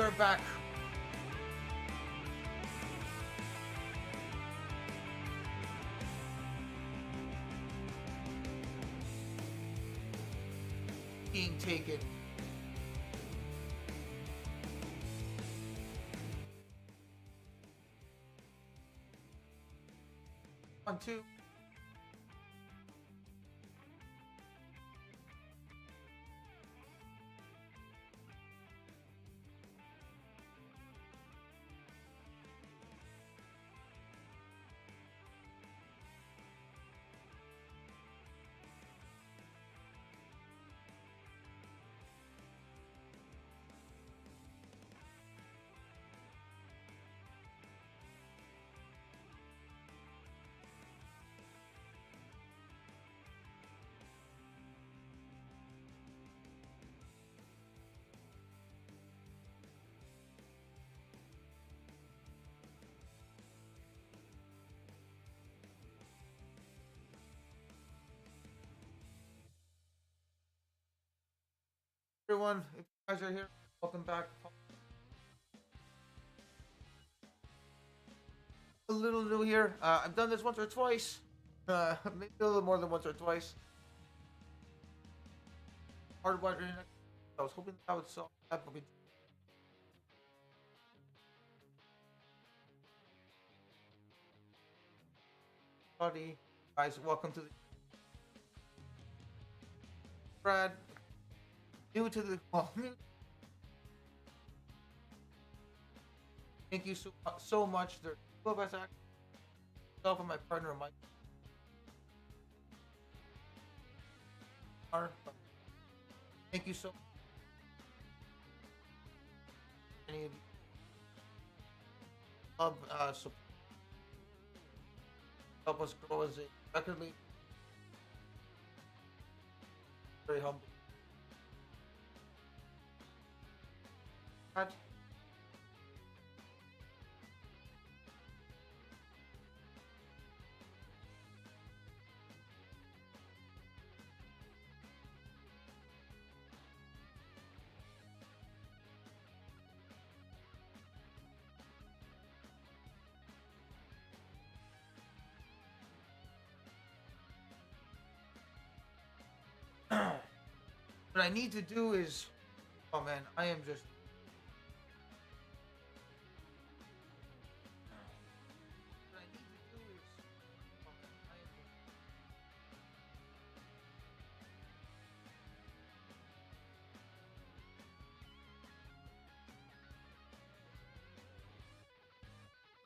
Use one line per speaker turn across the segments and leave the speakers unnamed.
are back. Being taken. One, two. Everyone, if you guys are here, welcome back. A little new here. I've done this once or twice. Maybe a little more than once or twice. Hardwired internet. I was hoping that would solve that, but we buddy. Guys, welcome to the Brad. New to the thank you so much. There are two of us actually. Myself and my partner Mike. Thank you so much. Any of you love support, help us grow as a record label. Very humble. What I need to do is, oh man, I am just. What I need to do is, oh man, I am just.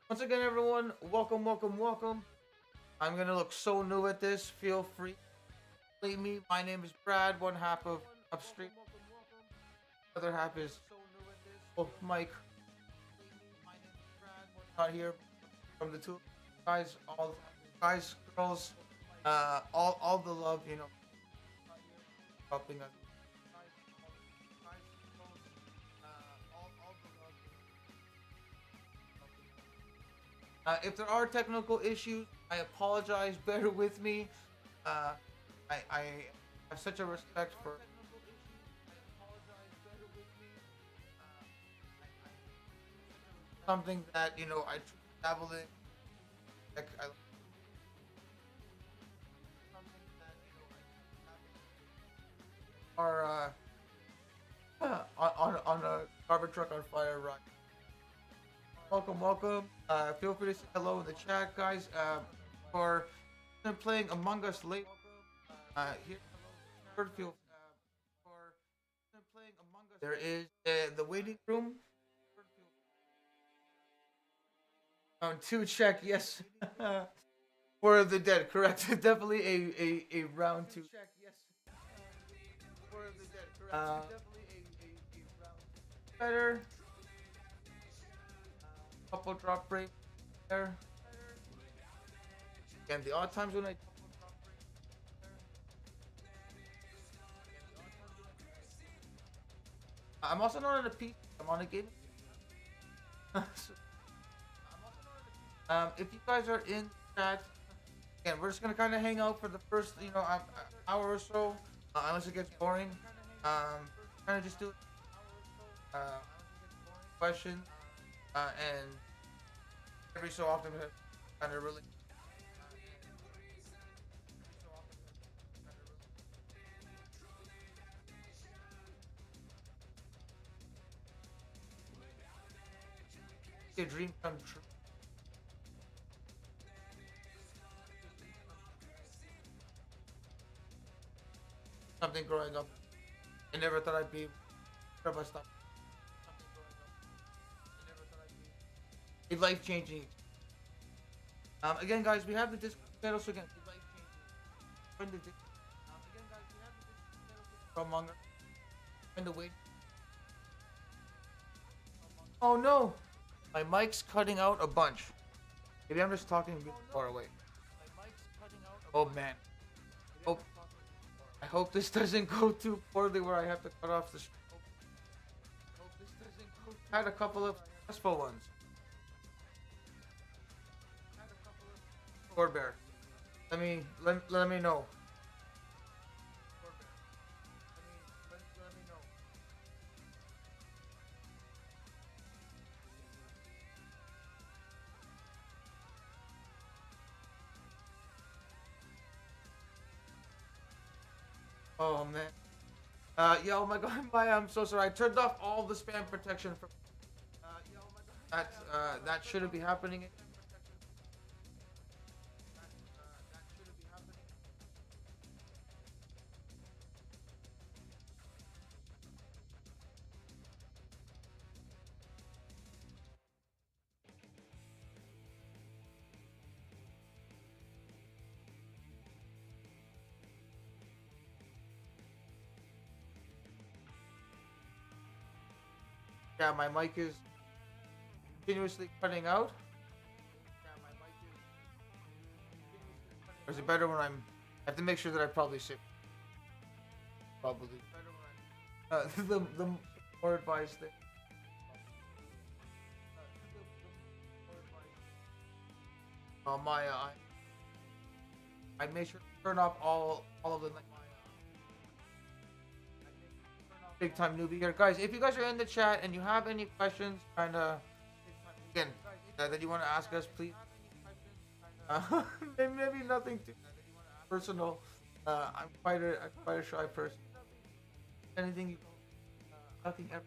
Once again, everyone, welcome, welcome, welcome. I'm gonna look so new at this. Feel free. Me. My name is Brad, one half of Upstream. The other half is Mike. Not here from the two guys, all guys, girls, all the love, you know, helping us. If there are technical issues, I apologize. Bear with me. I have such a respect for something that, you know, I dabble in. Like, are on a garbage truck on fire ride. Welcome, welcome. Feel free to say hello in the chat, guys. For playing Among Us late. Here, feel for playing Among Us. There is the waiting room. Round two check, yes. For the dead, correct. Definitely a round two. Check, yes. For the dead, correct. Definitely a round two. Better. Couple drop rate there. And the odd times when I I'm also not on a PC. I'm on a game. So, if you guys are in chat, again, we're just gonna kind of hang out for the first, you know, hour or so, unless it gets boring. Kind of just do it. questions, and every so often kind of really. A dream come true. Something growing up. I never thought I'd be where I stopped. Something growing up. I never thought I'd be a life changing. Again, guys, we have the Discord channel, so again, life changing. Join the Discord. Again, guys, we have the Discord channel from Among Us. Join the wait. Oh no! My mic's cutting out a bunch. Maybe I'm just talking really far away. Oh man. Oh, I hope this doesn't go too poorly where I have to cut off the stream. I had a couple of successful ones. Lord Bear. Let me know. Oh man. Yeah, oh my god, I'm so sorry. I turned off all the spam protection from yeah, oh my god. That shouldn't be happening. Yeah, my mic is continuously cutting out. Or is it better when I have to make sure that I probably sit? Probably. The more advice thing. Maya, I made sure to turn off all of the big time newbie here, guys. If you guys are in the chat and you have any questions, kind of again that you want to ask us, please. Maybe nothing too personal. I'm quite a shy person. Anything, nothing ever.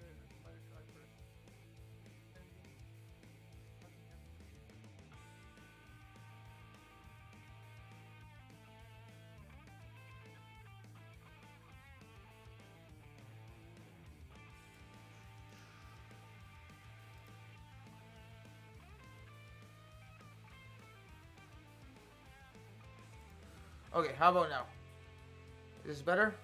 Okay, how about now? Is this better?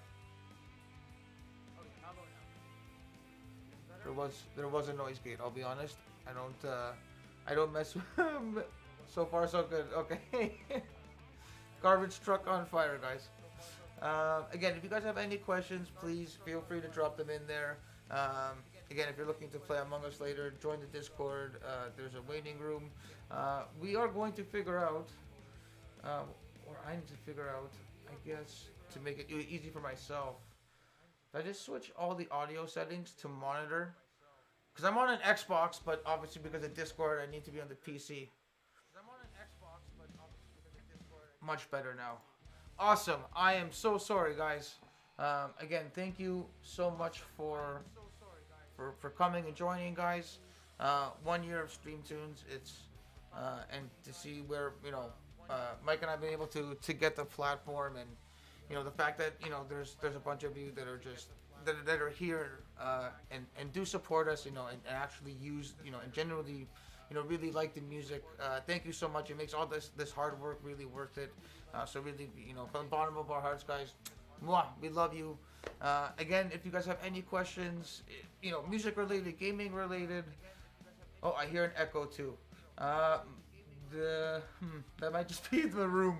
There was a noise gate. I'll be honest. I don't mess with. So far so good. Okay. Garbage truck on fire, guys. Again, if you guys have any questions, please feel free to drop them in there. Again, if you're looking to play Among Us later, join the Discord. There's a waiting room. We are going to figure out. Or I need to figure out, I guess, to make it easy for myself. I just switch all the audio settings to monitor. Because I'm on an Xbox, but obviously because of Discord, I need to be on the PC. Much better now. Awesome. I am so sorry, guys. Again, thank you so much for coming and joining, guys. 1 year of StreamTunes. It's and to see where Mike and I have been able to get the platform, and the fact that there's a bunch of you that are just that are here and do support us, and actually use and generally really like the music. Thank you so much. It makes all this hard work really worth it. So really, from the bottom of our hearts, guys, mwah, we love you. Again, if you guys have any questions, music related, gaming related. Oh, I hear an echo too. That might just be the room.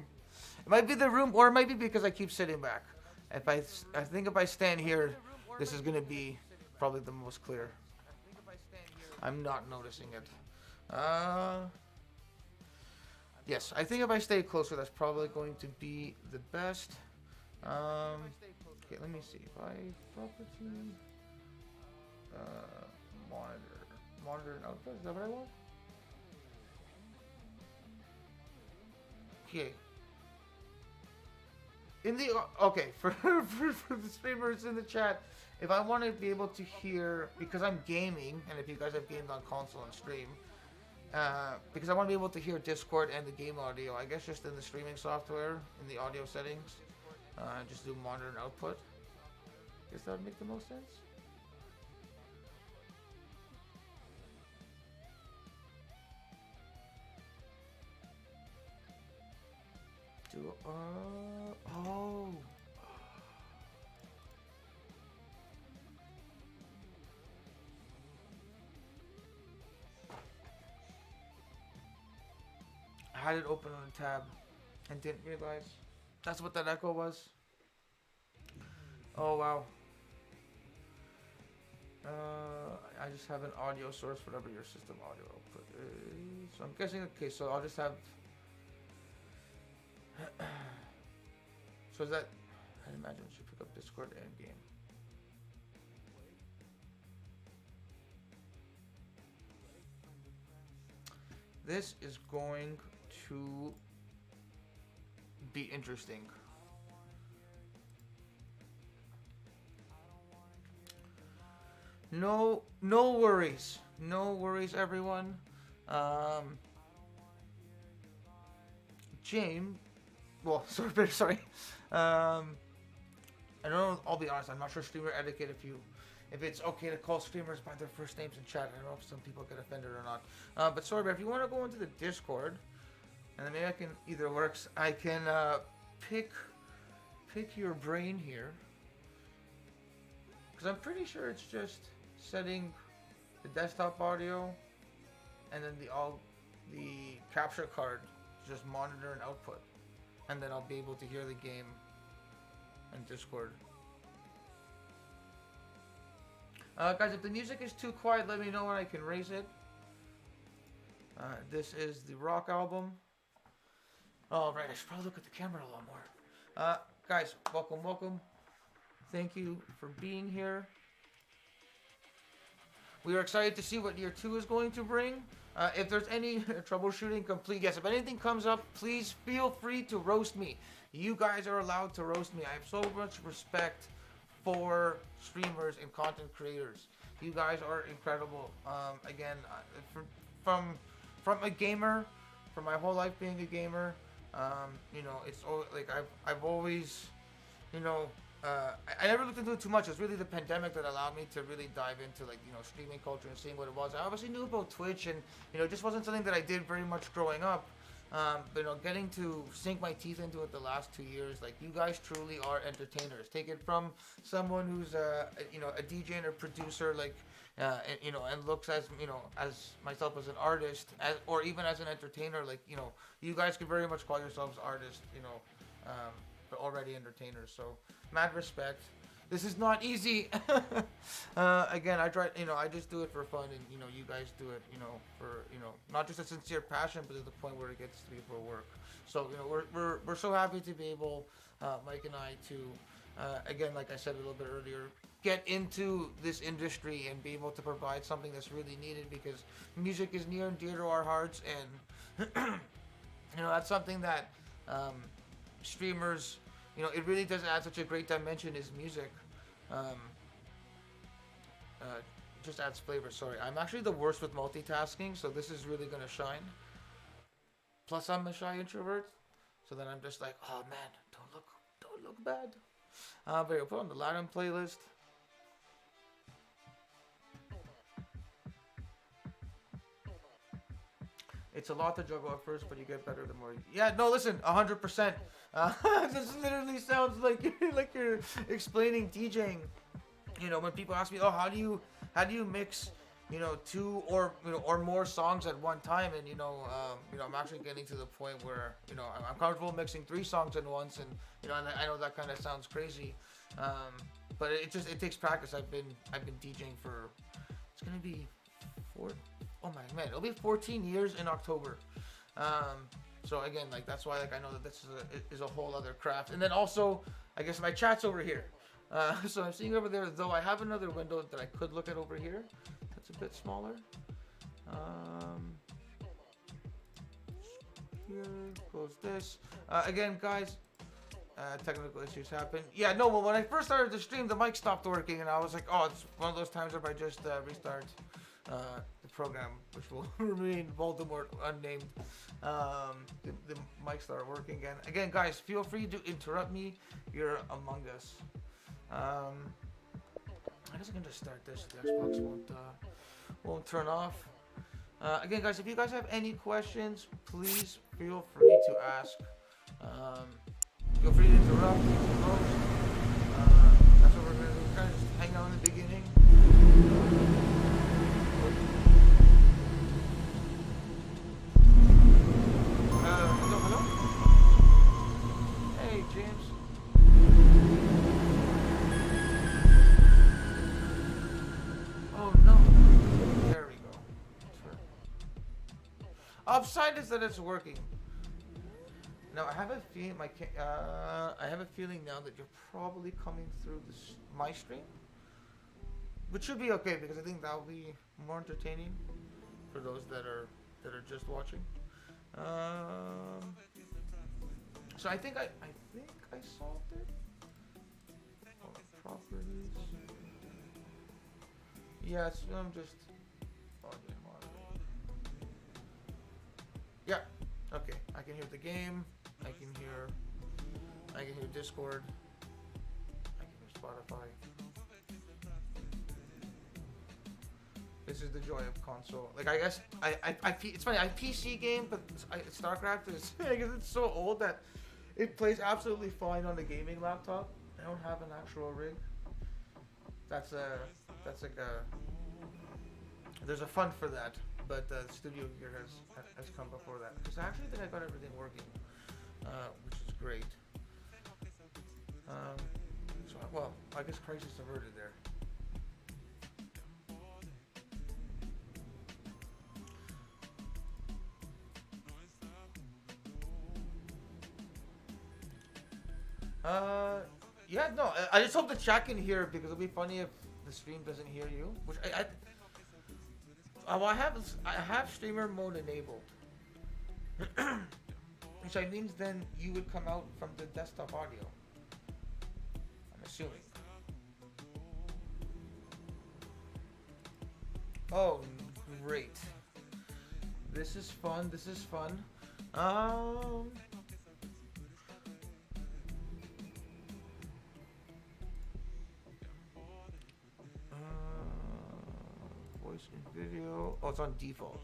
It might be the room, or it might be because I keep sitting back. I think if I stand here, this is gonna be probably the most clear. I'm not noticing it. Yes, I think if I stay closer, that's probably going to be the best. Okay, let me see. If I property monitor monitor and output. Is that what I want? Okay. In the okay for the streamers in the chat, if I want to be able to hear, because I'm gaming, and if you guys have gamed on console and stream, because I want to be able to hear Discord and the game audio, I guess just in the streaming software in the audio settings, just do monitor and output. Guess that would make the most sense. Do oh. I had it open on a tab and didn't realize that's what that echo was. Oh wow. I just have an audio source, whatever your system audio output is. So I'm guessing, okay, so I'll just have. So is that, I'd imagine it should pick up Discord and game. This is going to be interesting. No worries. No worries, everyone. James, well, sorry. I don't know, I'll be honest, I'm not sure streamer etiquette if it's okay to call streamers by their first names in chat. I don't know if some people get offended or not. But sorry, but if you want to go into the Discord, and then maybe I can, either works, I can pick your brain here. Because I'm pretty sure it's just setting the desktop audio and then the capture card, just monitor and output. And then I'll be able to hear the game and Discord. Guys, if the music is too quiet, let me know and I can raise it. This is the rock album. Oh, right, I should probably look at the camera a lot more. Guys, welcome. Thank you for being here. We are excited to see what year 2 is going to bring. If there's any troubleshooting complete, yes, if anything comes up, please feel free to roast me. You guys are allowed to roast me. I have so much respect for streamers and content creators. You guys are incredible. Again, from a gamer, from my whole life being a gamer, you know, it's like I've always, you know, I never looked into it too much. It's really the pandemic that allowed me to really dive into, like, you know, streaming culture and seeing what it was. I obviously knew about Twitch, and, you know, it just wasn't something that I did very much growing up. But, you know, getting to sink my teeth into it the last 2 years, like, you guys truly are entertainers. Take it from someone who's you know, a DJ and a producer, like, and, you know, and looks as, you know, as myself as an artist, or even as an entertainer. Like, you know, you guys could very much call yourselves artists, you know, but already entertainers. So mad respect. This is not easy. Again, I try, you know, I just do it for fun, and, you know, you guys do it, you know, for, you know, not just a sincere passion, but to the point where it gets to be for work. So, you know, we're so happy to be able, Mike and I, to, again, like I said a little bit earlier, get into this industry and be able to provide something that's really needed, because music is near and dear to our hearts, and you know, that's something that streamers, you know, it really does add such a great dimension, is music. Just adds flavor. Sorry, I'm actually the worst with multitasking, so this is really gonna shine. Plus, I'm a shy introvert, so then I'm just like, oh man, don't look bad. But I'll put on the Latin playlist. It's a lot to juggle at first, but you get better the more you... Yeah, no, listen, 100%. This literally sounds like you're explaining DJing. You know, when people ask me, oh, how do you mix, you know, 2 or, you know, or more songs at one time? And, you know, I'm actually getting to the point where, you know, I'm comfortable mixing 3 songs at once, and, you know, and I know that kind of sounds crazy, but it takes practice. I've been DJing for, it's gonna be 4. Oh my man, it'll be 14 years in October. So again, like, that's why, like, I know that this is a whole other craft. And then also, I guess my chat's over here. So I'm seeing over there, though I have another window that I could look at over here. That's a bit smaller. Um, here, close this. Again, guys, technical issues happen. Yeah, no, well, when I first started the stream, the mic stopped working, and I was like, oh, it's one of those times where I just restart the program, which will remain Voldemort unnamed. The mic started working again. Again, guys, feel free to interrupt me. You're among us. I guess I can just start this. The Xbox won't turn off. Again, guys, if you guys have any questions, please feel free to ask. Feel free to interrupt. That's what we're going to do. We're kind of just hang out in the beginning. Hello? Hey, James. Oh, no. There we go. Upside is that it's working. Now I have a feeling I have a feeling now that you're probably coming through my stream, which should be okay because I think that'll be more entertaining for those that are just watching. So I think I solved it. Properties. Yeah, I'm just. Yeah. Okay. I can hear the game. I can hear Discord. I can hear Spotify. This is the joy of console. Like, I guess it's funny. I PC game, but StarCraft is I guess it's so old that it plays absolutely fine on the gaming laptop. I don't have an actual rig. That's like a. There's a fund for that, but the studio gear has come before that. Because I actually think I got everything working, which is great. So well, I guess crisis averted there. Yeah, no, I just hope the chat can hear because it'll be funny if the stream doesn't hear you. Which well, I have streamer mode enabled, which means then you would come out from the desktop audio. I'm assuming. Oh, great! This is fun. This is fun. Voice and video. Oh, it's on default.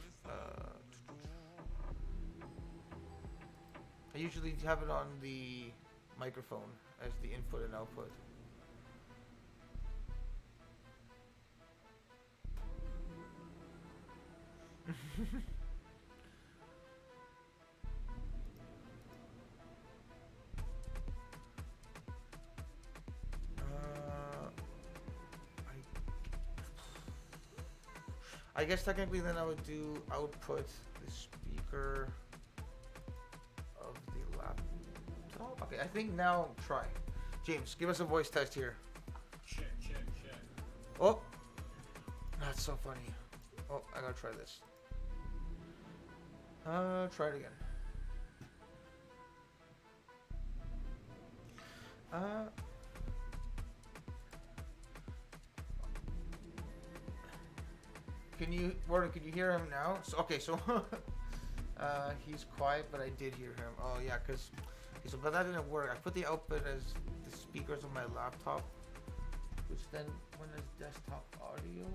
I usually have it on the microphone as the input and output. I guess technically then I would do output the speaker of the laptop. Okay, I think now try. James, give us a voice test here.
Check.
Oh, that's so funny. Oh, I gotta try this. Try it again. Warden, can you hear him now? So, okay, so he's quiet, but I did hear him. Oh yeah, but that didn't work. I put the output as the speakers on my laptop, which then went as desktop audio.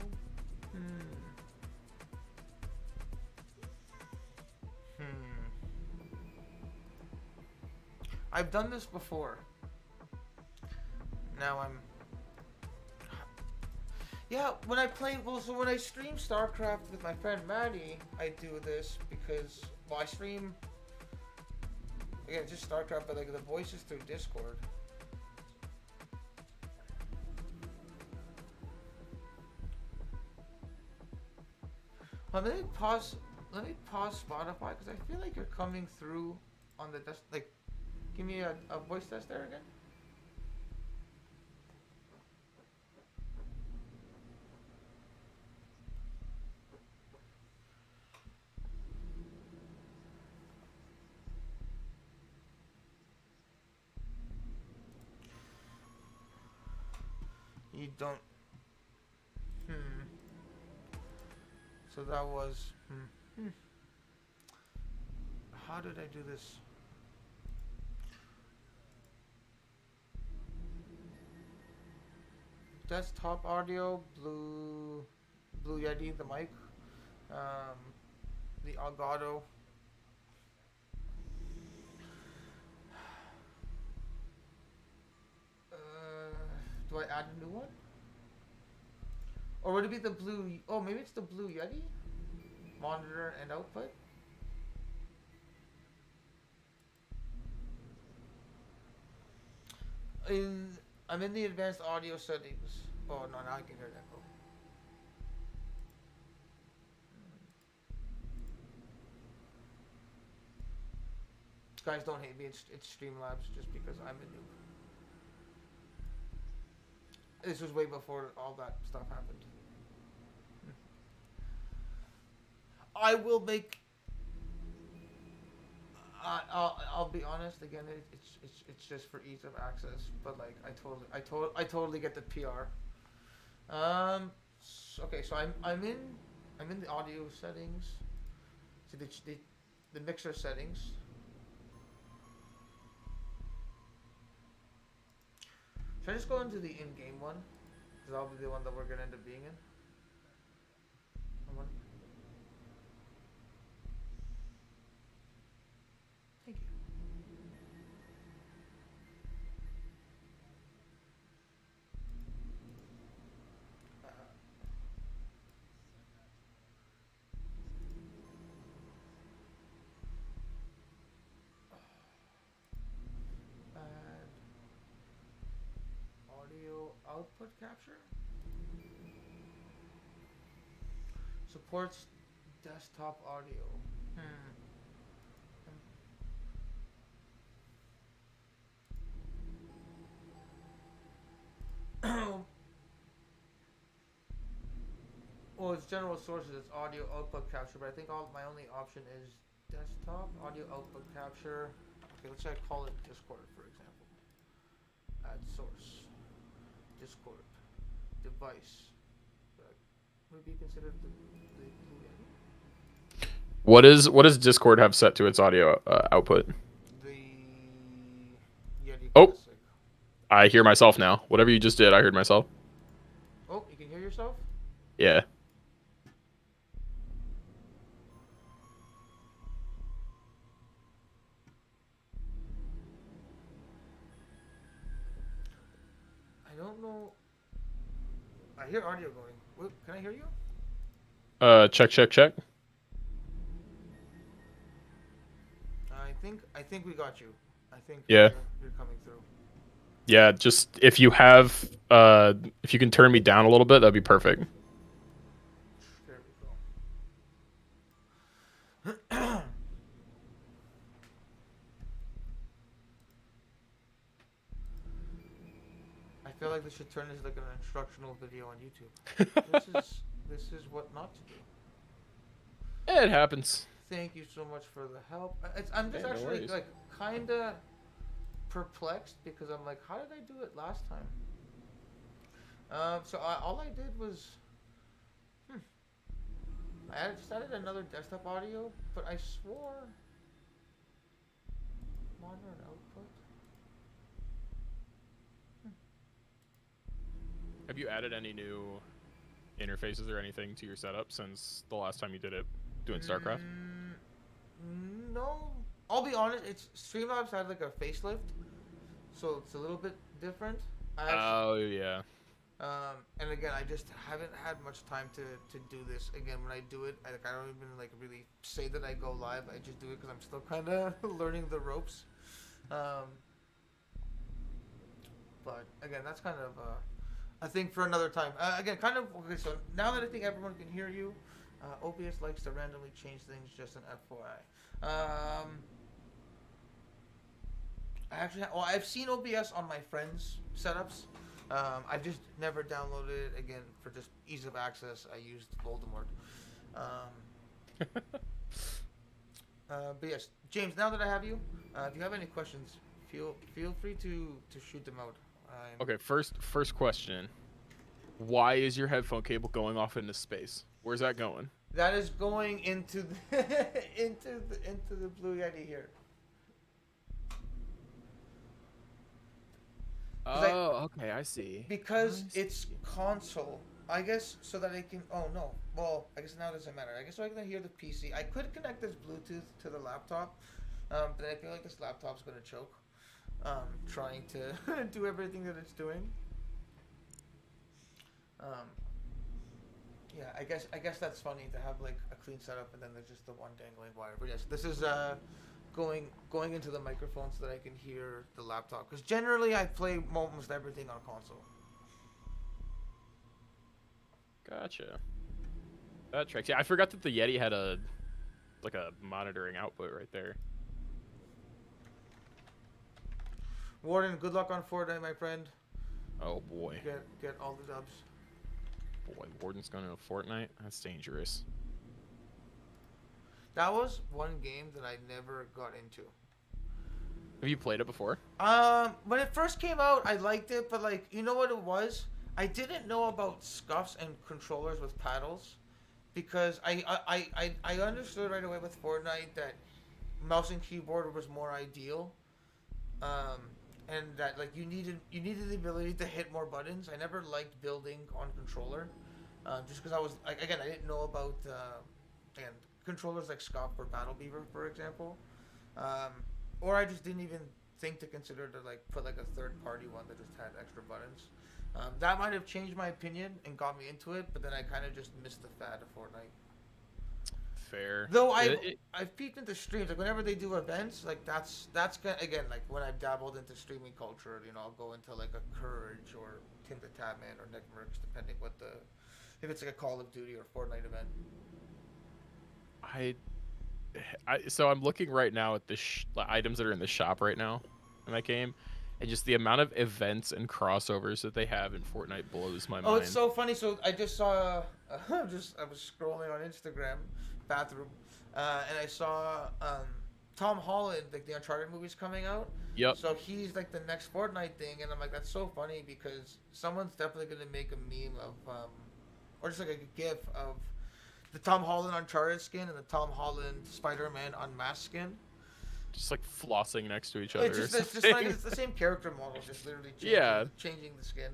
I've done this before. Now I'm. Yeah, when I stream StarCraft with my friend Maddie, I do this because, well, I stream, again, just StarCraft, but like the voice is through Discord. Let me pause Spotify because I feel like you're coming through on the desk. Like, give me a voice test there again. You don't. Hmm. So that was. How did I do this? Desktop audio, Blue Yeti, the mic, um, the Elgato. Do I add a new one? Or would it be the blue? Oh, maybe it's the Blue Yeti monitor and output. I'm in the advanced audio settings. Oh no, now I can hear that. Oh. Guys, don't hate me. It's Streamlabs just because I'm a noob. This was way before all that stuff happened. I will make. I'll be honest again. It's just for ease of access, but like I totally get the PR. Okay, so I'm in the audio settings. See the mixer settings. Should I just go into the in-game one? Because that'll be the one that we're gonna end up being in. Thank you. Audio output capture. Supports desktop audio. Well, it's general sources. It's audio output capture, but I think my only option is desktop audio output capture. Okay, let's say I call it Discord, for example. Add source. Discord. Device. Would be considered the Blue Yeti?
What does Discord have set to its audio output?
The Yeti
Oh,
Classic.
I hear myself now. Whatever you just did, I heard myself.
Oh, you can hear yourself?
Yeah.
I don't know. I hear audio going. Wait, can I hear you?
Check.
I think we got you. I think
Yeah.
You're coming through.
Yeah, just if you have if you can turn me down a little bit, that'd be perfect.
There we go. I feel like this should turn into like an instructional video on YouTube. This is what not to do.
It happens.
Thank you so much for the help. I'm just actually like kinda perplexed because I'm like, how did I do it last time? So all I did was, I just added another desktop audio, but I swore monitor and output.
Have you added any new interfaces or anything to your setup since the last time you did it doing StarCraft?
No, I'll be honest. It's Streamlabs had like a facelift, so it's a little bit different.
Oh yeah.
And again, I just haven't had much time to do this. Again, when I do it, I don't even like really say that I go live. I just do it because I'm still kind of learning the ropes. But again, that's kind of I think for another time. Again, kind of okay. So now that I think everyone can hear you, OBS likes to randomly change things. Just an FYI. I've seen OBS on my friends' setups. I've just never downloaded it. Again, for just ease of access, I used Voldemort. But yes, James. Now that I have you, if you have any questions, feel free to shoot them out.
Okay, first question. Why is your headphone cable going off into space? Where's that going?
That is going into the into the Blue Yeti here.
Oh, okay, I see.
Because
I
it's
see.
console. I guess so that I can. Oh no. Well, I guess now it doesn't matter. I guess so I can hear the PC. I could connect this Bluetooth to the laptop, but I feel like this laptop's gonna choke. Trying to do everything that it's doing. Um, yeah, I guess that's funny to have like a clean setup and then there's just the one dangling wire. But yes, this is going into the microphone so that I can hear the laptop. Because generally I play almost everything on console.
Gotcha. That tracks. Yeah, I forgot that the Yeti had a monitoring output right there.
Warden, good luck on Fortnite, my friend.
Oh boy.
Get all the dubs.
Boy, Warden's going to Fortnite? That's dangerous.
That was one game that I never got into.
Have you played it before?
When it first came out, I liked it, but like, you know what it was? I didn't know about scuffs and controllers with paddles, because I understood right away with Fortnite that mouse and keyboard was more ideal, and that like you needed the ability to hit more buttons. I never liked building on controller, just because I was like, again, I didn't know about again, controllers like Scuff or Battle Beaver, for example, or I just didn't even think to consider to like put like a third party one that just had extra buttons. That might have changed my opinion and got me into it, but then I kind of just missed the fad of Fortnite.
Fair.
Though I've peeked into streams, like whenever they do events, like that's again, like when I've dabbled into streaming culture, you know, I'll go into like a Courage or Tim the Tatman or Nick Merckx, depending what if it's like a Call of Duty or Fortnite event.
So I'm looking right now at the items that are in the shop right now in that game, and just the amount of events and crossovers that they have in Fortnite blows my mind.
Oh, it's so funny. So I just saw, I was scrolling on Instagram, bathroom, and I saw Tom Holland, like the Uncharted movies coming out.
Yep.
So he's like the next Fortnite thing, and I'm like, that's so funny because someone's definitely gonna make a meme of, or just like a GIF of the Tom Holland Uncharted skin and the Tom Holland Spider-Man Unmasked skin.
Just like flossing next to each other.
It's just like it's the same character model, just literally changing the skin.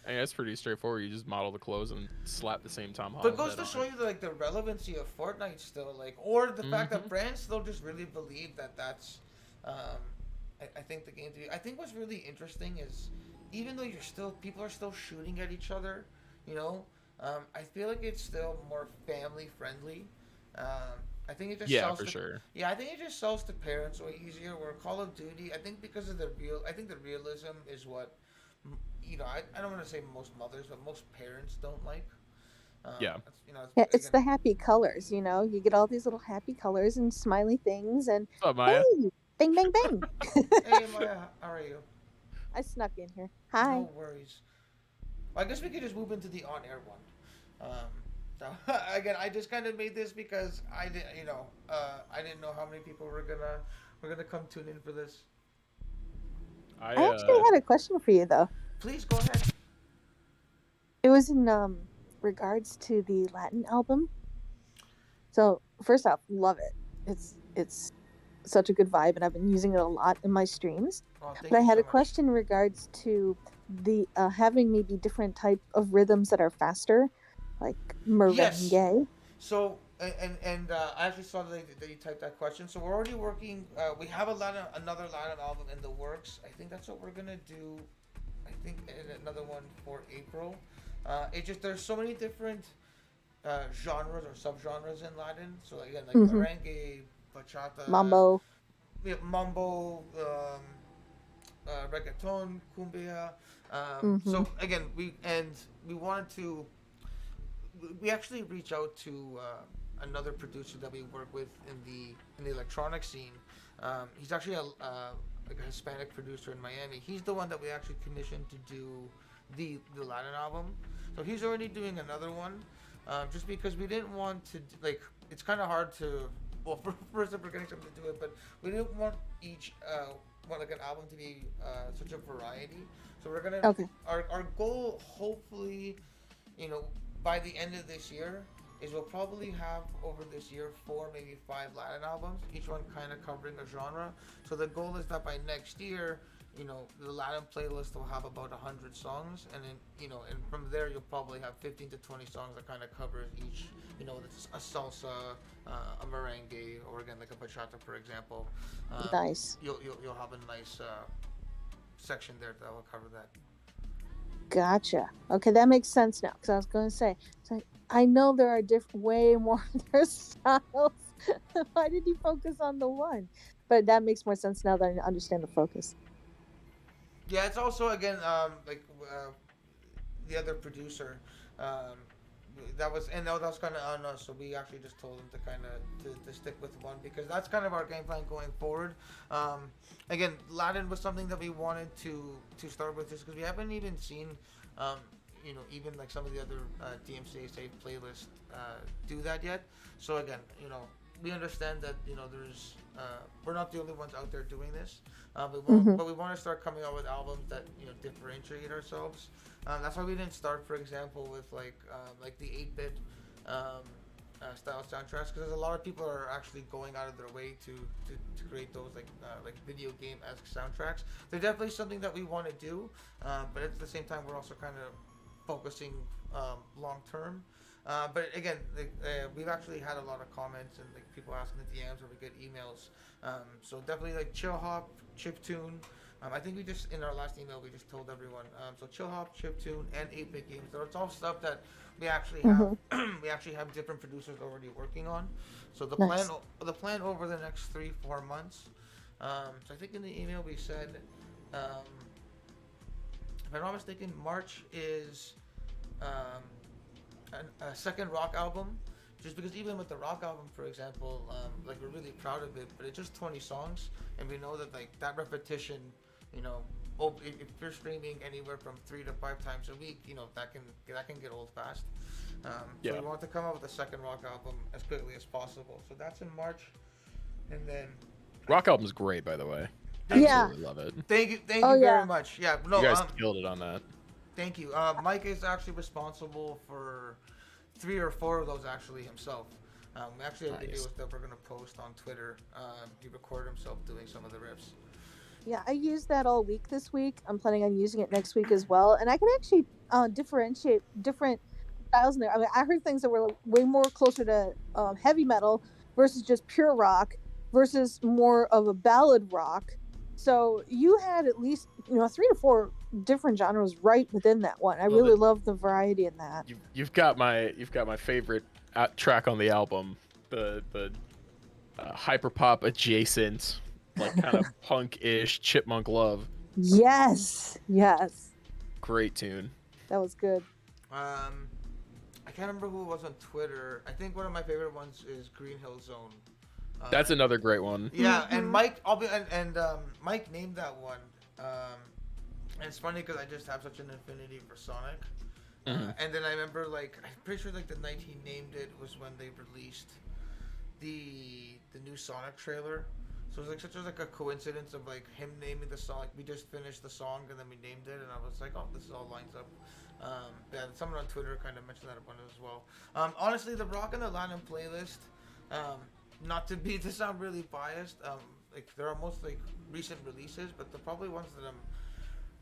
I mean, that's pretty straightforward. You just model the clothes and slap the same Tom Holland.
But it goes to show you like the relevancy of Fortnite still, like, or the fact that brands still just really believe that that's. I think the game to be. I think what's really interesting is, even though people are still shooting at each other, you know, I feel like it's still more family friendly. I think it just sells
for
to,
sure.
Yeah, I think it just sells to parents way easier. Where Call of Duty, I think because of the realism is what, you know, I don't want to say most mothers, but most parents don't like.
Yeah.
You know,
it's the happy colors. You know, you get all these little happy colors and smiley things, and
what's up, Maya?
hey, bang, bang, bang.
Hey Maya, how are you?
I snuck in here. Hi.
No worries. Well, I guess we could just move into the on-air one. So again, I just kind of made this because I didn't know how many people were gonna come tune in for this.
I actually had a question for you, though.
Please go ahead.
It was in regards to the Latin album. So first off, love it. It's such a good vibe, and I've been using it a lot in my streams. But I had a question in regards to the having maybe different type of rhythms that are faster, like merengue.
Yes. So and I actually saw that you typed that question. So we're already working. We have another Latin album in the works. I think that's what we're gonna do. I think another one for April. It just there's so many different genres or subgenres in Latin. So again, like merengue, bachata,
mambo,
reggaeton, cumbia. So again, we wanted to. We actually reach out to another producer that we work with in the electronic scene. He's actually like a Hispanic producer in Miami. He's the one that we actually commissioned to do the Latin album. So he's already doing another one, just because we didn't want to like. It's kind of hard to. Well, first if we're getting something to do it, but we didn't want each like an album to be such a variety. So we're gonna.
Okay.
Our goal hopefully you know, by the end of this year, is we'll probably have over this year 4, maybe 5 Latin albums, each one kind of covering a genre. So the goal is that by next year, you know, the Latin playlist will have about 100 songs, and then, you know, and from there you'll probably have 15 to 20 songs that kind of covers each, you know, a salsa, a merengue, or again like a bachata, for example.
Nice.
You'll have a nice section there that will cover that.
Gotcha. Okay, that makes sense now. Because I was going to say, it's like, I know there are way more other styles. Why did you focus on the one? But that makes more sense now that I understand the focus.
Yeah, it's also again the other producer. Um, that was kind of on us, so we actually just told him to kind of to stick with one because that's kind of our game plan going forward. Again, Latin was something that we wanted to start with just because we haven't even seen, you know, even like some of the other DMCA safe playlists do that yet. So again, you know, we understand that, you know, there's we're not the only ones out there doing this, but we want to start coming out with albums that, you know, differentiate ourselves. That's why we didn't start, for example, with like the 8-bit style soundtracks, because a lot of people are actually going out of their way to create those like video game esque soundtracks. They're definitely something that we want to do, but at the same time we're also kind of focusing long term. But again, we've actually had a lot of comments and like people asking the DMs or we get emails. So definitely like chill hop, chiptune. I think we just in our last email we just told everyone. So chill hop, chiptune, and 8-bit games. So it's all stuff that we actually have. We actually have different producers already working on. So the plan over the next 3-4 months. So I think in the email we said, if I'm not mistaken, March is a second rock album. Just because even with the rock album, for example, like we're really proud of it, but it's just 20 songs, and we know that like that repetition, you know, if you're streaming anywhere from 3 to 5 times a week, you know that can get old fast. So we want to come out with a second rock album as quickly as possible. So that's in March, and then
rock album's great, by the way.
Yeah,
I love it.
thank you very much. Yeah, no,
you guys killed it on that.
Thank you. Mike is actually responsible for 3 or 4 of those actually himself. We actually have videos that we're gonna post on Twitter. He recorded himself doing some of the riffs.
Yeah, I used that all week this week. I'm planning on using it next week as well, and I can actually differentiate different styles in there. I mean, I heard things that were way more closer to heavy metal versus just pure rock versus more of a ballad rock. So you had at least 3 to 4 different genres right within that one. I really love the variety in that.
You've got my favorite track on the album, the hyperpop adjacent, like kind of punk-ish Chipmunk Love.
Yes.
Great tune.
That was good.
I can't remember who it was on Twitter. I think one of my favorite ones is Green Hill Zone.
That's another great one.
Yeah, and Mike, Mike named that one. And it's funny because I just have such an affinity for Sonic. And then I remember, like, I'm pretty sure like the night he named it was when they released the new Sonic trailer. So it was like such a coincidence of like him naming the song. Like, we just finished the song and then we named it, and I was like, oh, this all lines up. Yeah, someone on Twitter kind of mentioned that one as well. Honestly, the rock and the Latin playlist. Not to sound really biased, like there are most like recent releases, but they're probably ones that I'm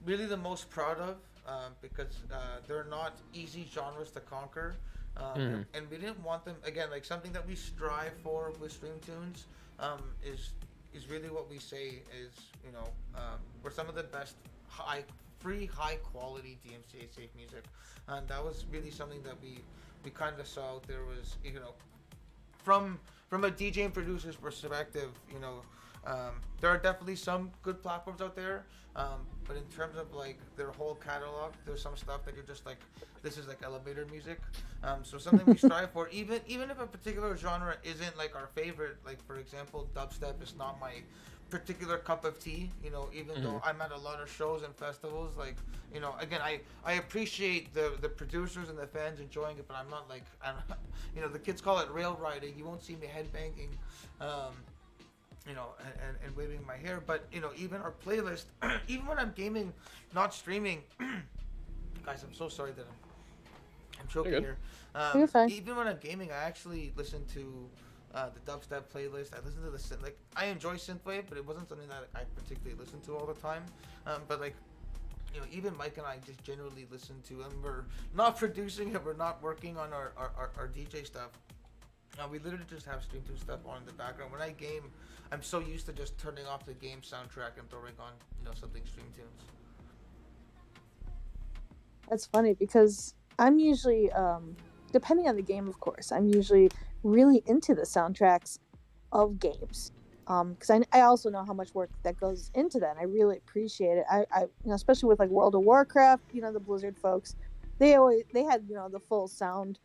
really the most proud of, because they're not easy genres to conquer, and we didn't want them again. Like something that we strive for with StreemTunes is really what we say is, you know, we're some of the best high quality DMCA safe music, and that was really something that we kind of saw out there was, you know, from a DJ and producer's perspective, you know, there are definitely some good platforms out there, but in terms of like their whole catalog, there's some stuff that you're just like, this is like elevator music. So something we strive for, even if a particular genre isn't like our favorite, like for example, dubstep is not my particular cup of tea, you know, even though I'm at a lot of shows and festivals, like, you know, again, I appreciate the producers and the fans enjoying it, but I'm not like, you know, the kids call it rail riding. You won't see me headbanging, you know, and waving my hair, but, you know, even our playlist, even when I'm gaming, not streaming, guys, I'm so sorry that I'm choking
You're good.
here.
You're fine.
Even when I'm gaming, I actually listen to the dubstep playlist. I listen to the like I enjoy synthwave, but it wasn't something that I particularly listen to all the time. But like even Mike and I just generally listen to, and we're not producing it. We're not working on our DJ stuff. We literally just have StreamTunes stuff on in the background. When I game, I'm so used to just turning off the game soundtrack and throwing on something StreamTunes.
That's funny because I'm usually, depending on the game, of course, I'm usually really into the soundtracks of games. Because I also know how much work that goes into that. And I really appreciate it. I especially with like World of Warcraft, the Blizzard folks, they had the full sound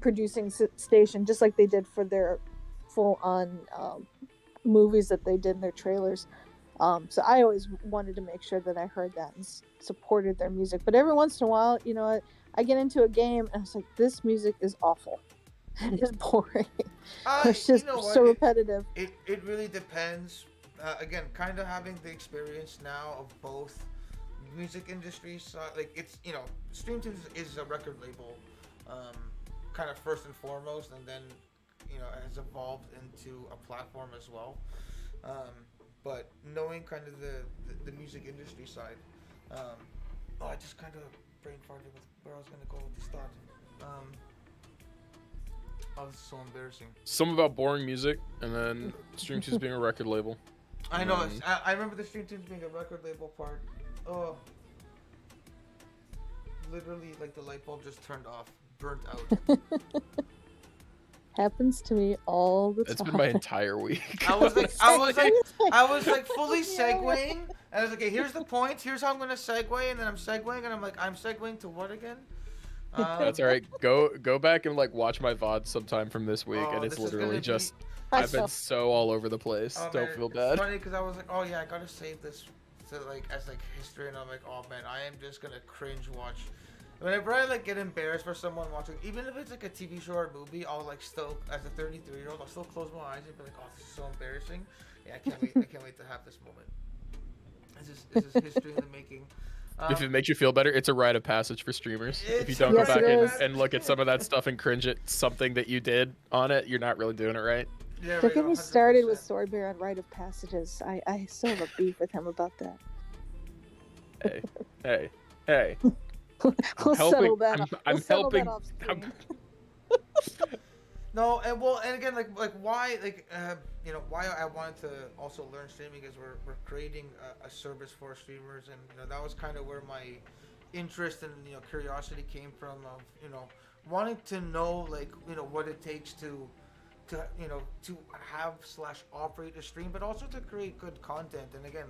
producing station, just like they did for their full on movies that they did in their trailers. So I always wanted to make sure that I heard that and supported their music. But every once in a while, I get into a game and I was like, this music is awful. It is boring. It's just so repetitive.
It really depends. Again, kind of having the experience now of both music industries. Like it's StreamTunes is a record label, kind of first and foremost, and then has evolved into a platform as well. But knowing kind of the music industry side, I just kind of brain farted with where I was gonna go with this thought. Oh, this is so embarrassing.
Something about boring music, and then StreamTunes being a record label.
I know. I remember the StreamTunes being a record label part. Oh, literally, like the light bulb just turned off, burnt out.
Happens to me all the time.
It's been my entire week.
I was like fully segueing, and I was like, okay, here's the point. Here's how I'm gonna segue, and then I'm segueing, and I'm like, I'm segueing to what again?
That's all right. Go back and like watch my VOD sometime from this week, and it's literally just I've been so all over the place. Don't feel bad.
It's funny because I was like, oh yeah, I gotta save this to as history, and I'm like, oh man, I am just gonna cringe watch. Whenever I get embarrassed for someone watching, even if it's a TV show or movie, I'll still, as a 33-year-old, I'll still close my eyes and be like, oh, this is so embarrassing. Yeah, I can't wait. I can't wait to have this moment. This is history in the making.
If it makes you feel better, it's a rite of passage for streamers. If you don't
yes,
go back and look at some of that stuff and cringe at something that you did on it, you're not really doing it right.
Yeah,
Don't get me started with Swordbear on rite of passages. I still have a beef with him about that.
Hey.
We'll settle that off.
I'm helping.
No, and again, why, why I wanted to also learn streaming is we're creating a service for streamers, and that was kind of where my interest and curiosity came from, of wanting to know what it takes to have / operate a stream, but also to create good content. And again,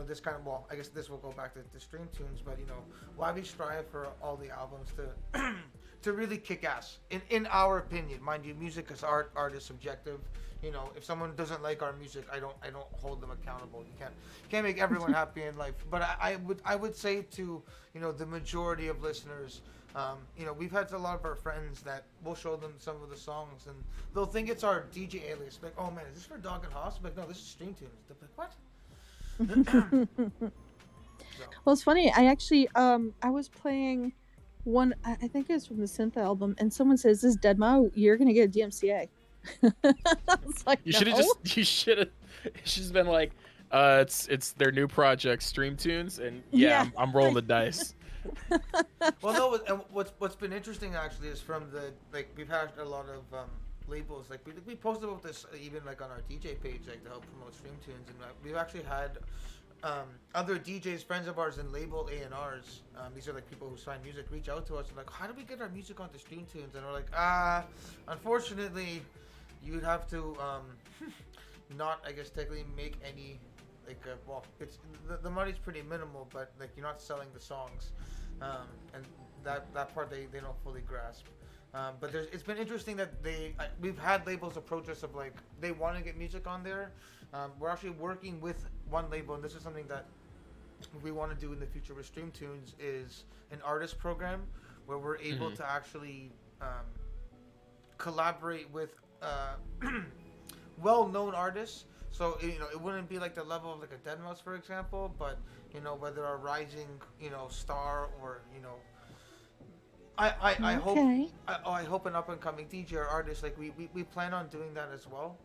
this kind of, I guess this will go back to StreamTunes, but why we strive for all the albums to to really kick ass in our opinion. Mind you, music is art is subjective. If someone doesn't like our music, I don't hold them accountable. You can't make everyone happy in life. But I would say to the majority of listeners, we've had a lot of our friends that we'll show them some of the songs, and they'll think it's our DJ alias. Like, oh man, is this for Dog and Hoss? I'm like, no, this is StreamTunes. They're like, what?
Well, it's funny. I actually I was playing one. I think it was from the synth album, and someone says, "This is Deadmau5. You're gonna get a DMCA." I was like,
you should have just been like, it's their new project, StreamTunes, and I'm rolling the dice.
Well, no, and what's been interesting actually is from the we've had a lot of labels, we posted about this even on our DJ page, to help promote StreamTunes, and we've actually had other DJs, friends of ours, and label A&Rs, these are people who sign music, reach out to us and how do we get our music onto StreamTunes? And we're like, unfortunately you'd have to not, I guess, technically make any it's the money's pretty minimal, but you're not selling the songs, and that part they don't fully grasp. But it's been interesting that we've had labels approach us of they want to get music on there. We're actually working with one label, and this is something that we want to do in the future with StreamTunes, is an artist program where we're able to actually collaborate with well-known artists. So it wouldn't be the level of a Deadmau5, for example, but whether a rising star or I hope
Okay.
I hope an up and coming DJ or artist like we plan on doing that as well.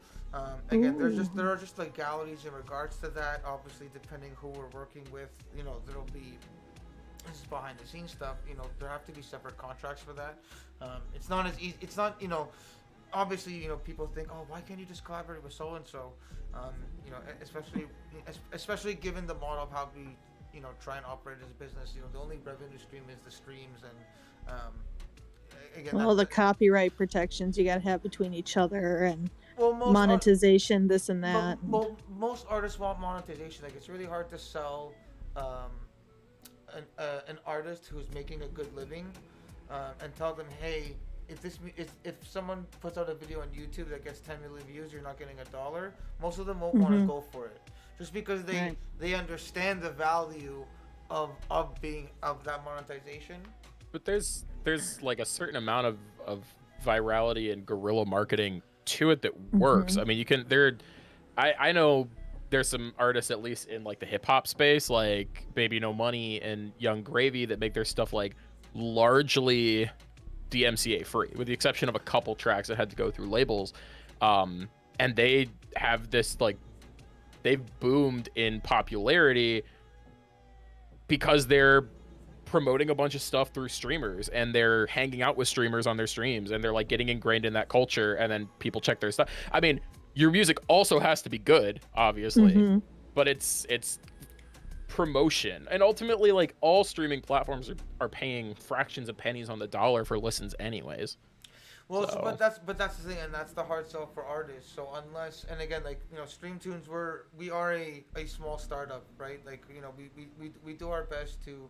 Again, there
Ooh.
are just like galleries in regards to that. Obviously, depending who we're working with, there'll be this is behind the scenes stuff. There have to be separate contracts for that. It's not as easy. It's not obviously people think, oh, why can't you just collaborate with so and so? Especially given the model of how we try and operate as a business. The only revenue stream is the streams, and again
All the copyright protections you gotta have between each other and
well
monetization, this and that. And...
most artists want monetization. Like it's really hard to sell um, an artist who's making a good living and tell them, hey, if someone puts out a video on YouTube that gets 10 million views, you're not getting $1. Most of them won't want to go for it, just because they understand the value of that monetization.
But there's like a certain amount of virality and guerrilla marketing to it that works. I mean, you can I know there's some artists, at least in like the hip hop space, like Baby No Money and Young Gravy, that make their stuff like largely DMCA free, with the exception of a couple tracks that had to go through labels. And they have this like, they've boomed in popularity because they're promoting a bunch of stuff through streamers, and they're hanging out with streamers on their streams, and they're like getting ingrained in that culture, and then people check their stuff. I mean, your music also has to be good, obviously, but it's promotion, and ultimately like all streaming platforms are paying fractions of pennies on the dollar for listens anyways.
Well, but that's the thing, and that's the hard sell for artists. So unless, and again, like StreamTunes, we are a small startup, right? Like we do our best to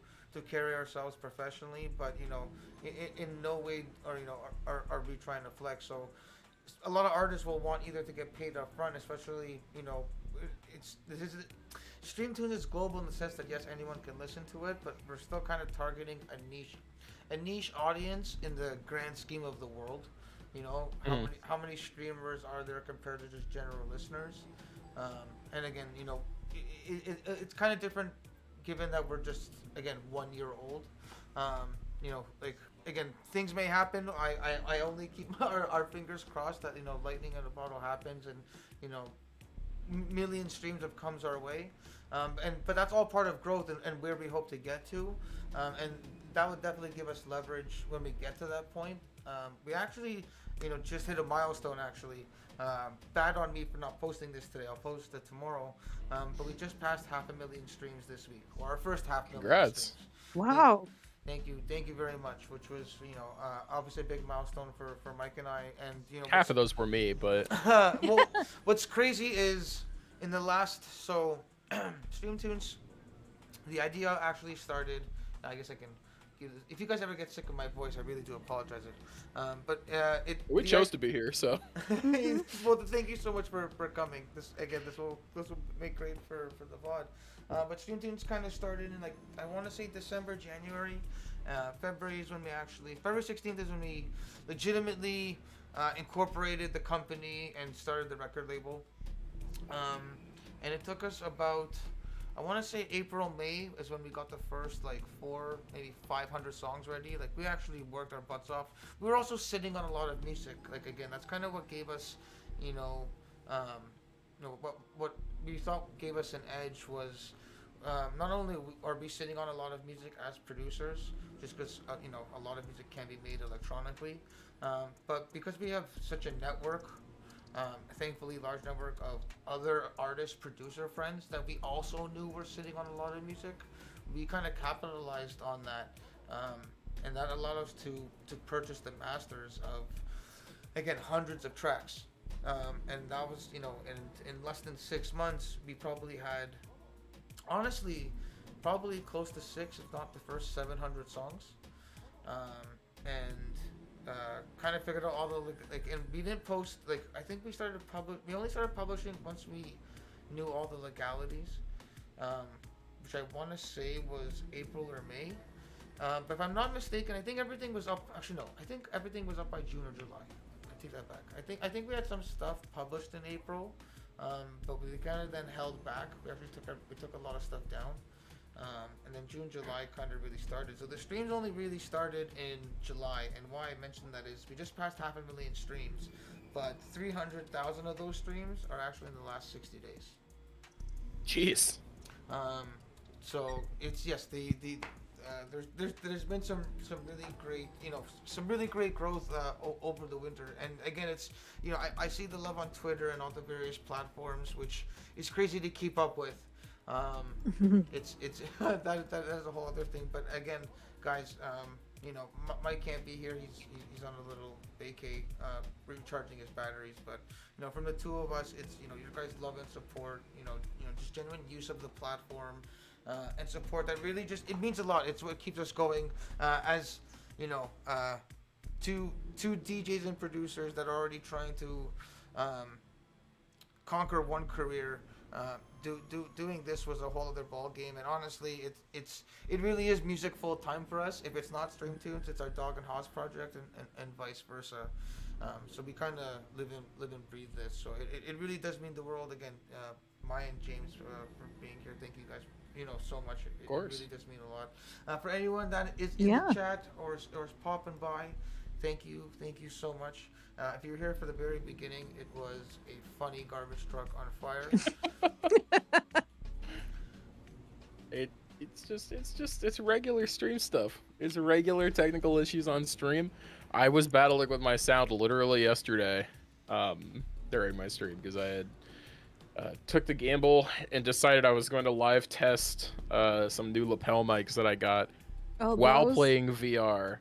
carry ourselves professionally, but in no way are we trying to flex. So a lot of artists will want either to get paid up front, especially StreamTunes is global in the sense that yes, anyone can listen to it, but we're still kind of targeting a niche audience in the grand scheme of the world. How many streamers are there compared to just general listeners? And again, it's kind of different given that we're just again 1 year old. Like again, things may happen. I only keep our fingers crossed that lightning in a bottle happens, and million streams of comes our way. But that's all part of growth and where we hope to get to, and that would definitely give us leverage when we get to that point. We actually, just hit a milestone. Actually, bad on me for not posting this today. I'll post it tomorrow. But we just passed 500,000 streams this week, or our first 500,000
Congrats.
streams.
Wow.
Thank you very much. Which was, obviously a big milestone for Mike and I. And
half of those were me, but
well, what's crazy is in the last StreamTunes, the idea actually started. I guess I can give this. If you guys ever get sick of my voice, I really do apologize.
We chose to be here, so.
Well, thank you so much for coming. This will make great for the VOD. But StreamTunes kind of started in I want to say December, January. February 16th is when we legitimately incorporated the company and started the record label. And it took us about, I want to say April, May is when we got the first 4, maybe 500 songs ready. We actually worked our butts off. We were also sitting on a lot of music. Again, that's kind of what gave us, what we thought gave us an edge was not only are we sitting on a lot of music as producers, just because a lot of music can be made electronically, but because we have such a network. Thankfully, large network of other artist producer friends that we also knew were sitting on a lot of music. We kind of capitalized on that, and that allowed us to purchase the masters of, again, hundreds of tracks. And that was, in less than 6 months, we probably had, honestly, probably close to 6, if not the first 700 songs, and. Kind of figured out all the and we didn't post I think we only started publishing once we knew all the legalities, which I want to say was April or May, but if I'm not mistaken, I think everything was up. Actually, no, I think everything was up by June or July. I take that back. I think we had some stuff published in April, but we kind of then held back. We actually took a lot of stuff down. And then June, July kind of really started. So the streams only really started in July. And why I mentioned that is we just passed 500,000 streams, but 300,000 of those streams are actually in the last 60 days.
Jeez.
So it's yes, there's been some really great, some really great growth over the winter. And again, it's, I see the love on Twitter and all the various platforms, which is crazy to keep up with. It's that is a whole other thing. But again, guys, Mike can't be here. He's on a little vacay, recharging his batteries. But from the two of us, it's your guys' love and support. Just genuine use of the platform. And support that really it means a lot. It's what keeps us going, as two DJs and producers that are already trying to conquer one career. Doing this was a whole other ball game, and honestly, it really is music full time for us. If it's not StreamTunes, it's our Dog and House project, and vice versa. So we kind of live and breathe this. So it really does mean the world. Again, Maya and James for being here. Thank you guys. So much. It really does mean a lot. For anyone that is in the chat or is popping by, thank you so much. If you were here for the very beginning, it was a funny garbage truck on fire.
It's regular stream stuff. It's regular technical issues on stream. I was battling with my sound literally yesterday, during my stream, because I had took the gamble and decided I was going to live test some new lapel mics that I got while playing VR.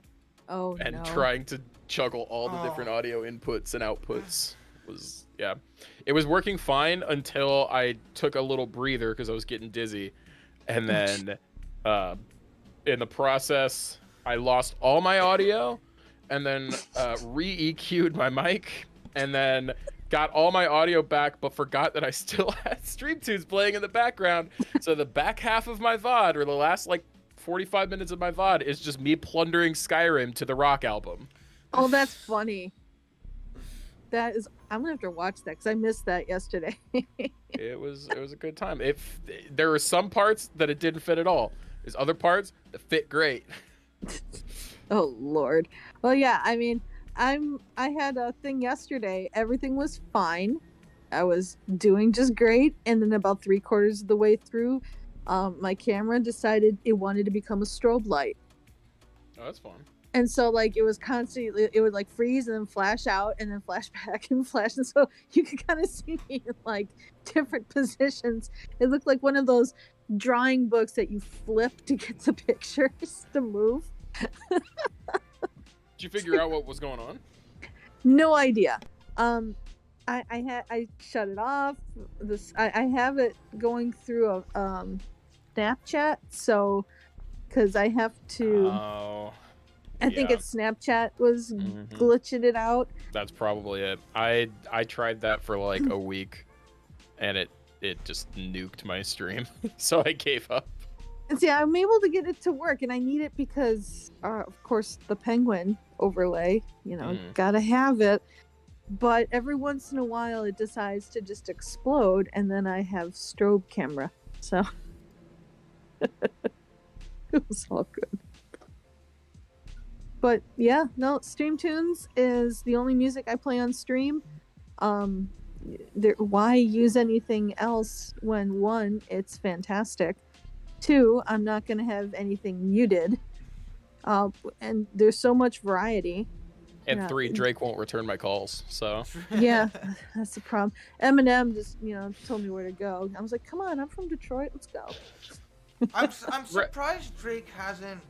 And trying to juggle all the different audio inputs and outputs. It was working fine until I took a little breather because I was getting dizzy, and then in the process I lost all my audio, and then re-EQ'd my mic, and then got all my audio back, but forgot that I still had StreamTunes playing in the background. So the back half of my VOD, or the last 45 minutes of my VOD, is just me plundering Skyrim to the Rock album.
Oh, that's funny. I'm gonna have to watch that because I missed that yesterday.
It was a good time. There were some parts that it didn't fit at all. There's other parts that fit great.
Oh Lord. Well, yeah. I mean, I had a thing yesterday. Everything was fine. I was doing just great, and then about 3/4 of the way through, my camera decided it wanted to become a strobe light.
Oh, that's fun.
And so it was constantly, it would freeze and then flash out and then flash back and flash. And so you could kind of see me in different positions. It looked like one of those drawing books that you flip to get the pictures to move.
Did you figure out what was going on?
No idea. I shut it off. I have it going through a Snapchat, so because I have to.
Oh.
I think it's Snapchat was glitching it out.
That's probably it. I tried that for a week, and it just nuked my stream, so I gave up.
And see, I'm able to get it to work, and I need it because, of course, the penguin overlay. Gotta have it. But every once in a while, it decides to just explode, and then I have strobe camera. So it was all good. But yeah, no, StreamTunes is the only music I play on stream. Why use anything else when, one, it's fantastic. Two, I'm not going to have anything muted. And there's so much variety.
And three, Drake won't return my calls, so.
Yeah, that's the problem. Eminem just, told me where to go. I was like, come on, I'm from Detroit, let's go.
I'm surprised Drake hasn't.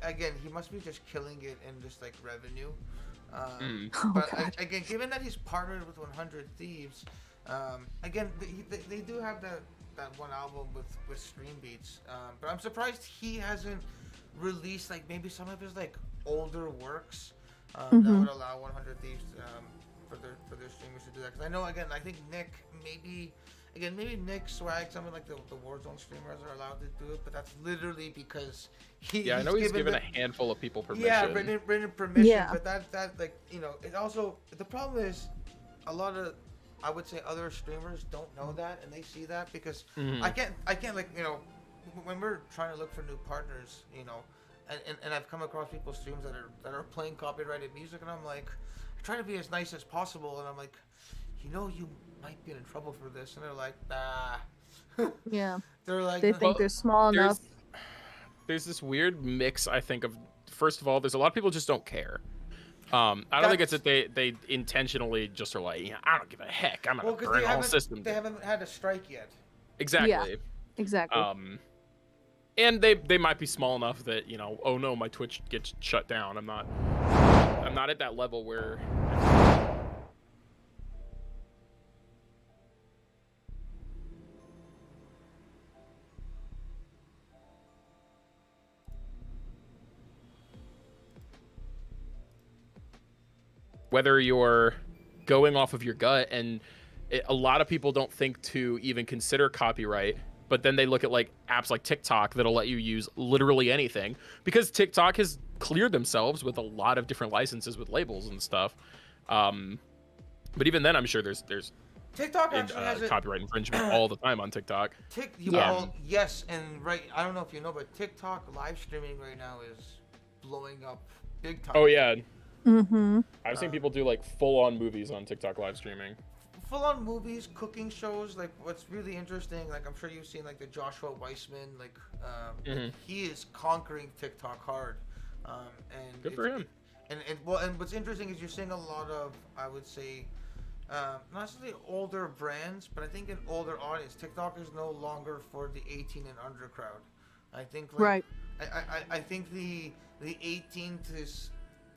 Again, he must be just killing it in just revenue. But again, given that he's partnered with 100 Thieves, again, they do have that one album with Stream Beats. But I'm surprised he hasn't released maybe some of his older works that would allow 100 Thieves for their streamers to do that. Because I know, again, I think maybe Nick Swag, some of the Warzone streamers are allowed to do it, but that's literally because
I know he's given a handful of people permission.
Yeah, written permission. Yeah. But that it also, the problem is a lot of, I would say, other streamers don't know that, and they see that because I can't when we're trying to look for new partners, and I've come across people's streams that are playing copyrighted music, and I'm like, I try to be as nice as possible, and I'm like, you might be in trouble for this, and they're like, nah.
Yeah.
They're like,
They think they're small enough.
There's this weird mix, I think, of, first of all, there's a lot of people just don't care. I don't think it's that they intentionally just are like, I don't give a heck. I'm gonna burn the whole system.
They haven't had a strike yet.
Exactly.
Yeah, exactly.
And they might be small enough that, oh no, my Twitch gets shut down. I'm not at that level where. Whether you're going off of your gut, and a lot of people don't think to even consider copyright, but then they look at like apps like TikTok that'll let you use literally anything, because TikTok has cleared themselves with a lot of different licenses with labels and stuff. But even then, I'm sure there's
TikTok actually has
copyright infringement all the time on TikTok.
Yes, and right. I don't know if you know, but TikTok live streaming right now is blowing up big time.
Oh yeah.
Mm-hmm.
I've seen people do like full-on movies on TikTok live streaming.
Full-on movies, cooking shows. Like, what's really interesting, like, I'm sure you've seen like the Joshua Weissman, like, he is conquering TikTok hard. And
good for him.
And what's interesting is you're seeing a lot of, I would say, not necessarily older brands, but I think an older audience. TikTok is no longer for the 18 and under crowd. I think
right.
I think the 18 to,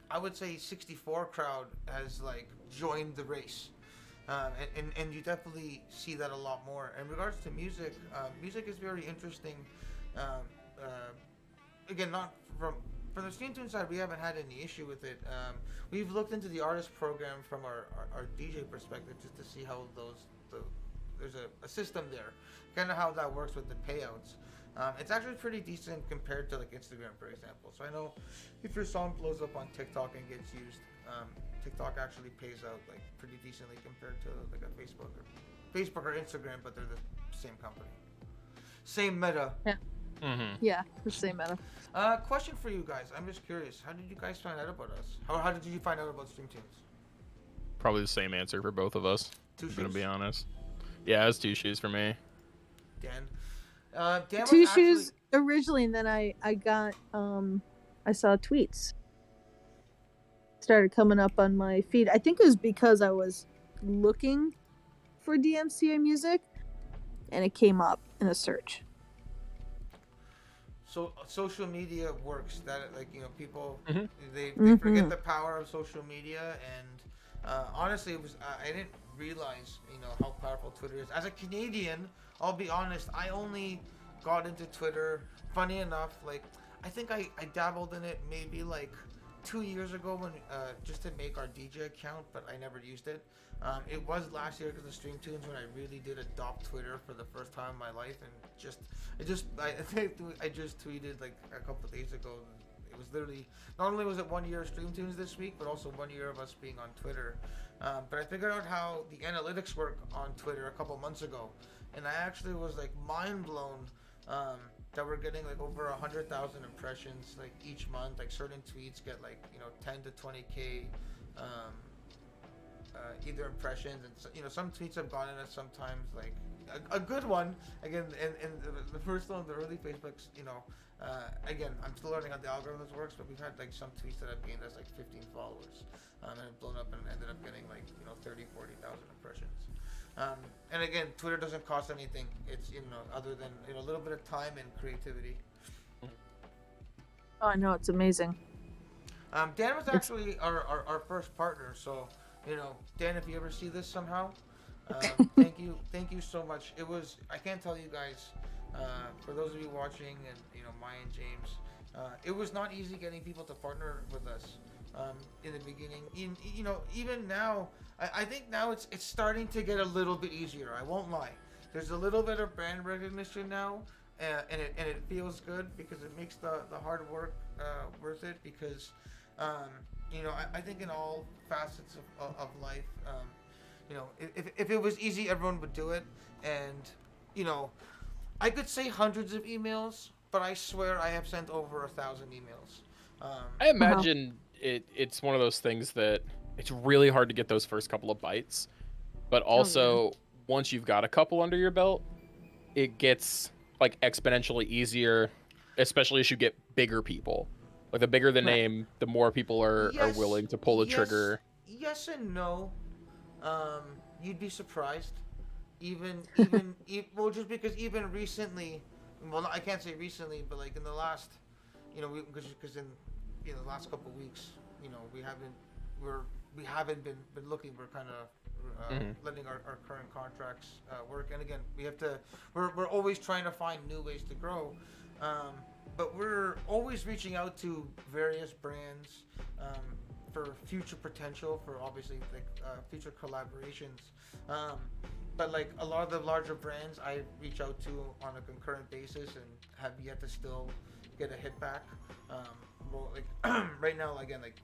I would say, 64 crowd has like joined the race, and you definitely see that a lot more. In regards to music, music is very interesting. Again, not from the StreamTunes side, we haven't had any issue with it. We've looked into the artist program from our DJ perspective just to see how there's a system there, kind of how that works with the payouts. It's actually pretty decent compared to like Instagram, for example. So I know if your song blows up on TikTok and gets used, TikTok actually pays out like pretty decently compared to like a Facebook or Instagram, but they're the same company, same meta.
Yeah.
Mm-hmm.
Yeah, the same meta.
Question for you guys. I'm just curious. How did you guys find out about us? How did you find out about StreamTunes?
Probably the same answer for both of us.
Two
I'm gonna
shoes?
be honest. Yeah, it's Two Shoes for me.
Dan. Dan was
Two
actually...
Shoes originally, and then I got I saw tweets started coming up on my feed. I think it was because I was looking for DMCA music, and it came up in a search.
So social media works. That people they forget the power of social media, and honestly, it was I didn't realize how powerful Twitter is. As a Canadian, I'll be honest, I only got into Twitter, funny enough, like, I think I dabbled in it maybe like 2 years ago when just to make our DJ account, but I never used it. It was last year because of StreamTunes when I really did adopt Twitter for the first time in my life, and I just tweeted like a couple of days ago. It was literally, not only was it 1 year of StreamTunes this week, but also 1 year of us being on Twitter. But I figured out how the analytics work on Twitter a couple months ago, and I actually was like mind blown that we're getting like over 100,000 impressions like each month. Like certain tweets get like 10 to 20k either impressions, and some tweets have gotten us sometimes like a good one. Again, and the first one, the early Facebooks, again, I'm still learning how the algorithms works, but we've had like some tweets that have gained us like 15 followers, and have blown up and ended up getting like 30,000-40,000 impressions. And again, Twitter doesn't cost anything. It's other than a little bit of time and creativity.
Oh, I know, it's amazing.
Dan was actually our first partner, so Dan, if you ever see this somehow, thank you so much. It was, I can't tell you guys, for those of you watching, and Maya and James, it was not easy getting people to partner with us in the beginning. Even now, I think now it's starting to get a little bit easier. I won't lie. There's a little bit of brand recognition now, and it feels good because it makes the hard work worth it. Because I think in all facets of life, if it was easy, everyone would do it. And I could say hundreds of emails, but I swear I have sent over 1,000 emails.
I imagine it's one of those things that it's really hard to get those first couple of bites, but also once you've got a couple under your belt, it gets like exponentially easier, especially as you get bigger people. Like the bigger the name, the more people are willing to pull the trigger.
Yes and no. You'd be surprised. Well, just because even recently, well, I can't say recently, but like in the last, because in the last couple of weeks, we haven't been looking. We're kind of letting our current contracts work, and again, we're always trying to find new ways to grow. But we're always reaching out to various brands for future potential, for obviously like future collaborations. But like a lot of the larger brands I reach out to on a concurrent basis and have yet to still get a hit back. Well, like right now, again, like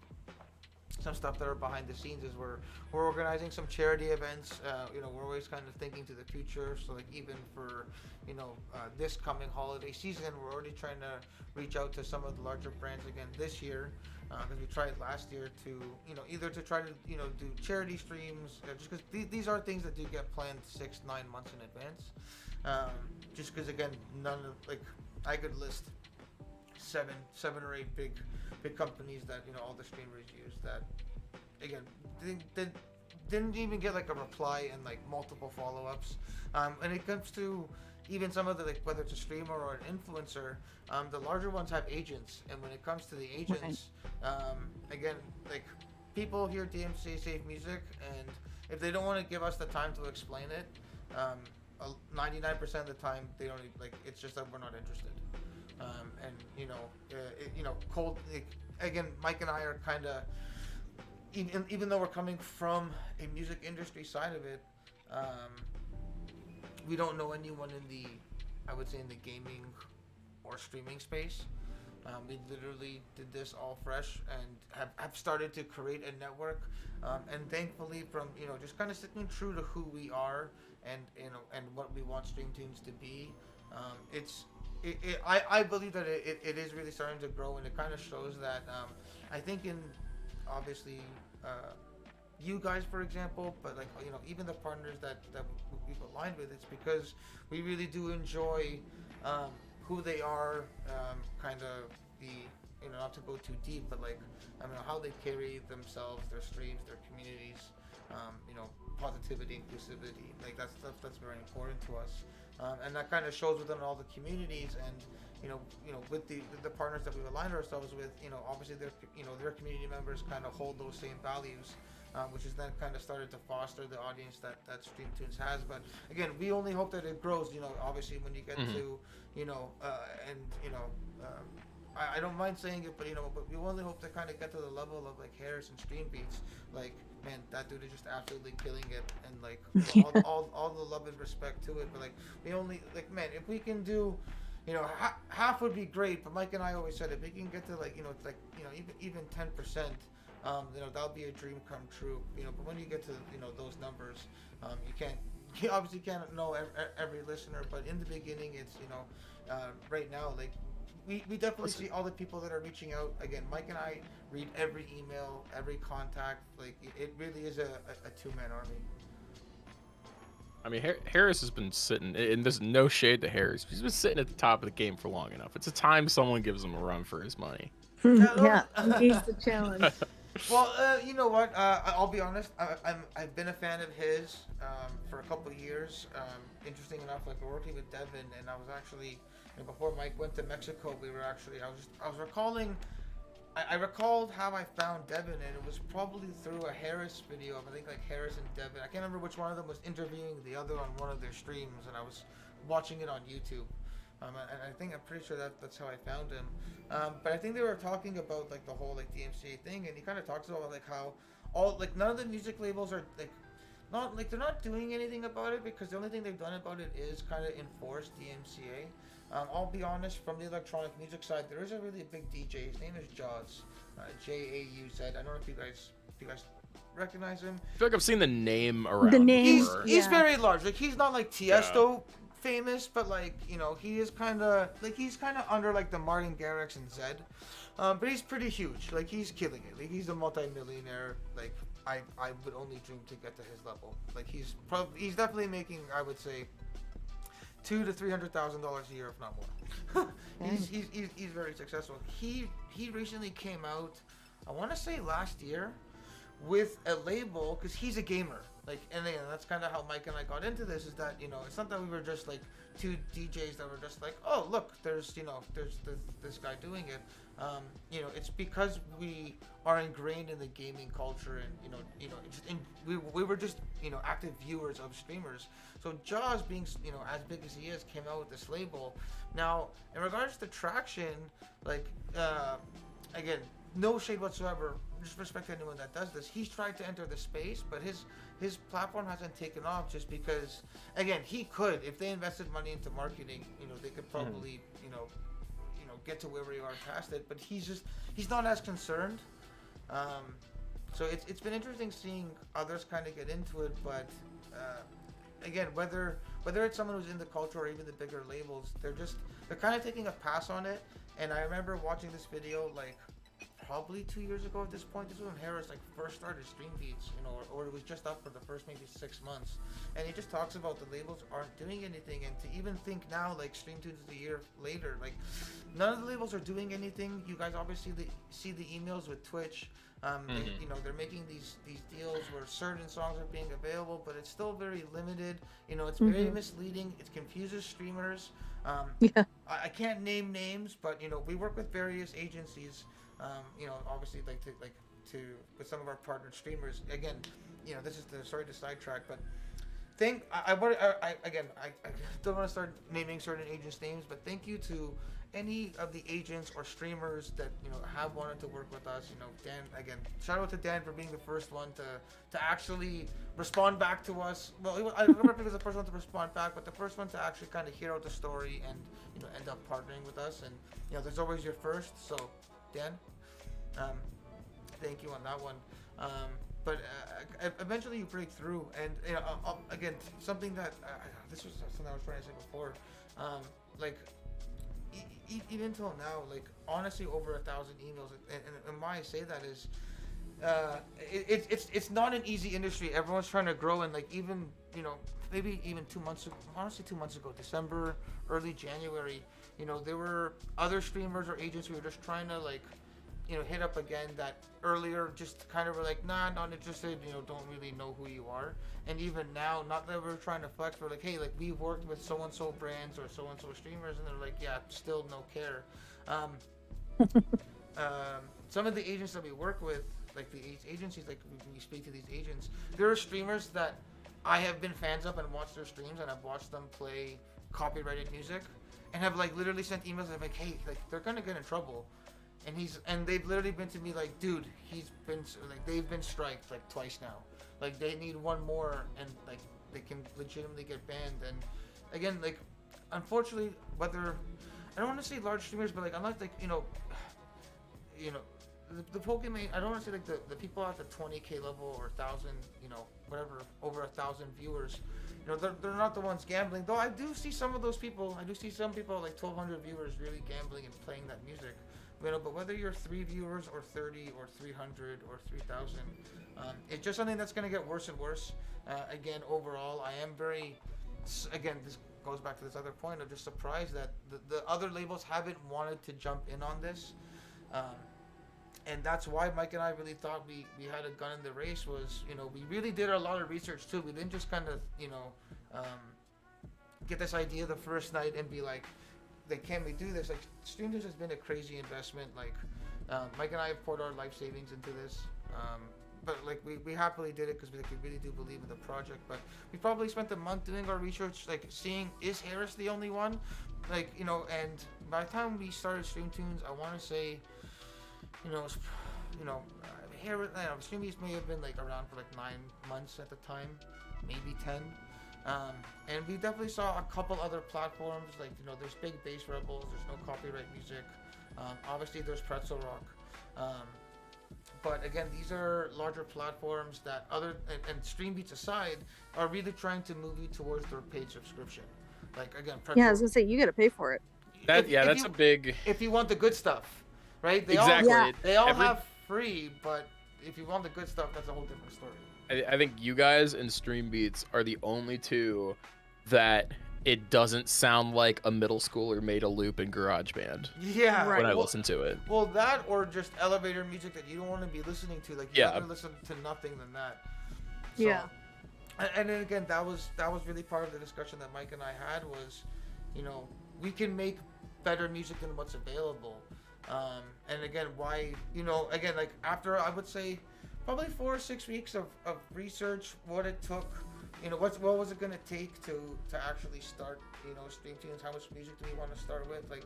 some stuff that are behind the scenes is we're organizing some charity events. We're always kind of thinking to the future. So like even for this coming holiday season, we're already trying to reach out to some of the larger brands again this year, because we tried last year to either to try to do charity streams, just because these are things that do get planned 6-9 months in advance. Just because again, none of like I could list seven or eight big companies that all the streamers use that again didn't even get like a reply and like multiple follow-ups. And it comes to even some of the like whether it's a streamer or an influencer, the larger ones have agents, and when it comes to the agents, again, like people hear DMCA Safe Music, and if they don't want to give us the time to explain it, 99% of the time they don't like. It's just that we're not interested. Cold. Like, again, Mike and I are kind of, even though we're coming from a music industry side of it, we don't know anyone in the, I would say, in the gaming or streaming space. We literally did this all fresh and have started to create a network, and thankfully from just kind of sticking true to who we are and what we want StreamTunes to be. I believe that it is really starting to grow, and it kind of shows that I think in obviously you guys, for example, but like even the partners that we've aligned with, it's because we really do enjoy who they are, kind of the not to go too deep, but like how they carry themselves, their streams, their communities, positivity, inclusivity, like that stuff that's very important to us. And that kind of shows within all the communities, and with the partners that we've aligned ourselves with, obviously their community members kind of hold those same values, which is then kind of started to foster the audience that StreamTunes has. But again, we only hope that it grows. Obviously when you get to I don't mind saying it, but but we only hope to kind of get to the level of like Harris and Stream Beats. Like, man, that dude is just absolutely killing it, and like all the love and respect to it. But like, we only like, man, if we can do, half would be great. But Mike and I always said if we can get to like, even 10%, that'll be a dream come true. But when you get to those numbers, you obviously can't know every listener. But in the beginning, it's right now like. We definitely see all the people that are reaching out. Again, Mike and I read every email, every contact. Like, it really is a two-man army.
I mean, Harris has been sitting, and there's no shade to Harris. He's been sitting at the top of the game for long enough. It's a time someone gives him a run for his money.
Yeah, he's the challenge.
Well, you know what? I'll be honest. I've been a fan of his for a couple of years. Interesting enough, like we're working with Devin, and I was actually. And before Mike went to Mexico, I was recalling, I recalled how I found Devin, and it was probably through a Harris video of, I think, like Harris and Devin. I can't remember which one of them was interviewing the other on one of their streams, and I was watching it on YouTube. And I'm pretty sure that's how I found him. But I think they were talking about like the whole like DMCA thing, and he kind of talks about like how none of the music labels are like, not like they're not doing anything about it, because the only thing they've done about it is kind of enforce DMCA. I'll be honest, from the electronic music side, there is a really big DJ. His name is Jaws, Jauz. I don't know if you guys recognize him.
I feel like I've seen the name around.
The name,
he's very large. Like, he's not like Tiesto, famous, but like he is kind of under like the Martin Garrix and Zed, but he's pretty huge. Like he's killing it. Like he's a multi-millionaire. Like I would only dream to get to his level. Like he's definitely making, I would say, $200,000 to $300,000 a year, if not more. he's very successful. He recently came out, I want to say last year, with a label, because he's a gamer. Like, and that's kind of how Mike and I got into this. Is that it's not that we were just like two DJs that were just like, oh look, there's this guy doing it. It's because we are ingrained in the gaming culture, and we were just active viewers of streamers. So Jaws, being as big as he is, came out with this label. Now, in regards to traction, like again, no shade whatsoever, just respect to anyone that does this. He's tried to enter the space, but his platform hasn't taken off just because, again, he could, if they invested money into marketing, they could probably get to where we are past it, but he's not as concerned. So it's been interesting seeing others kind of get into it, but again, whether it's someone who's in the culture or even the bigger labels, they're kind of taking a pass on it. And I remember watching this video like probably 2 years ago at this point. This was when Harris like first started Stream Beats, or it was just up for the first maybe 6 months. And he just talks about the labels aren't doing anything, and to even think now like StreamTunes is a year later, like none of the labels are doing anything. You guys obviously see the emails with Twitch. They're making these deals where certain songs are being available, but it's still very limited. It's very misleading. It confuses streamers. I can't name names, but we work with various agencies. Obviously with some of our partnered streamers. Again, this is sorry to sidetrack, but I don't want to start naming certain agents' names, but thank you to any of the agents or streamers that have wanted to work with us. Dan, again, shout out to Dan for being the first one to actually respond back to us. Well, I remember he was the first one to respond back, but the first one to actually kind of hear out the story and end up partnering with us. And there's always your first. So Dan, thank you on that one. But eventually you break through, and again, something that this was something I was trying to say before. Even until now, like honestly, over 1,000 emails, and why I say that is, it's not an easy industry. Everyone's trying to grow, and like even maybe even 2 months ago, honestly 2 months ago, December, early January, there were other streamers or agents who were just trying to like hit up again that earlier just kind of were like, nah, not interested, don't really know who you are. And even now, not that we're trying to flex, we're like, hey, like we've worked with so-and-so brands or so-and-so streamers, and they're like, yeah, still no care. Some of the agents that we work with, like the agencies, like we speak to these agents, there are streamers that I have been fans of and watched their streams, and I've watched them play copyrighted music, and have like literally sent emails of like, hey, like they're gonna get in trouble. And they've literally been to me like, dude, they've been striked like twice now. Like they need one more, and like they can legitimately get banned. And again, like unfortunately, whether I don't want to say large streamers, but like unless like the Pokemon, I don't want to say like the people at the 20K level or 1,000, whatever, over 1,000 viewers, they're not the ones gambling. Though I do see some of those people. I do see some people like 1,200 viewers really gambling and playing that music. But whether you're 3 viewers or 30 or 300 or 3,000, it's just something that's going to get worse and worse. Again, overall, I am this goes back to this other point of just surprised that the other labels haven't wanted to jump in on this. And that's why Mike and I really thought we had a gun in the race was, we really did a lot of research too. We didn't just kind of, get this idea the first night and be like can we do this? Like, StreamTunes has been a crazy investment. Like, Mike and I have poured our life savings into this. But like we happily did it because we really do believe in the project. But we probably spent a month doing our research, like seeing, is Harris the only one? Like, and by the time we started StreamTunes, I want to say, Harris, StreamTunes may have been like around for like 9 months at the time, maybe 10. And we definitely saw a couple other platforms, like, there's Big Bass Rebels, there's no copyright music. Obviously there's Pretzel Rock. But again, these are larger platforms that and Stream Beats aside, are really trying to move you towards their paid subscription. Like again,
Yeah, I was gonna say you gotta pay for it.
That's a big.
If you want the good stuff, right?
Exactly.
They all have free, but if you want the good stuff, that's a whole different story.
I think you guys and Stream Beats are the only two that it doesn't sound like a middle schooler made a loop in GarageBand.
Yeah,
Right.
When I listen to it.
Well, that or just elevator music that you don't want to be listening to. Like you rather listen to nothing than that. So,
Yeah.
And then again, that was really part of the discussion that Mike and I had was, you know, we can make better music than what's available. And again, why, you know, again, like after I would say probably 4 or 6 weeks of research, what it took, you know, what was it gonna take to actually start, you know, StreamTunes? How much music do we want to start with? Like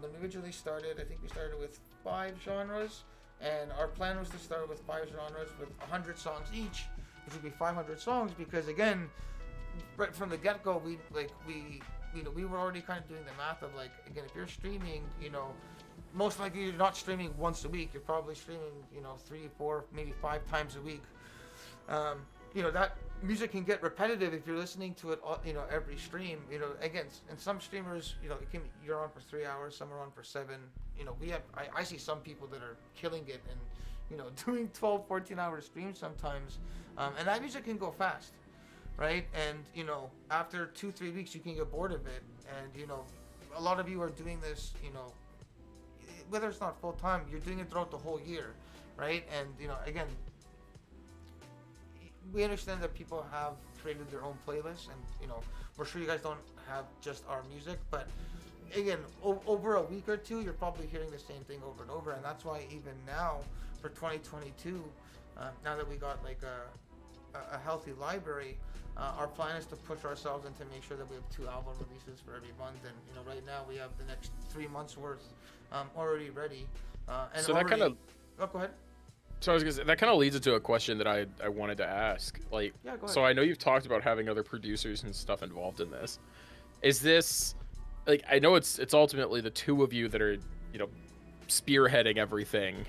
when we originally started, I think we started with 5 genres, and our plan was to start with 5 genres with 100 songs each, which would be 500 songs. Because again, right from the get-go, we were already kind of doing the math of like, again, if you're streaming, you know, most likely you're not streaming once a week. You're probably streaming, you know, 3, 4, maybe 5 times a week. You know, that music can get repetitive if you're listening to it, you know, every stream. You know, again, and some streamers, you know, you're on for 3 hours, some are on for 7. You know, I see some people that are killing it and, you know, doing 12, 14-hour streams sometimes. And that music can go fast, right? And, you know, after 2, 3 weeks, you can get bored of it. And, you know, a lot of you are doing this, you know, whether it's not full time, you're doing it throughout the whole year, right? And, you know, again, we understand that people have created their own playlists, and, you know, we're sure you guys don't have just our music, but again, over a week or two, you're probably hearing the same thing over and over. And that's why even now for 2022, now that we got like a healthy library, our plan is to push ourselves and to make sure that we have 2 album releases for every month. And, you know, right now we have the next 3 months worth already ready. And
so
already,
that kind of.
Oh, go ahead.
So I was gonna say, that kind of leads into a question that I wanted to ask. Like,
Yeah, go ahead.
so I know you've talked about having other producers and stuff involved in this. Is this, like, I know it's ultimately the two of you that are, you know, spearheading everything,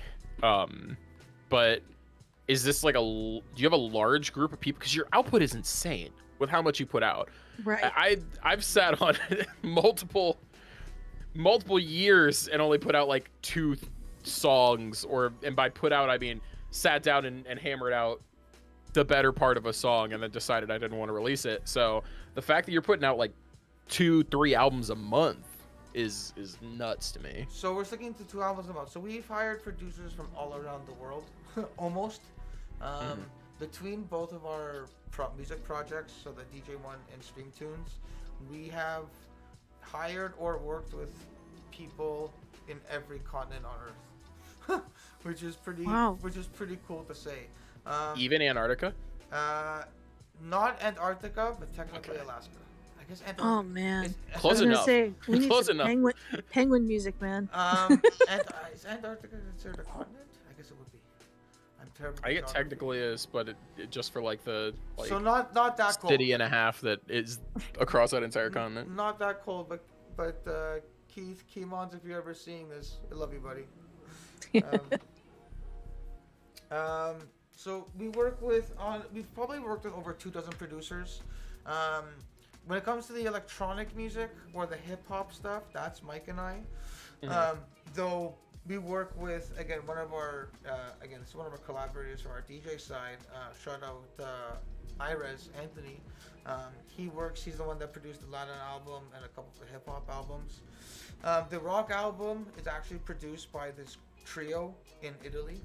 but is this like do you have a large group of people? Because your output is insane with how much you put out.
Right.
I've sat on multiple years and only put out like 2 songs, and by put out I mean sat down and hammered out the better part of a song and then decided I didn't want to release it. So the fact that you're putting out like 2-3 albums a month is nuts to me.
So we're sticking to 2 albums a month. So we've hired producers from all around the world, almost. Between both of our music projects, so the DJ1 and StreamTunes, we have hired or worked with people in every continent on Earth, which is pretty cool to say.
Even Antarctica?
Not Antarctica, but technically Alaska. I guess Antarctica.
Oh man,
Close
I was
enough.
gonna say, we need
Close
some
enough.
penguin music, man.
Is Antarctica considered a continent? I guess it would be. I'm terrible.
I get technically is, but it just for like the
so not that cold.
city and a half that is across that entire continent.
Not that cold, but Keith, Keemons, if you're ever seeing this, I love you, buddy. So we've probably worked with over 24 producers. When it comes to the electronic music or the hip hop stuff, that's Mike and I. Though we work with, again, one of our collaborators from our DJ side. Shout out Iris Anthony. He's the one that produced the Latin album and a couple of the hip hop albums. The rock album is actually produced by this trio in Italy.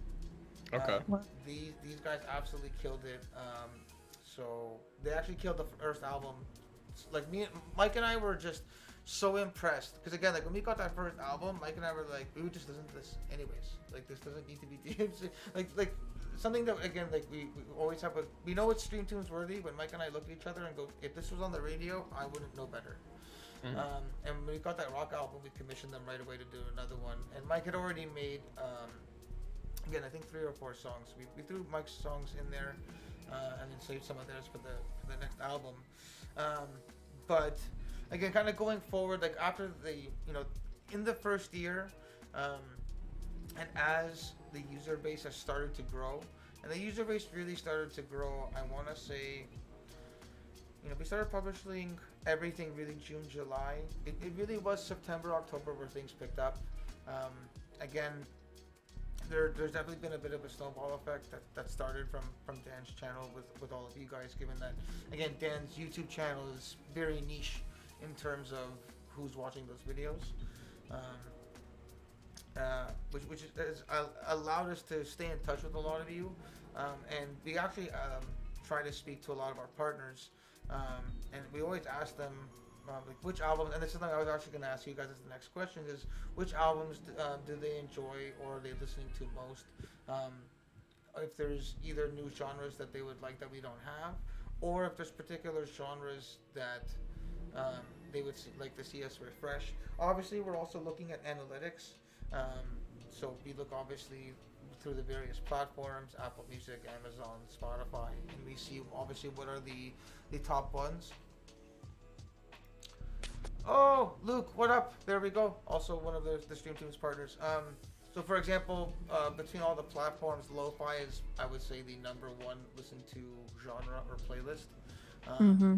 Okay.
These guys absolutely killed it. So they actually killed the first album. Like Mike and I were just so impressed, because again, like when we got that first album, Mike and I were like, we would just listen to this anyways. Like this doesn't need to be DMC. like something that, again, like we always have we know it's StreamTunes worthy. When Mike and I look at each other and go, if this was on the radio, I wouldn't know better. And when we got that rock album, we commissioned them right away to do another one. And Mike had already made again, I think 3 or 4 songs. We threw Mike's songs in there, and then saved some of theirs for the next album. But again, kind of going forward, like after in the first year, and as the user base has started to grow, and the user base really started to grow, I want to say, we started publishing everything really June, July. It really was September, October where things picked up. Again, there's definitely been a bit of a snowball effect that started from Dan's channel with all of you guys, given that, again, Dan's YouTube channel is very niche in terms of who's watching those videos. Which has allowed us to stay in touch with a lot of you, and we actually try to speak to a lot of our partners, and we always ask them like which albums, and this is something I was actually going to ask you guys as the next question, is which albums do they enjoy or are they listening to most, if there's either new genres that they would like that we don't have, or if there's particular genres that they would like to see us refresh. Obviously, we're also looking at analytics. So we look obviously through the various platforms, Apple Music, Amazon, Spotify, and we see obviously what are the top ones. Oh, Luke, what up? There we go. Also one of the StreemTunes partners. So for example, between all the platforms, lo-fi is, I would say, the number one listened to genre or playlist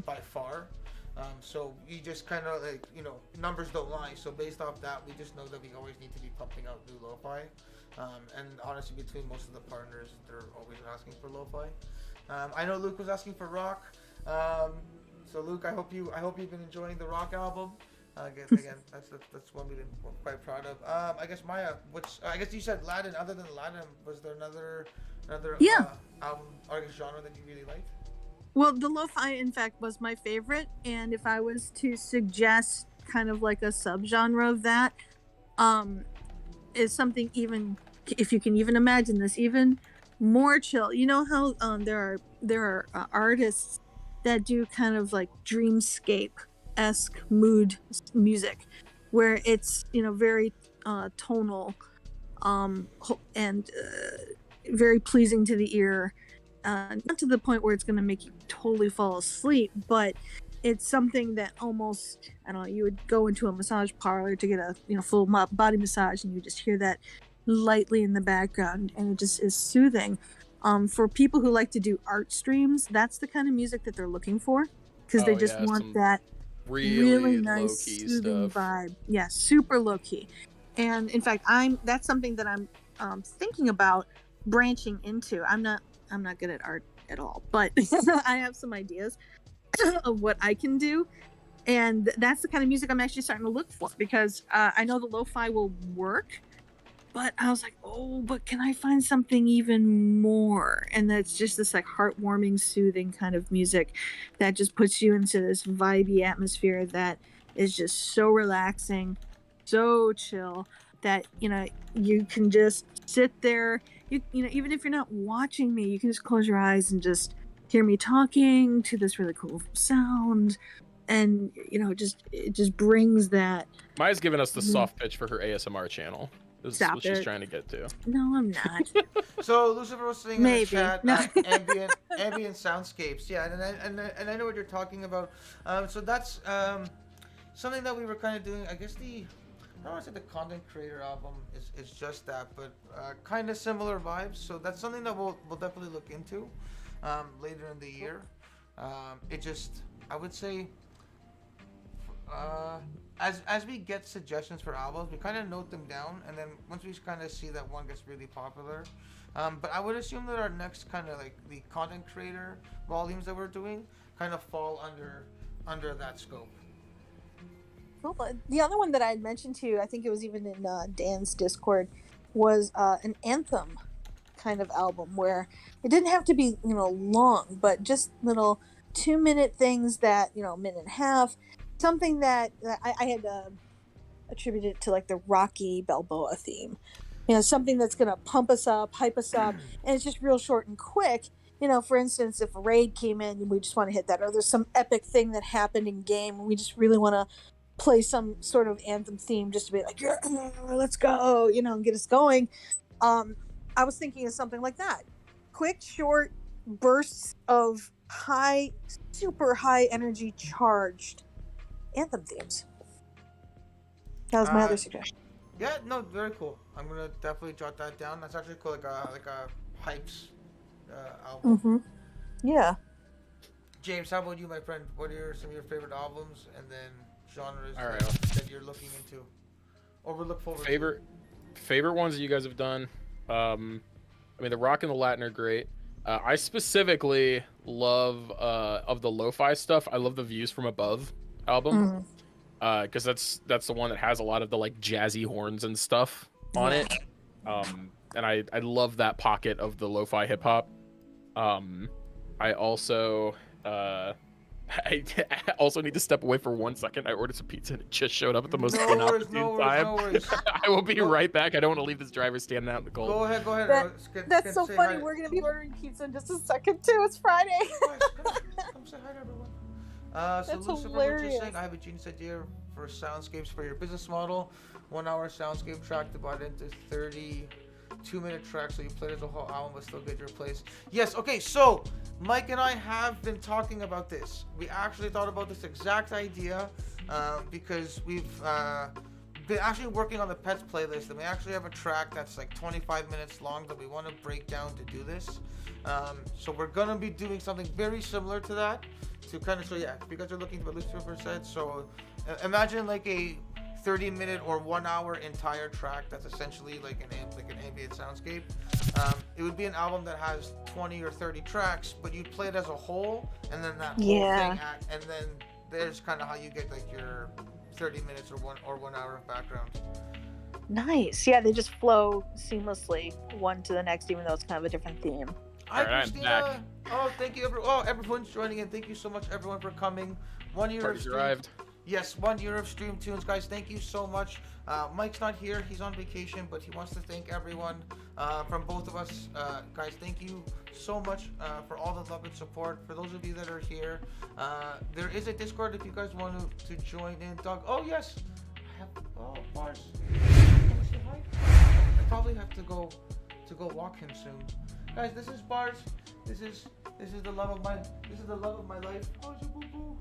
by far. So you just kind of like, numbers don't lie. So based off that, we just know that we always need to be pumping out new lo-fi. And honestly, between most of the partners, they're always asking for lo-fi. I know Luke was asking for rock. So Luke, I hope you've been enjoying the rock album. Again, that's one we've been quite proud of. I guess Maya, I guess you said Latin. Other than Latin, was there another album or genre that you really liked?
Well, the lo-fi, in fact, was my favorite, and if I was to suggest kind of like a subgenre of that, is something, even if you can even imagine this, even more chill. You know how there are artists that do kind of like dreamscape-esque mood music, where it's very tonal, and very pleasing to the ear. Not to the point where it's going to make you totally fall asleep, but it's something that almost, I don't know, you would go into a massage parlor to get a full body massage, and you just hear that lightly in the background, and it just is soothing. For people who like to do art streams, that's the kind of music that they're looking for, because they just want that really nice soothing vibe. Yeah, super low key. And in fact, that's something that I'm thinking about branching into. I'm not good at art at all, but I have some ideas of what I can do, and that's the kind of music I'm actually starting to look for, because I know the lo-fi will work, but I was like, but can I find something even more? And that's just this like heartwarming, soothing kind of music that just puts you into this vibey atmosphere that is just so relaxing, so chill, that you can just sit there. You even if you're not watching me, you can just close your eyes and just hear me talking to this really cool sound, and it just brings that.
Maya's giving us the soft pitch for her ASMR channel. This is what she's trying to get to.
No, I'm not.
So Lucifer was saying in the chat,
No.
ambient soundscapes. Yeah, and I know what you're talking about. So that's something that we were kind of doing. I guess I don't want to say the content creator album is just that, but kind of similar vibes. So that's something that we'll definitely look into later in the year. I would say, as we get suggestions for albums, we kind of note them down, and then once we kind of see that one gets really popular, but I would assume that our next kind of like the content creator volumes that we're doing kind of fall under that scope.
Cool. The other one that I had mentioned to you, I think it was even in Dan's Discord, was an anthem kind of album, where it didn't have to be long, but just little 2-minute things that minute and a half, something that I had attributed to like the Rocky Balboa theme, something that's gonna pump us up, hype us up, and it's just real short and quick. For instance, if a raid came in and we just want to hit that, or there's some epic thing that happened in game and we just really want to play some sort of anthem theme just to be like, yeah, let's go, and get us going. I was thinking of something like that. Quick, short bursts of super high energy charged anthem themes. That was my other suggestion.
Yeah, no, very cool. I'm gonna definitely jot that down. That's actually cool, like a hypes album.
Yeah.
James, how about you, my friend? What are some of your favorite albums and then genres
All right.
that you're looking into, or would look forward
Favorite ones that you guys have done. I mean, the rock and the Latin are great. I specifically love of the lo-fi stuff. I love the Views from Above album, because that's the one that has a lot of the like jazzy horns and stuff on it. And I love that pocket of the lo-fi hip hop. I also I also need to step away for 1 second. I ordered some pizza and it just showed up at the most inopportune time.
No worries.
I will be right back. I don't want to leave this driver standing out in the cold.
Go ahead.
That's so funny. We're gonna be ordering pizza in just a second too. It's Friday.
Come say hi to everyone. So
That's
Lucifer was just saying, I have a genius idea for soundscapes for your business model. 1 hour soundscape track divided into 32-minute tracks, so you play the whole album but still get your place. Yes, okay, so Mike and I have been talking about this. We actually thought about this exact idea because we've been actually working on the Pets playlist, and we actually have a track that's like 25 minutes long that we want to break down to do this. So we're gonna be doing something very similar to that to kind of show, yeah, if you guys are looking for what Lucifer said, so imagine like a 30-minute or 1 hour entire track that's essentially like an ambient soundscape. It would be an album that has 20 or 30 tracks, but you'd play it as a whole, and then that whole thing, and then there's kind of how you get like your 30 minutes or 1 hour of background.
Nice. Yeah, they just flow seamlessly one to the next, even though it's kind of a different theme.
Hi,
All right,
Christina. Oh, thank you, everyone's joining in. Thank you so much, everyone, for coming. 1 year
Party's
of
arrived.
Yes, 1 year of StreamTunes, guys. Thank you so much. Mike's not here; he's on vacation, but he wants to thank everyone from both of us, guys. Thank you so much for all the love and support. For those of you that are here, there is a Discord if you guys want to join in. Doug, oh yes, Mars. Wanna say hi? I probably have to go walk him soon. Guys, this is Bars. This is the love of my life. Oh, it's a boo boo.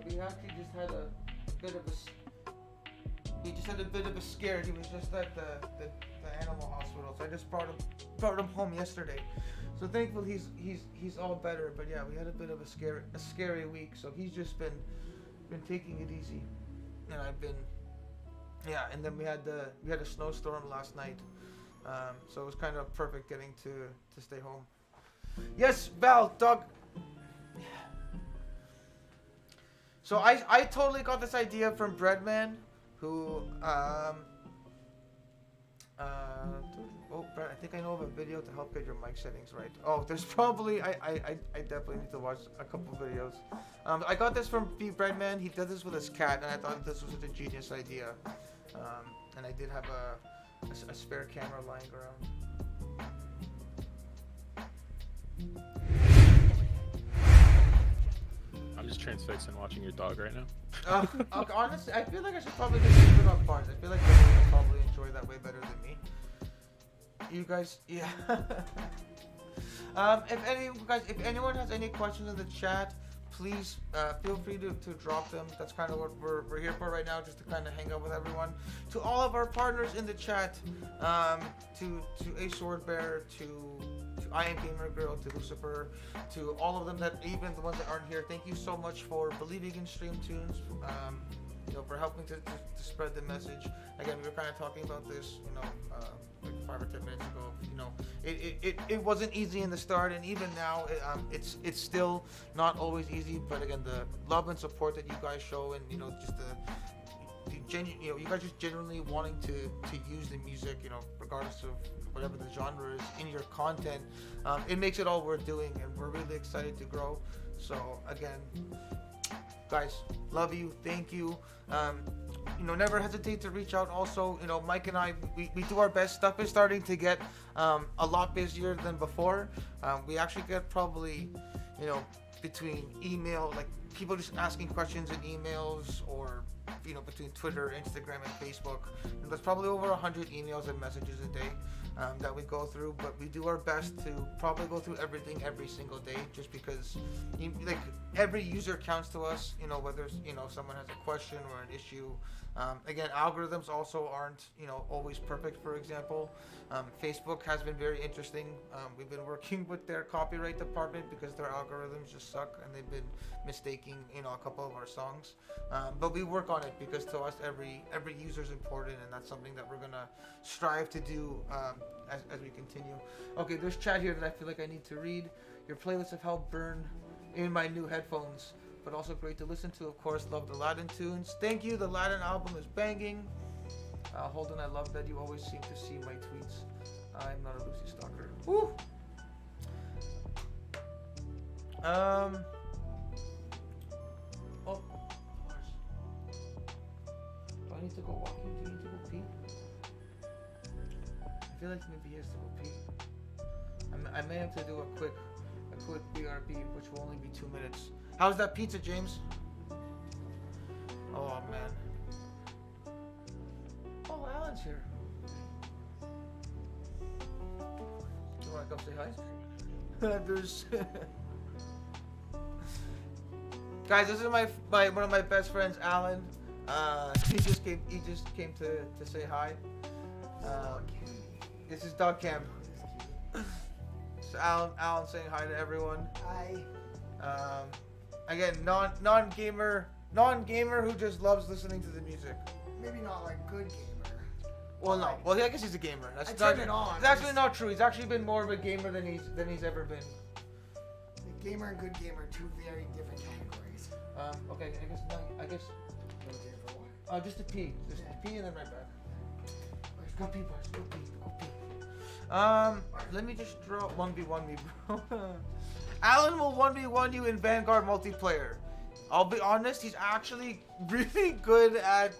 We actually just had a bit of a scare. He was just at the animal hospital, so I just brought him home yesterday. So thankfully he's all better. But yeah, we had a bit of a scary week. So he's just been taking it easy, and I've been. Yeah, and then we had a snowstorm last night, so it was kind of perfect getting to stay home. Yes, Val, Doug. So I totally got this idea from Breadman, who Brad, I think I know of a video to help get your mic settings right. Oh, there's probably I definitely need to watch a couple videos. I got this from Breadman. He does this with his cat, and I thought this was such a genius idea. And I did have a spare camera lying around.
I'm just transfixed and watching your dog right now.
Okay, honestly, I feel like I should probably just leave it on Bars. I feel like everyone will probably enjoy that way better than me. You guys, yeah. If anyone has any questions in the chat, please feel free to drop them. That's kind of what we're here for right now, just to kind of hang out with everyone. To all of our partners in the chat, to A Sword Bear, to I Am Gamer Girl, to Lucifer, to all of them, that even the ones that aren't here, thank you so much for believing in StreamTunes, for helping to spread the message. Again, we were kind of talking about this, like 5 or 10 minutes ago. It wasn't easy in the start, and even now, it's still not always easy. But again, the love and support that you guys show, and just you guys just genuinely wanting to use the music, regardless of whatever the genre is in your content, it makes it all worth doing, and we're really excited to grow. So again, guys, love you, thank you. Never hesitate to reach out. Also, Mike and I, we do our best. Stuff is starting to get a lot busier than before. We actually get probably, between email, like people just asking questions in emails, or between Twitter, Instagram, and Facebook. And there's probably over 100 emails and messages a day. that we go through, but we do our best to probably go through everything every single day, just because like every user counts to us, whether someone has a question or an issue. Again, algorithms also aren't always perfect. For example, Facebook has been very interesting. We've been working with their copyright department because their algorithms just suck, and they've been mistaking a couple of our songs, but we work on it because to us every user is important, and that's something that we're gonna strive to do as we continue. Okay, there's chat here that I feel like I need to read. Your playlist have helped burn in my new headphones, but also great to listen to. Of course, love the Latin tunes. Thank you. The Latin album is banging. Holden, I love that you always seem to see my tweets. I'm not a Lucy stalker. Woo! Oh, Mars. Do I need to go walking? Do you need to go pee? I feel like maybe he has to go pee. I may have to do a quick BRB, which will only be 2 minutes. How's that pizza, James? Oh man. Oh, Alan's here. You wanna come say hi? There's guys, this is my one of my best friends, Alan. He just came to say hi. This is Dog Cam. So Alan saying hi to everyone.
Hi.
Again, non-gamer who just loves listening to the music.
Maybe not like good gamer.
Well, no. Well, I guess he's a gamer.
I turn it on.
It's actually not true. He's actually been more of a gamer than he's ever been.
Gamer and good gamer are two very different categories.
Okay. I guess.
For what?
Just to pee. Just to pee and then right back. Go pee, boys. Go pee. Let me just draw 1v1 me, bro. Alan will 1v1 you in Vanguard multiplayer. I'll be honest, he's actually really good at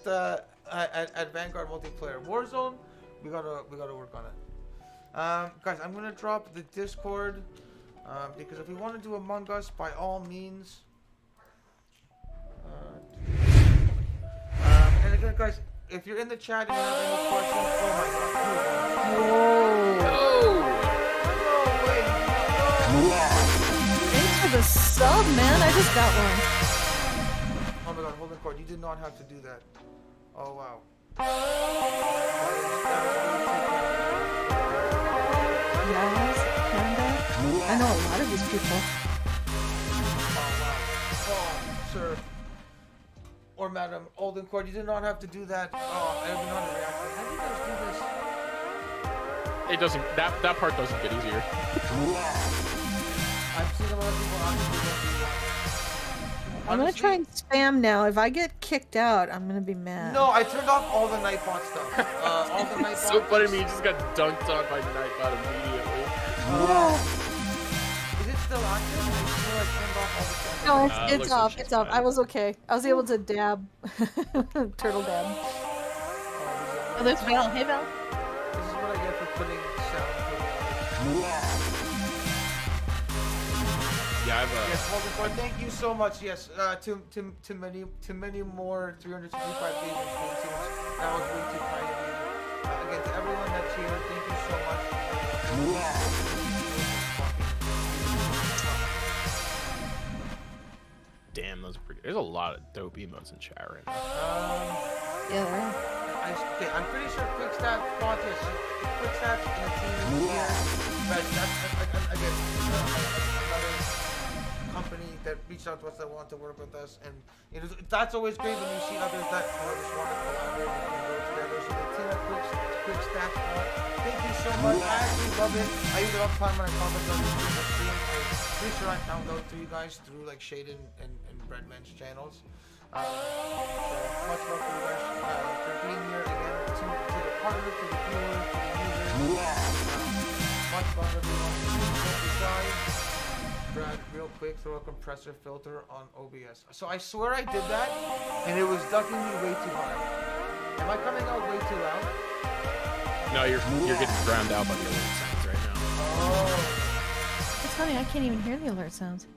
Vanguard multiplayer. Warzone, we gotta work on it. Guys, I'm gonna drop the Discord because if we want to do Among Us, by all means. And again, guys, if you're in the chat and you have any questions, oh my god.
Thanks for the sub, man. I just got one.
Oh my god, hold the cord. You did not have to do that. Oh wow.
Yes, Panda. I know a lot of these people.
Oh wow. Oh, sir. Or madam, Olden Cord, you did not have to do that. Oh, I did not react. How do you guys do this?
It doesn't. That part doesn't get easier.
I've seen a lot of people actually do that.
I'm gonna try and spam now. If I get kicked out, I'm gonna be mad.
No, I turned off all the Nightbot stuff. All the Nightbot.
So funny to me, you just got dunked on by Nightbot immediately.
Is it still active? I swear I turned off all the stuff.
No,
looks
it's
like
off.
she's
It's off.
fine.
I was okay. I was able to dab, turtle dab.
Oh, there's Val. Hey, Val.
This is what I get for putting sound for
Yeah, I've
Yes, Olden Cord, thank you so much. Yes, to many more 365 days of StreemTunes. That was way too kind of you. Again, to everyone that's here, thank you so much.
damn, those are pretty. There's a lot of dope emotes in chat right now.
Yeah, there are.
Okay, I'm pretty sure Quick Stats fought this. Quick Stats in the team is here. But that's again another company that reached out to us that want to work with us, and that's always great when you see others that just want to collaborate and go together. So the team at Quick Stats fought. Thank you so much. I actually love it. I use it all the time when I comment on the stream. I'm pretty sure I found out to you guys through like Shaden and Breadman's channels. So much love for you guys for being here again, to the partner, to the viewer, to the user. Much love everyone. Don't be shy. Brad, real quick, throw a compressor filter on OBS. So I swear I did that, and it was ducking me way too hard. Am I coming out way too loud?
No, you're getting drowned out by the alert sounds right now.
Oh.
It's funny. I can't even hear the alert sounds.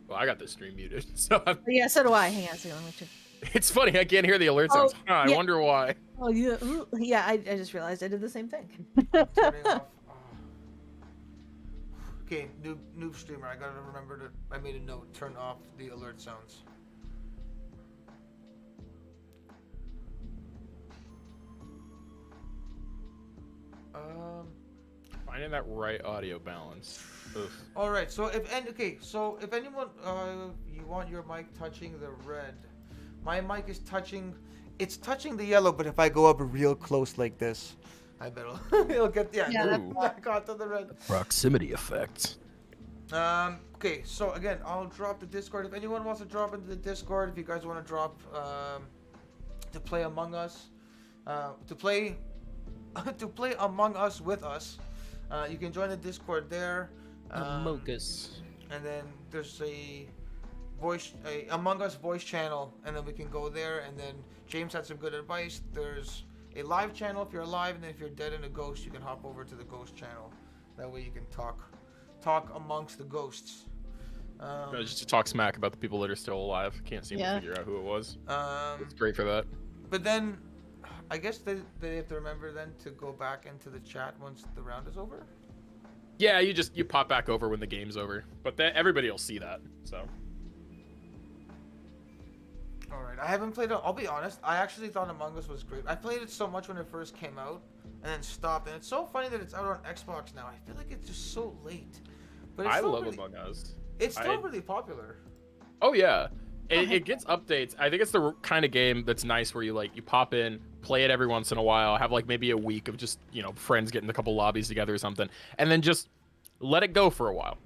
Well, I got the stream muted, so I'm...
But yeah, so do I. Hang on a second. Let me check.
It's funny. I can't hear the alert sounds. I
yeah.
wonder why.
Oh, yeah. I just realized I did the same thing.
Turning off. Okay, noob streamer. I gotta remember to. I made a note. Turn off the alert sounds.
Finding that right audio balance. Oof.
All right. So if anyone you want your mic touching the red, my mic is touching. It's touching the yellow, but if I go up real close like this, I bet it'll get back onto the red.
Proximity effect.
Okay, so again, I'll drop the Discord. If anyone wants to drop into the Discord, if you guys want to drop to play Among Us, to play Among Us with us, you can join the Discord there.
Among Us.
And then there's a Among Us voice channel, and then we can go there. And then James had some good advice. There's a live channel if you're alive, and then if you're dead and a ghost, you can hop over to the ghost channel. That way you can talk amongst the ghosts.
Just to talk smack about the people that are still alive. Can't seem to figure out who it was. It's great for that.
But then, I guess they have to remember then to go back into the chat once the round is over.
Yeah, you pop back over when the game's over, but everybody will see that. So.
All right, I haven't played it. I'll be honest. I actually thought Among Us was great. I played it so much when it first came out, and then stopped. And it's so funny that it's out on Xbox now. I feel like it's just so late. But
I love Among Us.
It's still really popular.
Oh yeah, it gets updates. I think it's the kind of game that's nice where you pop in, play it every once in a while, have like maybe a week of just friends getting a couple lobbies together or something, and then just let it go for a while.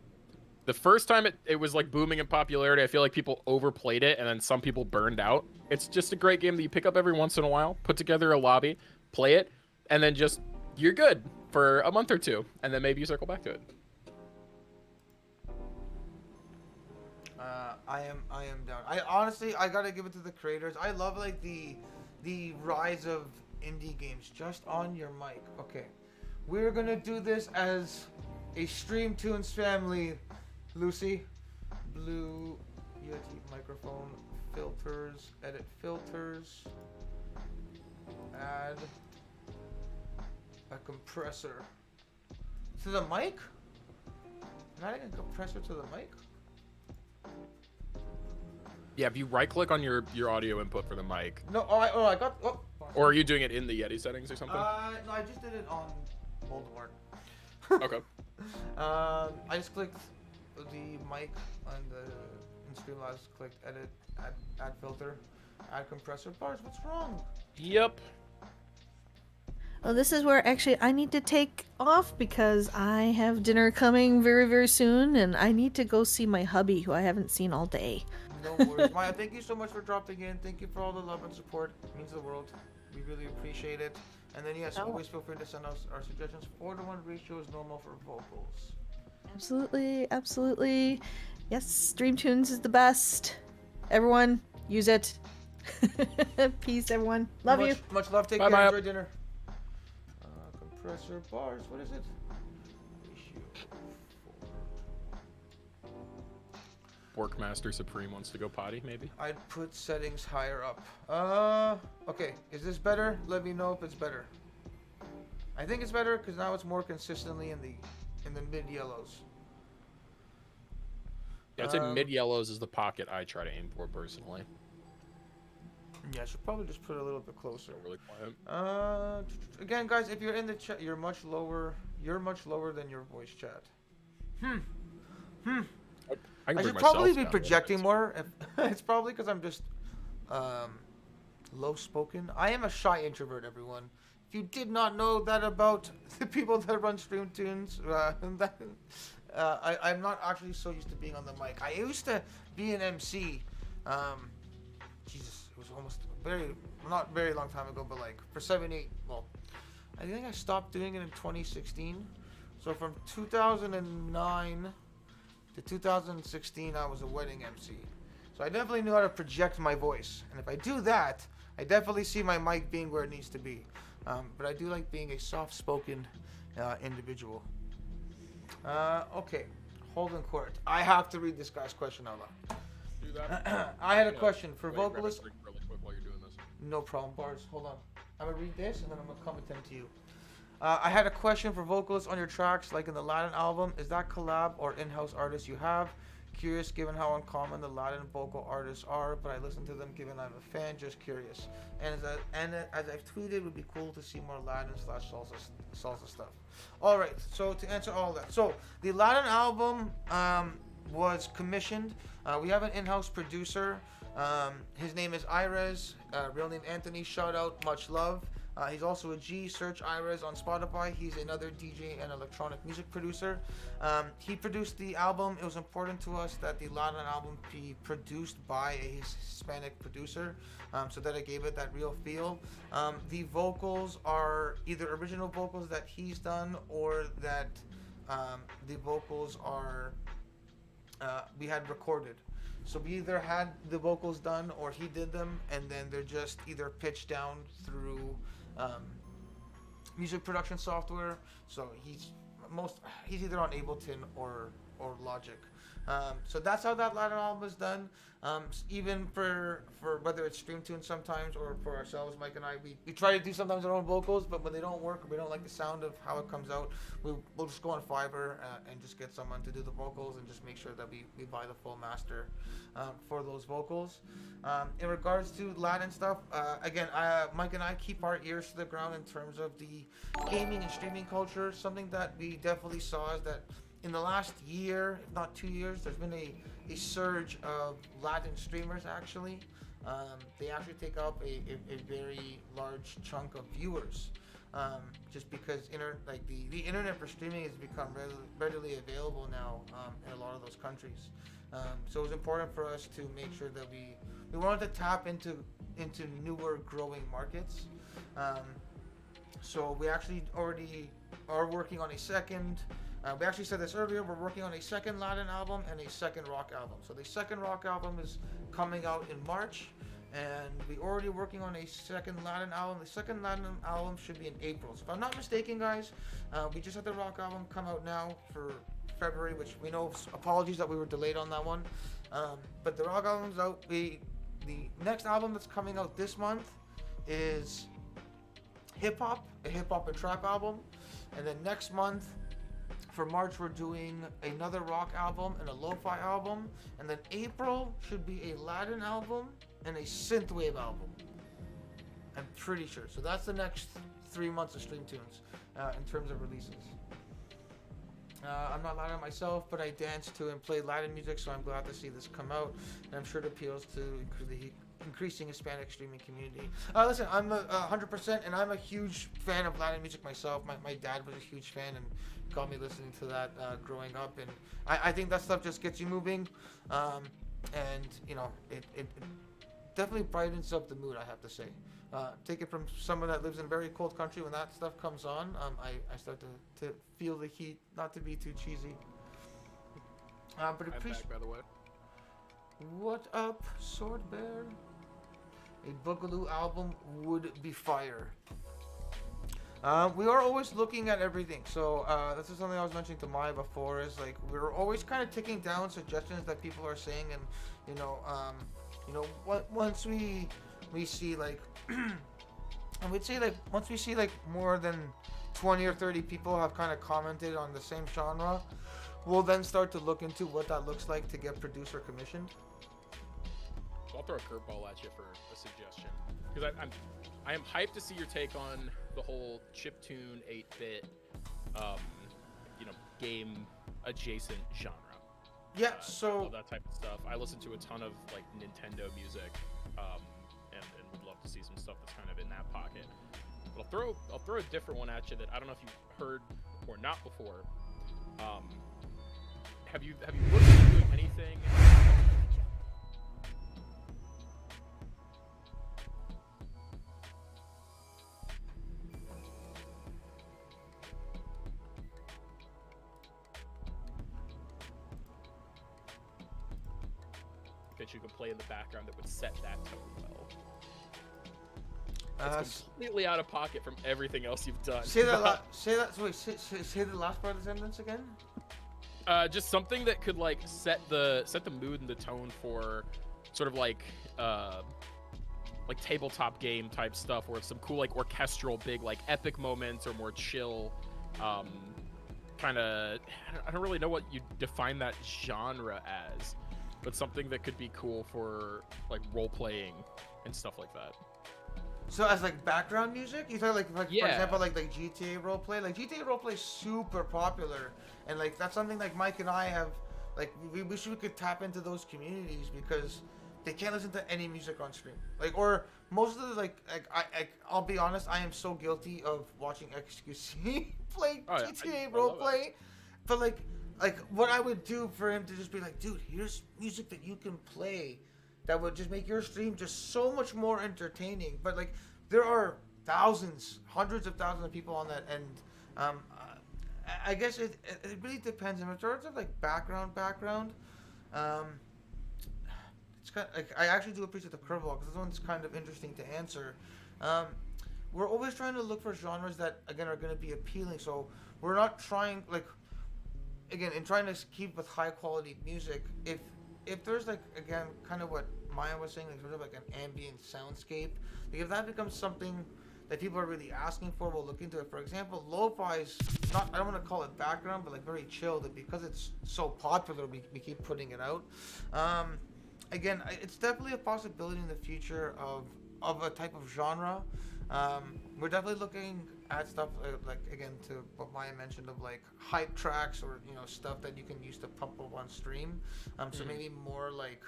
The first time it was like booming in popularity, I feel like people overplayed it and then some people burned out. It's just a great game that you pick up every once in a while, put together a lobby, play it, and then just you're good for a month or two, and then maybe you circle back to it.
I am down. I honestly gotta give it to the creators. I love like the rise of indie games just on your mic. Okay, we're gonna do this as a StreamTunes family. Lucy, Blue Yeti microphone, filters, edit filters, add a compressor to the mic. Not adding a compressor to the mic.
Yeah, if you right-click on your audio input for the mic.
No, I got. Oh.
Or are you doing it in the Yeti settings or something?
No, I just did it on Voldemort.
Okay.
I just clicked the mic on in Streamlabs. Clicked edit, add filter, add compressor bars. What's wrong?
Yep.
Well, this is where actually I need to take off because I have dinner coming very, very soon, and I need to go see my hubby, who I haven't seen all day.
No worries. Maya, thank you so much for dropping in. Thank you for all the love and support. It means the world. We really appreciate it. And then, yes, always feel free to send us our suggestions. 4-to-1 ratio is normal for vocals.
Absolutely, absolutely. Yes, StreamTunes is the best. Everyone, use it. Peace, everyone. Love you.
Much love. Take
Bye,
care.
Maya.
Enjoy dinner. Compressor bars. What is it? Ratio 4.
Workmaster Supreme wants to go potty, maybe?
I'd put settings higher up. Okay. Is this better? Let me know if it's better. I think it's better because now it's more consistently in the mid yellows.
Yeah, I'd say mid yellows is the pocket I try to aim for personally.
Yeah, I should probably just put it a little bit closer.
Really quiet.
Again, guys, if you're in the chat, you're much lower. You're much lower than your voice chat. I should probably be projecting more. It's probably because I'm just low spoken. I am a shy introvert, everyone. If you did not know that about the people that run StreamTunes, I'm not actually so used to being on the mic. I used to be an MC. Jesus, it was almost not very long time ago, but like for 7-8. Well, I think I stopped doing it in 2016. So from 2009 to 2016, I was a wedding MC. So I definitely knew how to project my voice. And if I do that, I definitely see my mic being where it needs to be. But I do like being a soft-spoken individual. Okay, Holden Court. I have to read this guy's question out loud.
Do that.
I had a question for vocalists.
Really
No problem, Bars. Hold on. I'm gonna read this and then I'm gonna come attend to you. I had a question for vocals on your tracks, like in the Latin album. Is that collab or in-house artists you have? Curious, given how uncommon the Latin vocal artists are, but I listen to them given I'm a fan. Just curious. And as I've tweeted, it would be cool to see more Latin / salsa stuff. All right. So to answer all that, so the Latin album was commissioned. We have an in-house producer. His name is Irez. Real name Anthony. Shout out, much love. He's also a G. Search Irez on Spotify. He's another DJ and electronic music producer. He produced the album. It was important to us that the Latin album be produced by a Hispanic producer, so that it gave it that real feel. The vocals are either original vocals that he's done or that the vocals are we had recorded. So we either had the vocals done or he did them, and then they're just either pitched down through music production software. So he's either on Ableton or Logic. So that's how that Latin album is done. Even for whether it's StreamTunes sometimes or for ourselves, Mike and I, we try to do sometimes our own vocals, but when they don't work or we don't like the sound of how it comes out, we'll just go on Fiverr and just get someone to do the vocals and just make sure that we buy the full master for those vocals. In regards to Latin stuff, again, Mike and I keep our ears to the ground in terms of the gaming and streaming culture. Something that we definitely saw is that in the last year, if not 2 years, there's been a surge of Latin streamers actually. They actually take up a very large chunk of viewers, just because the internet for streaming has become readily available now in a lot of those countries. So it was important for us to make sure that we wanted to tap into newer growing markets. So we actually already are working on a second. We actually said this earlier, we're working on a second Latin album and a second rock album. So the second rock album is coming out in March, and we're already working on a second Latin album. The second Latin album should be in April. So if I'm not mistaken, guys, we just had the rock album come out now for February, which we know, apologies that we were delayed on that one. But the rock album's out. The next album that's coming out this month is a hip hop and trap album. And then next month, for March, we're doing another rock album and a lo-fi album, and then April should be a Latin album and a synthwave album. I'm pretty sure. So that's the next 3 months of StreamTunes in terms of releases. I'm not Latin myself, but I dance to and play Latin music, so I'm glad to see this come out, and I'm sure it appeals to the increasing Hispanic streaming community. Listen, I'm 100%, and I'm a huge fan of Latin music myself. My dad was a huge fan and got me listening to that growing up, and I think that stuff just gets you moving, and you know, it definitely brightens up the mood, I have to say. Take it from someone that lives in a very cold country. When that stuff comes on, I start to feel the heat, not to be too cheesy. But appreciate.
By the way.
What up, Sword Bear? A Boogaloo album would be fire. We are always looking at everything. So this is something I was mentioning to Maya before. Is like we're always kind of taking down suggestions that people are saying, and once we see like, and we'd say like once we see like more than 20 or 30 people have kind of commented on the same genre, we'll then start to look into what that looks like to get producer commissioned.
I'll throw a curveball at you for a suggestion, because I am hyped to see your take on the whole chiptune 8-bit, game adjacent genre.
Yeah, so
all that type of stuff. I listen to a ton of like Nintendo music, and would love to see some stuff that's kind of in that pocket. But I'll throw a different one at you that I don't know if you've heard or not before. Have you looked into doing anything? That you could play in the background that would set that tone well. It's completely out of pocket from everything else you've done.
Say the last part of the sentence again.
Just something that could like set the mood and the tone for sort of like like tabletop game type stuff, where it's some cool like orchestral big like epic moments, or more chill, kind of. I don't really know what you define that genre as, but something that could be cool for like role playing and stuff like that.
So as like background music, you thought like
Yeah.
for example like GTA roleplay, like GTA roleplay is super popular, and like that's something like Mike and I have, like we wish we could tap into those communities because they can't listen to any music on stream. Like, or most of the I'll be honest, I am so guilty of watching XQC play GTA roleplay, but like what I would do for him to just be like, dude, here's music that you can play that would just make your stream just so much more entertaining. But like there are thousands, hundreds of thousands of people on that, and I guess it really depends. In terms of like background, it's kind of, like, I actually do appreciate the curveball because this one's kind of interesting to answer. We're always trying to look for genres that again are going to be appealing. So we're not trying in trying to keep with high quality music. If there's like again kind of what Maya was saying, like sort of like an ambient soundscape, like if that becomes something that people are really asking for, we'll look into it. For example, lo-fi is not, I don't want to call it background, but like very chilled, and because it's so popular, we keep putting it out. Again, it's definitely a possibility in the future of a type of genre. We're definitely looking at stuff like again to what Maya mentioned of like hype tracks, or stuff that you can use to pump up on stream. So maybe more like,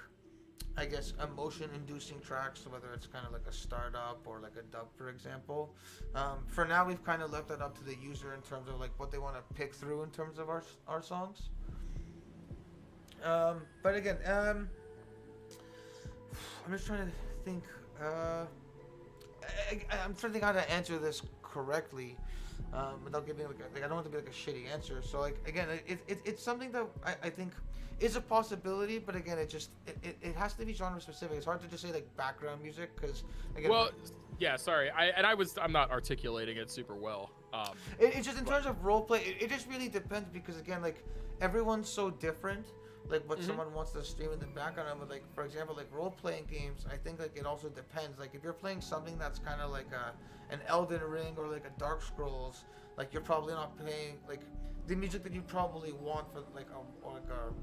I guess, emotion-inducing tracks, so whether it's kind of like a startup or like a dub, for example. For now, we've kind of left that up to the user in terms of like what they want to pick through in terms of our songs. But again, I'm just trying to think. I'm trying to think how to answer this correctly, without giving like I don't want to be like a shitty answer. So like again, it's something that I think is a possibility, but again, it has to be genre specific. It's hard to just say like background music because again.
Well, yeah, sorry, I'm not articulating it super well.
It's just in terms of roleplay, it just really depends because again, like everyone's so different. Like what someone wants to stream in the background of, like for example, like role-playing games, I think like it also depends. Like if you're playing something that's kind of like an Elden Ring or like a Dark Scrolls, like you're probably not playing like the music that you probably want for like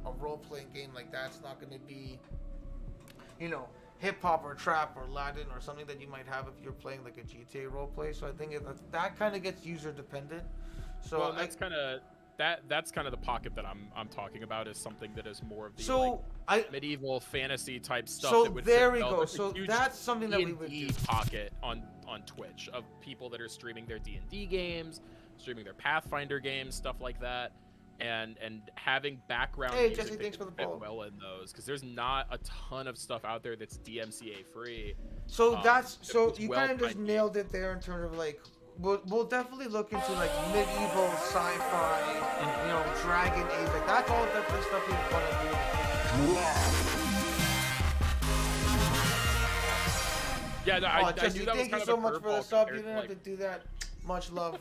a role-playing game like that. It's not going to be, hip hop or trap or Latin or something that you might have if you're playing like a GTA roleplay. So I think that kind of gets user dependent. So
well, that's kind of. That's kind of the pocket that I'm talking about, is something that is more of the medieval fantasy type stuff.
So
that would
there we
well.
go.
There's
So that's something that we would do.
Pocket on Twitch of people that are streaming their D&D games, streaming their Pathfinder games, stuff like that, and having background music
Jesse,
that
thanks for
can
the
fit
follow.
well in those, because there's not a ton of stuff out there that's DMCA free.
So you kind of just nailed it there in terms of like. We'll definitely look into like medieval sci-fi, dragon age. Like that's all definitely stuff we want to do.
Yeah, no, I knew
Jesse,
that was
thank
kind
you
of
so
a
much for the
curveball
sub. You
compared
didn't
to,
have to do that. Much love.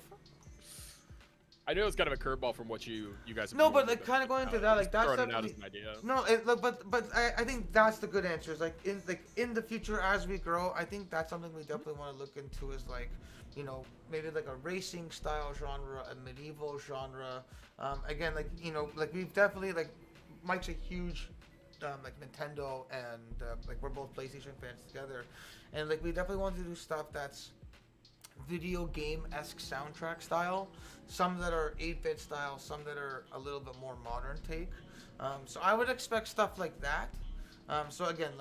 I knew it was kind of a curveball from what you guys.
No, but like kind of going into that, like that's
throwing it out
definitely.
as an idea.
No, but I think that's the good answer. Is like in the future as we grow, I think that's something we definitely want to look into. Is like, maybe like a racing style genre, a medieval genre. Again, like like we've definitely like Mike's a huge like Nintendo and like we're both PlayStation fans together, and like we definitely want to do stuff that's video game-esque soundtrack style, some that are 8-bit style, some that are a little bit more modern take. So I would expect stuff like that. So again,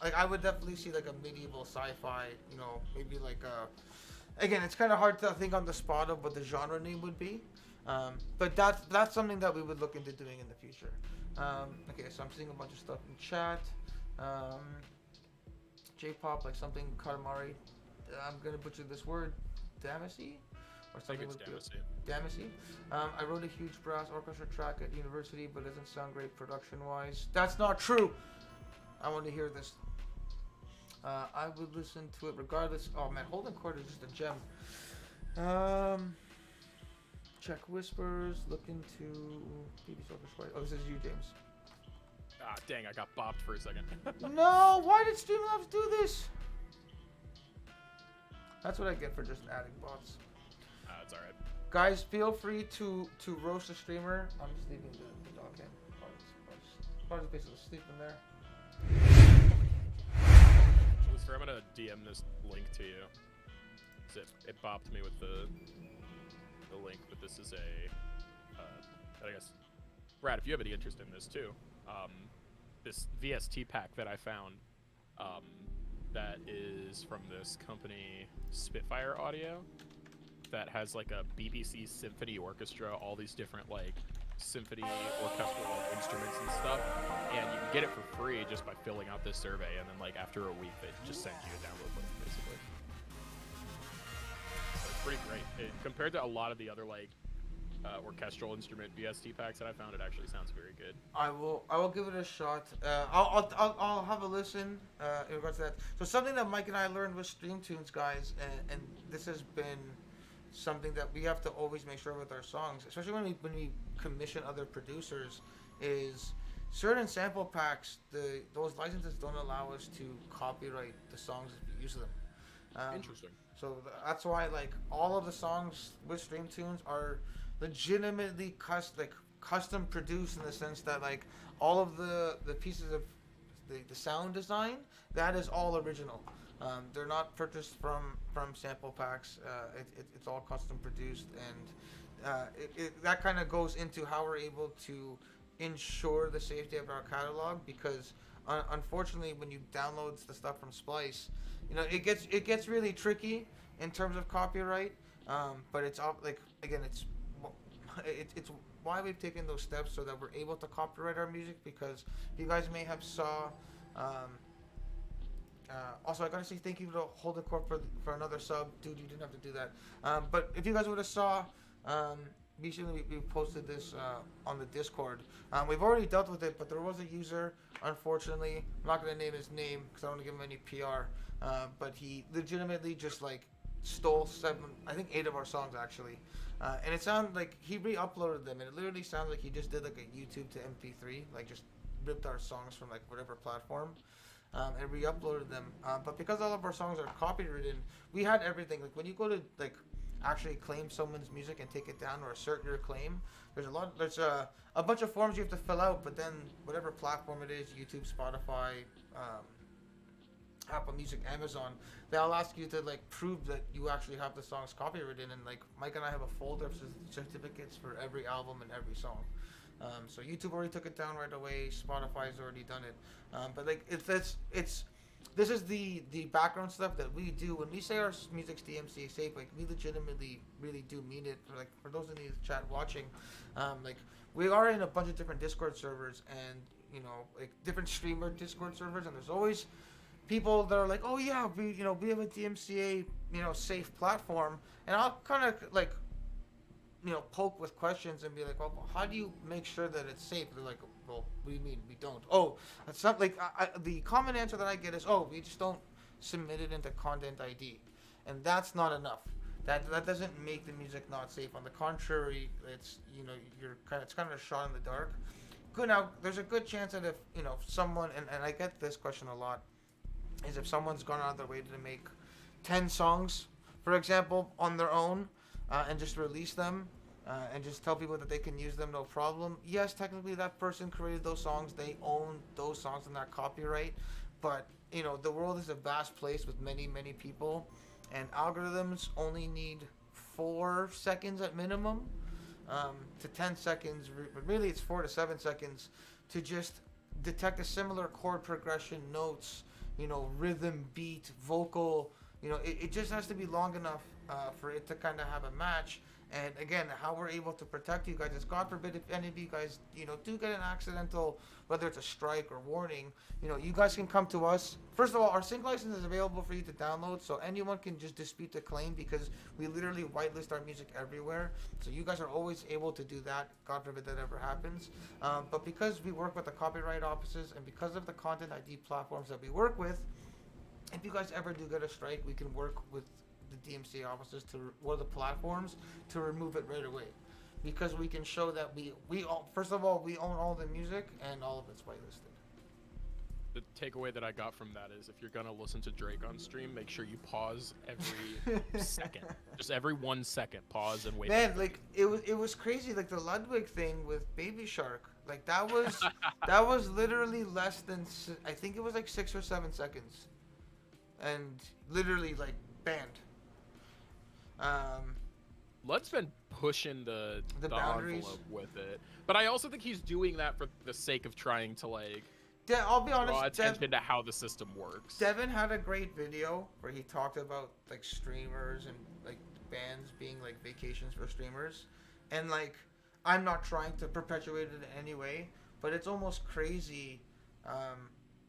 I would definitely see like a medieval sci-fi, maybe like again, it's kind of hard to think on the spot of what the genre name would be. But that's something that we would look into doing in the future. Okay, so I'm seeing a bunch of stuff in chat. J-pop, like something Katamari. I'm gonna butcher this word, Damacy, or something with Damacy. I wrote a huge brass orchestra track at university, but it doesn't sound great production-wise. That's not true. I want to hear this. I would listen to it regardless. Oh man, Holden Court is just a gem. Check whispers. Look into BB Orchestra. Oh, this is you, James.
Ah, dang! I got bopped for a second.
No, why did Streamlabs do this? That's what I get for just adding bots.
It's all right.
Guys, feel free to roast a streamer. I'm just leaving the dog in. Probably basically sleeping there.
Lucifer, I'm gonna DM this link to you. It bopped me with the link, but this is I guess, Brad, if you have any interest in this too, this VST pack that I found, that is from this company Spitfire Audio, that has like a BBC symphony orchestra, all these different like symphony orchestral instruments and stuff, and you can get it for free just by filling out this survey, and then like after a week it just sends you a download link basically. So it's pretty great compared to a lot of the other like orchestral instrument VST packs that I found. It actually sounds very good.
I will give it a shot. I'll have a listen in regards to that. So something that Mike and I learned with StreamTunes, guys, and this has been something that we have to always make sure with our songs, especially when we commission other producers, is certain sample packs, those licenses don't allow us to copyright the songs if we use them.
Interesting.
So that's why like all of the songs with StreamTunes are legitimately custom produced in the sense that like all of the pieces of the sound design, that is all original. They're not purchased from sample packs. It's all custom produced, and that kind of goes into how we're able to ensure the safety of our catalog, because unfortunately when you download the stuff from Splice, it gets really tricky in terms of copyright. But it's like, again, it's why we've taken those steps so that we're able to copyright our music, because you guys may have saw. Also, I gotta say thank you to Holden Corp for another sub. Dude, you didn't have to do that. But if you guys would have saw, recently we posted this on the Discord. We've already dealt with it, but there was a user, unfortunately, I'm not gonna name his name because I don't want to give him any PR, but he legitimately just like stole 8 of our songs actually. And it sounded like he re-uploaded them, and it literally sounds like he just did like a YouTube to MP3, like just ripped our songs from like whatever platform. And re-uploaded them, but because all of our songs are copywritten, we had everything. Like when you go to like actually claim someone's music and take it down or assert your claim, there's a bunch of forms you have to fill out. But then whatever platform it is, YouTube, Spotify, Apple Music, Amazon, they'll ask you to like prove that you actually have the songs copywritten. And like Mike and I have a folder of certificates for every album and every song. So YouTube already took it down right away. Spotify's already done it. But like this is the background stuff that we do when we say our music's DMCA safe. Like we legitimately really do mean it. For those in the chat watching, like we are in a bunch of different Discord servers, and like different streamer Discord servers, and there's always people that are like, oh yeah, we have a DMCA safe platform, and I'll kind of like poke with questions and be like, well, how do you make sure that it's safe? They're like, well, what do you mean we don't? Oh, that's not like the common answer that I get is, oh, we just don't submit it into Content ID, and that's not enough. That doesn't make the music not safe. On the contrary, it's it's kind of a shot in the dark. Good. Now there's a good chance that if someone, and I get this question a lot, is if someone's gone out of their way to make 10 songs, for example, on their own, and just release them, and just tell people that they can use them, no problem. Yes, technically that person created those songs. They own those songs and that copyright. But, the world is a vast place with many, many people. And algorithms only need 4 seconds at minimum to 10 seconds. Really, it's 4 to 7 seconds to just detect a similar chord progression, notes, rhythm, beat, vocal. It just has to be long enough for it to kind of have a match. And again, how we're able to protect you guys is, God forbid, if any of you guys, do get an accidental, whether it's a strike or warning, you guys can come to us. First of all, our sync license is available for you to download, so anyone can just dispute the claim, because we literally whitelist our music everywhere. So you guys are always able to do that. God forbid that ever happens. But because we work with the copyright offices, and because of the Content ID platforms that we work with, if you guys ever do get a strike, we can work with the DMCA offices or the platforms to remove it right away, because we can show that we all, first of all, we own all the music and all of it's whitelisted.
the takeaway that I got from that is if you're gonna listen to Drake on stream, make sure you pause every second. Just every 1 second, pause and wait.
Man, like it was crazy. Like the Ludwig thing with Baby Shark, like that was literally less than I think it was like 6 or 7 seconds, and literally like banned.
Lud's been pushing the
boundaries
envelope with it, but I also think he's doing that for the sake of trying to like.
I'll be honest.
Draw attention to how the system works.
Devin had a great video where he talked about like streamers and like bans being like vacations for streamers, and like I'm not trying to perpetuate it in any way, but it's almost crazy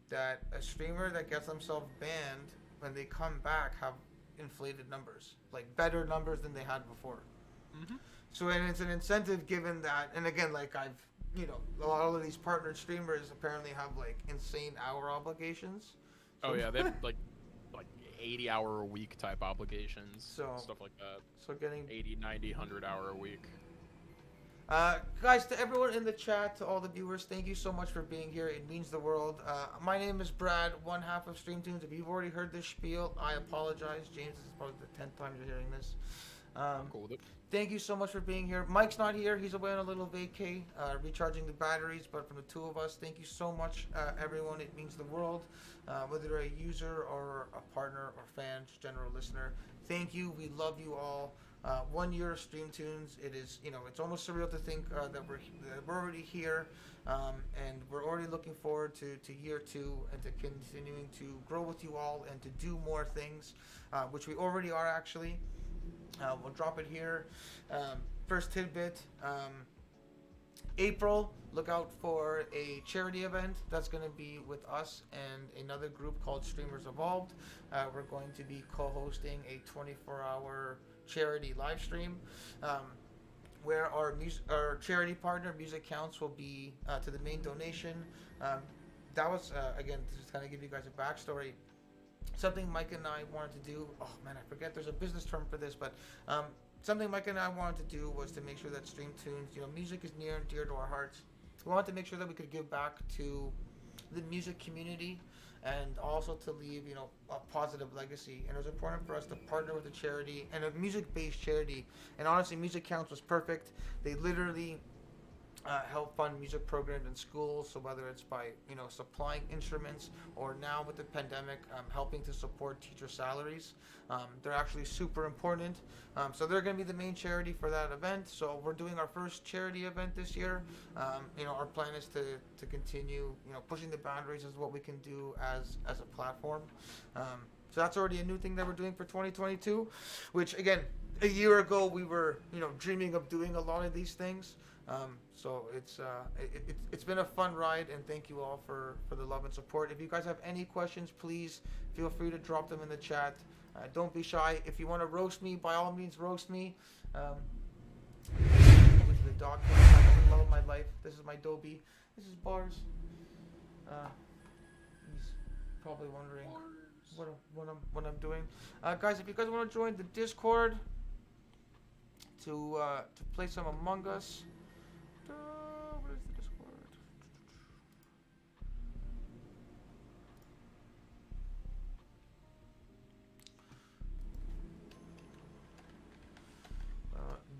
that a streamer that gets themselves banned when they come back have inflated numbers, like better numbers than they had before.
Mm-hmm.
So and it's an incentive given that, and again, like a lot of these partnered streamers apparently have like insane hour obligations.
Oh yeah, they have like 80-hour a week type obligations, stuff like that.
So getting
80, 90, 100 hour a week.
Guys, to everyone in the chat, to all the viewers, thank you so much for being here. It means the world. My name is Brad, one half of StreamTunes. If you've already heard this spiel, I apologize. James, this is probably the 10th time you're hearing this.
I'm cool with it.
Thank you so much for being here. Mike's not here. He's away on a little vacay, recharging the batteries. But from the two of us, thank you so much, everyone. It means the world. Whether you're a user or a partner or fan, just general listener, thank you. We love you all. 1 year of StreamTunes. It is, it's almost surreal to think that we're already here, and we're already looking forward to year 2 and to continuing to grow with you all and to do more things, which we already are actually. We'll drop it here. First tidbit. April, look out for a charity event that's going to be with us and another group called Streamers Evolved. We're going to be co-hosting a 24-hour charity live stream where our charity partner, Music Counts, will be to the main donation. That was, again, to just kind of give you guys a backstory. Something Mike and I wanted to do. Oh man, I forget. There's a business term for this, but something Mike and I wanted to do was to make sure that StreamTunes, music is near and dear to our hearts. We wanted to make sure that we could give back to the music community and also to leave, a positive legacy. And it was important for us to partner with a charity and a music-based charity. And honestly, Music Counts was perfect. They literally help fund music programs in schools, so whether it's by supplying instruments or now with the pandemic helping to support teacher salaries, they're actually super important. So they're going to be the main charity for that event. So we're doing our first charity event this year. Our plan is to continue pushing the boundaries as what we can do as a platform. So that's already a new thing that we're doing for 2022, which again, a year ago we were dreaming of doing a lot of these things. So it's been a fun ride, and thank you all for the love and support. If you guys have any questions, please feel free to drop them in the chat. Don't be shy. If you want to roast me, by all means, roast me. With the dog, the love of my life. This is my Dobie. This is Bars. He's probably wondering what I'm doing. Guys, if you guys want to join the Discord to play some Among Us. What is the Discord?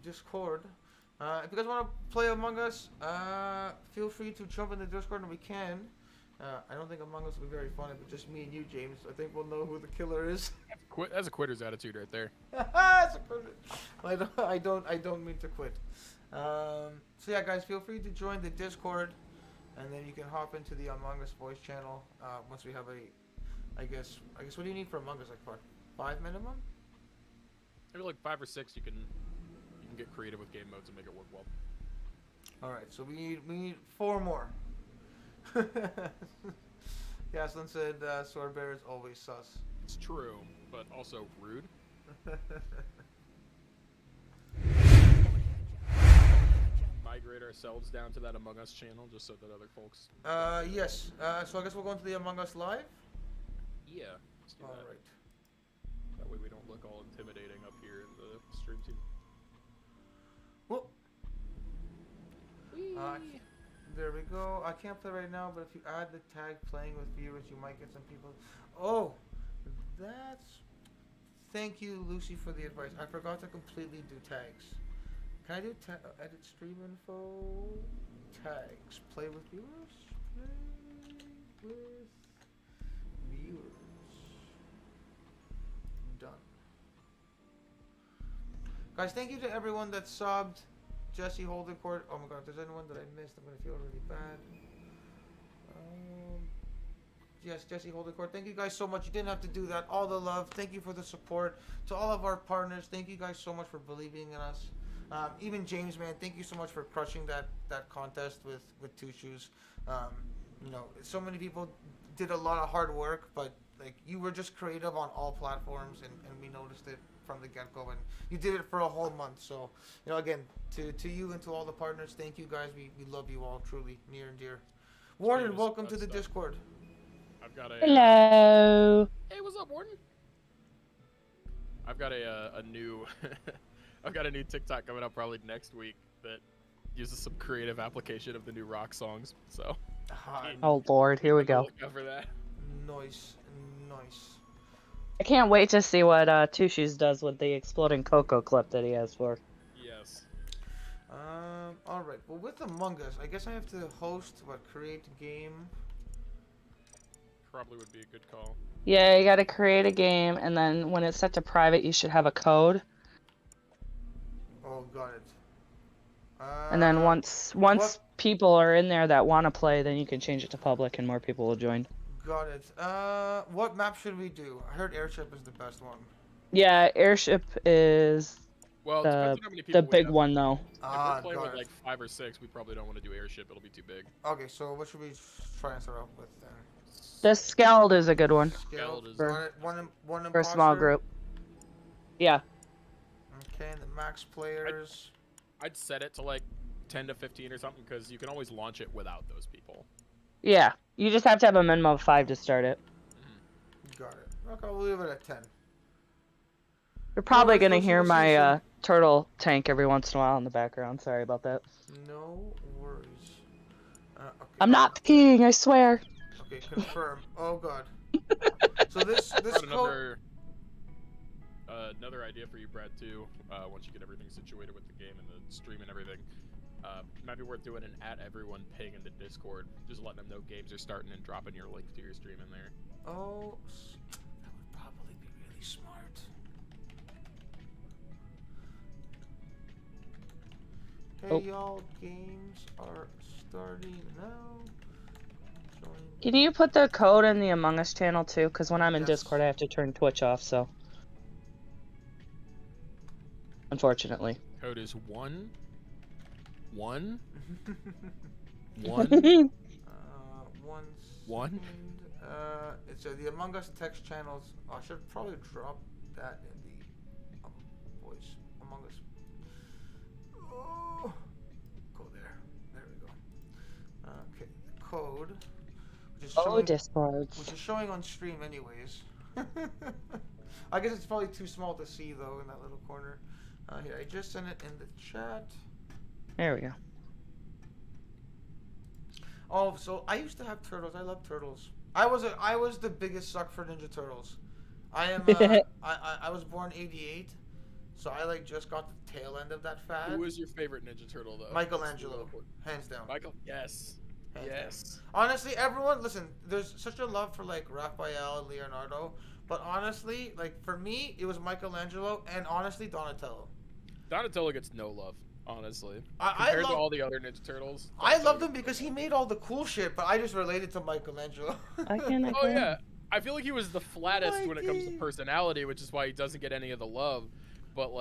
Discord. If you guys want to play Among Us, feel free to jump in the Discord and we can. I don't think Among Us will be very fun if it's just me and you, James. I think we'll know who the killer is.
That's a quitter's attitude right there.
That's a quitter. I don't mean to quit. So yeah, guys, feel free to join the Discord, and then you can hop into the Among Us voice channel once we have I guess what do you need for Among Us? Like what, 5 minimum?
Maybe like 5 or 6. You can get creative with game modes and make it work well.
All right, so we need 4 more. Yaslin said Sword Bear is always sus.
It's true, but also rude. Migrate ourselves down to that Among Us channel just so that other folks.
Yes. So I guess we'll go into the Among Us live.
Yeah. Let's do
All
that.
right.
That way we don't look all intimidating up here in the stream team.
Well, There we go. I can't play right now, but if you add the tag playing with viewers, you might get some people. Oh, that's. Thank you, Lucy, for the advice. I forgot to completely do tags. Can I do edit stream info? Tags. Play with viewers? Play with viewers. Done. Guys, thank you to everyone that subbed. Jesse Holdencourt. Oh my god, if there's anyone that I missed, I'm going to feel really bad. Yes, Jesse Holdencourt. Thank you guys so much. You didn't have to do that. All the love. Thank you for the support. To all of our partners, thank you guys so much for believing in us. Even James, man, thank you so much for crushing that contest with Two Shoes. You know, so many people did a lot of hard work, but like you were just creative on all platforms, and we noticed it from the get-go, and you did it for a whole month. So, you know, again, to you and to all the partners, thank you guys. We love you all, truly, near and dear. Warden, welcome to the Discord.
I've got a
hello.
Hey, what's up, Warden? I've got a new I've got a new TikTok coming up probably next week that uses some creative application of the new rock songs. So
Oh Lord, here we go.
Look out for that.
Nice.
I can't wait to see what Two Shoes does with the exploding cocoa clip that he has for.
Yes.
All right. Well, with Among Us, I guess I have to host create game.
Probably would be a good call.
Yeah, you gotta create a game, and then when it's set to private, you should have a code.
Oh, got it.
And then once people are in there that want to play, then you can change it to public, and more people will join.
Got it. What map should we do? I heard Airship is the best one.
Yeah, Airship is
Well,
the big one, though.
If we're playing with like 5 or 6, we probably don't want to do Airship. It'll be too big.
Okay, so what should we try and start off with then?
The Skeld is a good one.
Skeld is
for
one
a small group. Yeah.
Okay, and the max players.
I'd set it to like 10 to 15 or something, because you can always launch it without those people.
Yeah, you just have to have a minimum of 5 to start it.
Got it. Okay, we'll leave it at 10.
You're probably gonna hear my turtle tank every once in a while in the background. Sorry about that.
No worries. Okay.
I'm not peeing, I swear.
Okay, confirm. Oh god. So this code.
Another idea for you, Brad, too. Once you get everything situated with the game and the stream and everything, might be worth doing an @everyone ping in the Discord, just letting them know games are starting and dropping your link to your stream in there.
Oh, that would probably be really smart. Hey y'all, games are starting now.
Can you put the code in the Among Us channel too? Because when I'm in Discord, I have to turn Twitch off, so. Unfortunately.
Code is 1 1 1
it's the Among Us text channels. I should probably drop that in the voice Among Us. Oh, go there. There we go. Okay, code.
Discords.
Which is showing on stream anyways. I guess it's probably too small to see though in that little corner. Here, I just sent it in the chat.
There we go.
Oh, so I used to have turtles. I love turtles. I was the biggest suck for Ninja Turtles. I am. I was born '88, so I just got the tail end of that fad.
Who was your favorite Ninja Turtle though?
Michelangelo, hands down.
Michael, yes. Yes.
Honestly, everyone, listen. There's such a love for Raphael and Leonardo, but honestly, for me, it was Michelangelo and honestly Donatello.
Donatello gets no love, honestly.
Compared
to all the other Ninja Turtles.
I loved him because he made all the cool shit, but I just related to Michelangelo.
Oh yeah, I feel like he was the flattest when it comes to personality, which is why he doesn't get any of the love. But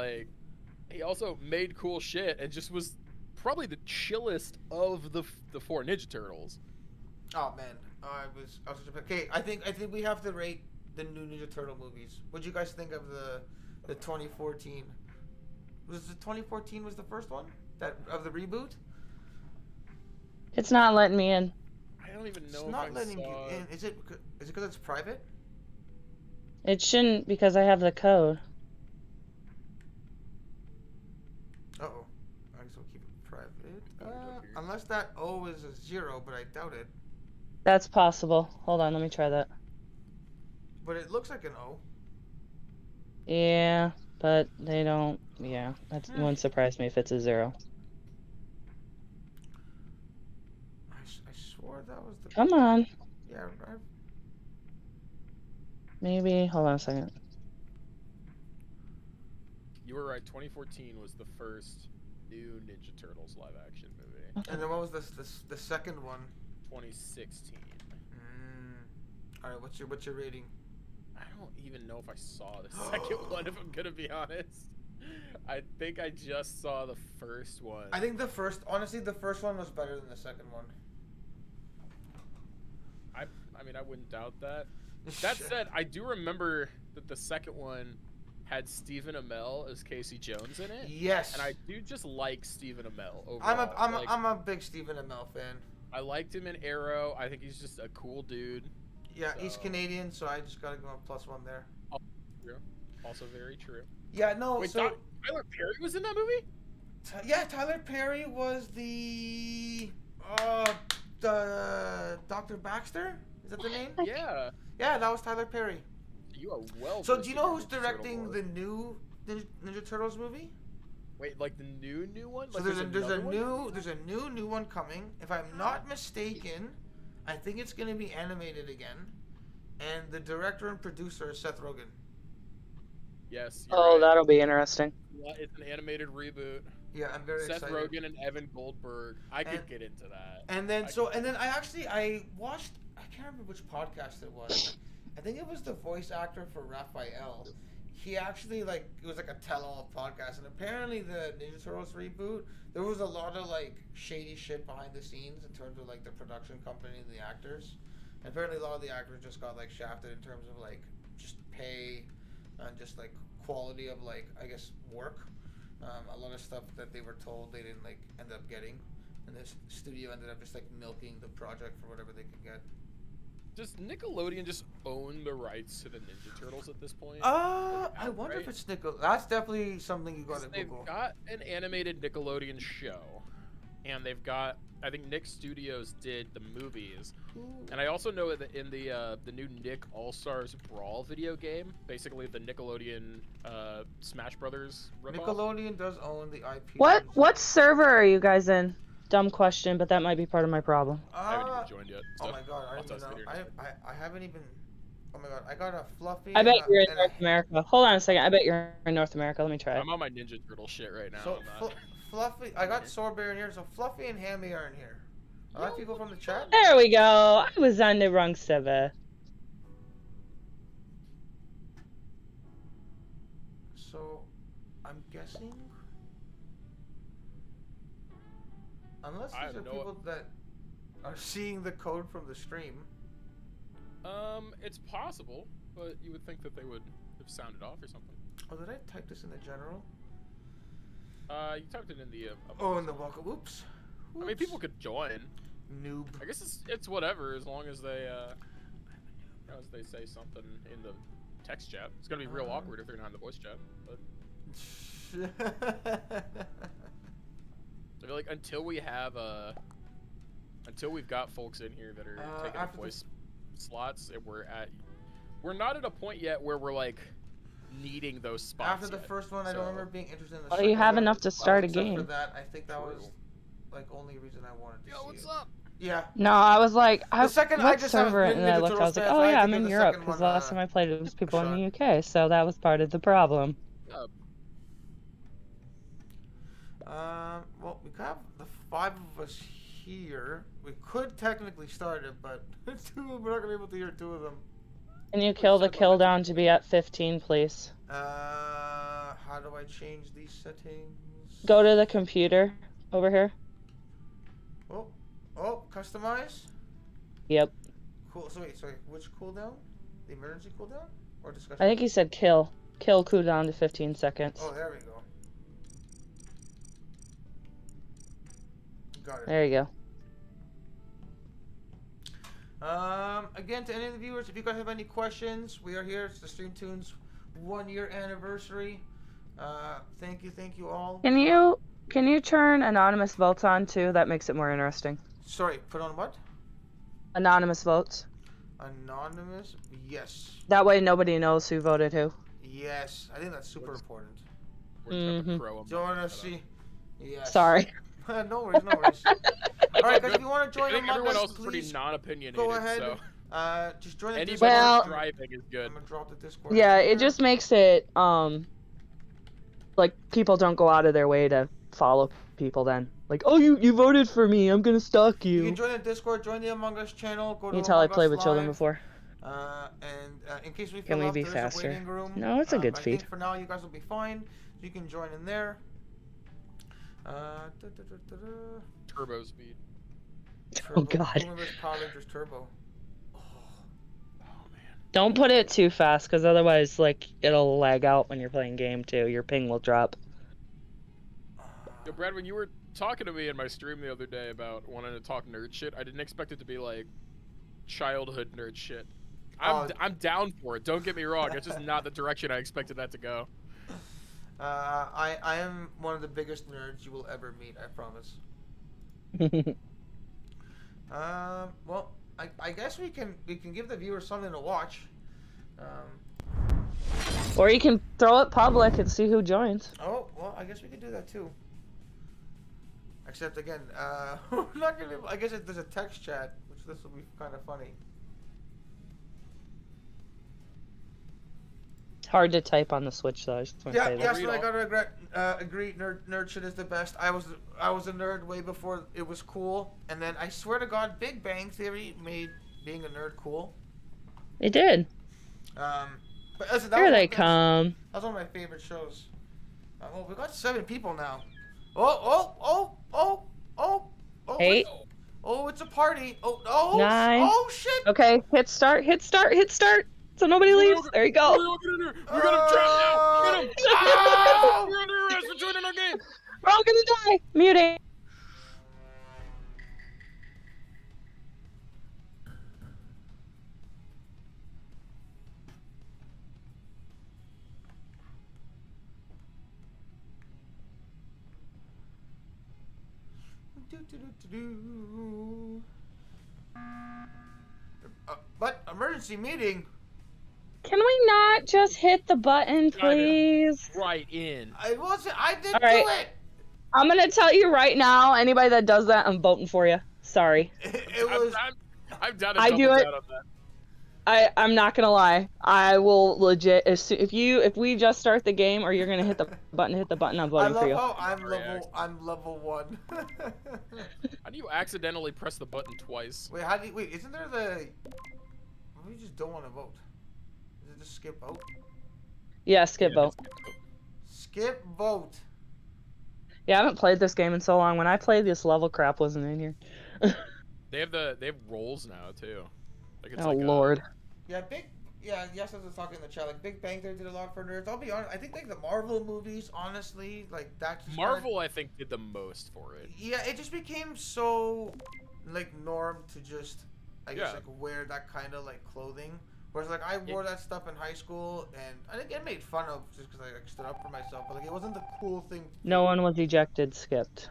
he also made cool shit and just was probably the chillest of the 4 Ninja Turtles.
Oh man, I was okay. I think we have to rate the new Ninja Turtle movies. What do you guys think of the 2014? Was the 2014 was the first one of the reboot?
It's not letting me in.
I don't even know.
It's not letting you in. Is it because it's private?
It shouldn't because I have the code.
Uh-oh. I guess we'll keep it private. Unless that O is a 0, but I doubt it.
That's possible. Hold on, let me try that.
But it looks like an O.
Yeah, but they don't. Yeah, that wouldn't surprise me if it's a 0.
I swore that was the.
Come on.
Yeah.
Maybe. Hold on a second.
You were right. 2014 was the first new Ninja Turtles live action movie.
And then what was the second one?
2016.
All right. What's your rating?
I don't even know if I saw the second one, if I'm gonna be honest. I think I just saw the first one.
I think the first one was better than the second one.
I mean, I wouldn't doubt that. That said, I do remember that the second one had Stephen Amell as Casey Jones in it.
Yes.
And I do just like Stephen Amell overall.
I'm a big Stephen Amell fan.
I liked him in Arrow. I think he's just a cool dude.
Yeah,
so.
He's Canadian, so I just gotta go on +1 there.
True. Also very true.
Yeah, no.
Wait,
so
Tyler Perry was in that movie?
yeah, Tyler Perry was the Dr. Baxter. Is that the name?
Yeah.
Yeah, that was Tyler Perry.
You are well.
So do you know who's directing the new Ninja Turtles movie?
Wait, like the new one?
So
Like
there's a new one coming. If I'm not mistaken, I think it's gonna be animated again, and the director and producer is Seth Rogen.
Yes.
Oh,
right.
that'll be interesting.
It's an animated reboot.
Yeah, I'm very
Seth
excited.
Rogen and Evan Goldberg. I could get into that.
And then I watched. I can't remember which podcast it was. I think it was the voice actor for Raphael. He actually it was like a tell-all podcast, and apparently the Ninja Turtles reboot, there was a lot of shady shit behind the scenes in terms of the production company and the actors. And apparently a lot of the actors just got shafted in terms of just pay and just quality of I guess work. A lot of stuff that they were told they didn't end up getting, and this studio ended up just milking the project for whatever they could get.
Does Nickelodeon just own the rights to the Ninja Turtles at this point?
I wonder if it's Nickel. That's definitely something you gotta Google.
They've got an animated Nickelodeon show, and they've got, I think Nick Studios did the movies, and I also know that in the new Nick All Stars Brawl video game, basically the Nickelodeon Smash Brothers ripoff.
Nickelodeon does own the IP.
What server are you guys in? Dumb question, but that might be part of my problem.
I haven't even joined yet.
Oh my god, I don't even know. I haven't even. Oh my god, I got a Fluffy.
I bet you're in North America. Hold on a second. I bet you're in North America. Let me try it.
I'm on my Ninja Turtle shit right now.
So Fluffy, I got Sorbear in here. So Fluffy and Hammy are in here. A lot of people from the chat.
There we go. I was on the wrong server.
So, I'm guessing. Unless these are people that are seeing the code from the stream.
It's possible, but you would think that they would have sounded off or something.
Oh, did I type this in the general?
You typed it in the.
Oh, in the welcome. Oops.
I mean, people could join.
Noob.
I guess it's whatever, as long as they say something in the text chat. It's gonna be real awkward if they're not in the voice chat. But I feel like until we've got folks in here that are taking up voice slots, and we're not at a point yet where we're needing those spots.
After the first one, I don't remember being interested in the
Well,
second
you have
one.
enough to start a
Except
game.
for that, I think that was only reason I wanted to see
what's
it.
up?
Yeah.
No, I was like,
The second, I
what
just
server?
haven't
And I looked, I was like, oh yeah, I'm in Europe, because
because
the last time I played it was people in the UK, so that was part of the problem.
Well, we have the 5 of us here. We could technically start it, but we're not gonna be able to hear 2 of them.
Can you kill the kill down to be at 15, please?
How do I change these settings?
Go to the computer over here.
Oh, customize?
Yep.
Cool. So wait, sorry, which cooldown? The emergency cooldown? Or discussion?
I think he said kill. Kill cooldown to 15 seconds.
Oh, there we go. Got it.
There you go.
Again, to any of the viewers, if you guys have any questions, we are here. It's the StreemTunes 1-year anniversary. Thank you all.
Can you Can you turn anonymous votes on too? That makes it more interesting.
Sorry, put on what?
Anonymous votes.
Anonymous? Yes.
That way nobody knows who voted who.
Yes. I think that's super important.
We're just gonna crow 'em.
Do you want to see? Yes.
Sorry.
No worries, no worries. Alright, guys, if you want to join
I think
Among
everyone
Us,
else is pretty
please
non-opinionated.
go ahead.
So
Just join the
anybody
Discord.
Well-
who's driving is good.
I'm gonna drop the Discord.
Yeah,
here.
it just makes it like people don't go out of their way to follow people then. Like, oh, you voted for me, I'm gonna stalk
You
you.
can join the Discord, join the Among Us channel. Go to
You can tell I
Among
played
Us
with children
Live.
before.
In case we
Can
fill
we
up,
be
there is
faster?
a waiting room.
No, it's a good
I
feed.
think for now you guys will be fine. So you can join in there. Da-da-da-da-da.
Turbo speed.
Oh god.
Who remembers Power Rangers Turbo?
Oh man.
Don't put it too fast, because otherwise, like, it'll lag out when you're playing game too. Your ping will drop.
Yo, Brad, when you were talking to me in my stream the other day about wanting to talk nerd shit, I didn't expect it to be like childhood nerd shit. I'm down for it. Don't get me wrong. It's just not the direction I expected that to go.
I am one of the biggest nerds you will ever meet. I promise. Well, I guess we can give the viewers something to watch.
Or you can throw it public and see who joins.
Oh well, I guess we could do that too. Except again, we're not gonna. I guess there's a text chat, which this will be kind of funny.
It's hard to type on the Switch though. I just want to
Yeah,
say that.
yes, I gotta agree. Nerd shit is the best. I was a nerd way before it was cool, and then I swear to God, Big Bang Theory made being a nerd cool.
It did.
But listen,
Here they come.
That's one of my favorite shows. Well, we got 7 people now. Oh!
Eight.
Oh, it's a party. Oh,
9.
Oh shit!
Okay, hit start. So nobody leaves. There you go.
We're gonna trap now. Get him.
Oh!
We're under arrest for joining our game.
We're all gonna die. Muting.
But emergency meeting.
Can we not just hit the button, please?
Right in.
I wasn't. I didn't
All right.
do it.
I'm gonna tell you right now. Anybody that does that, I'm voting for you. Sorry.
It was.
I'm down to
I
double
do it.
down on that.
I'm not gonna lie. I will legit. If we just start the game, or you're gonna hit the button, I'm
I
voting for
love
you.
how I'm level 1.
How do you accidentally press the button twice?
Wait, isn't there the... We just don't want to vote. Is it just skip vote?
Yeah, skip vote.
Skip vote.
Yeah, I haven't played this game in so long. When I played, this level crap wasn't in here.
They have roles now too. Like it's
Oh
like
lord.
Yeah, yes, I was talking in the chat. Like, Big Bang Theory did a lot for nerds. I'll be honest, I think, like, the Marvel movies, honestly, like, that's...
Marvel, I think, did the most for it.
Yeah, it just became so, like, norm to just, I guess, like, wear that kind of, like, clothing. Whereas, like, I wore that stuff in high school, and I think it made fun of just because I, like, stood up for myself. But, like, it wasn't the cool thing.
No one was ejected. Skipped.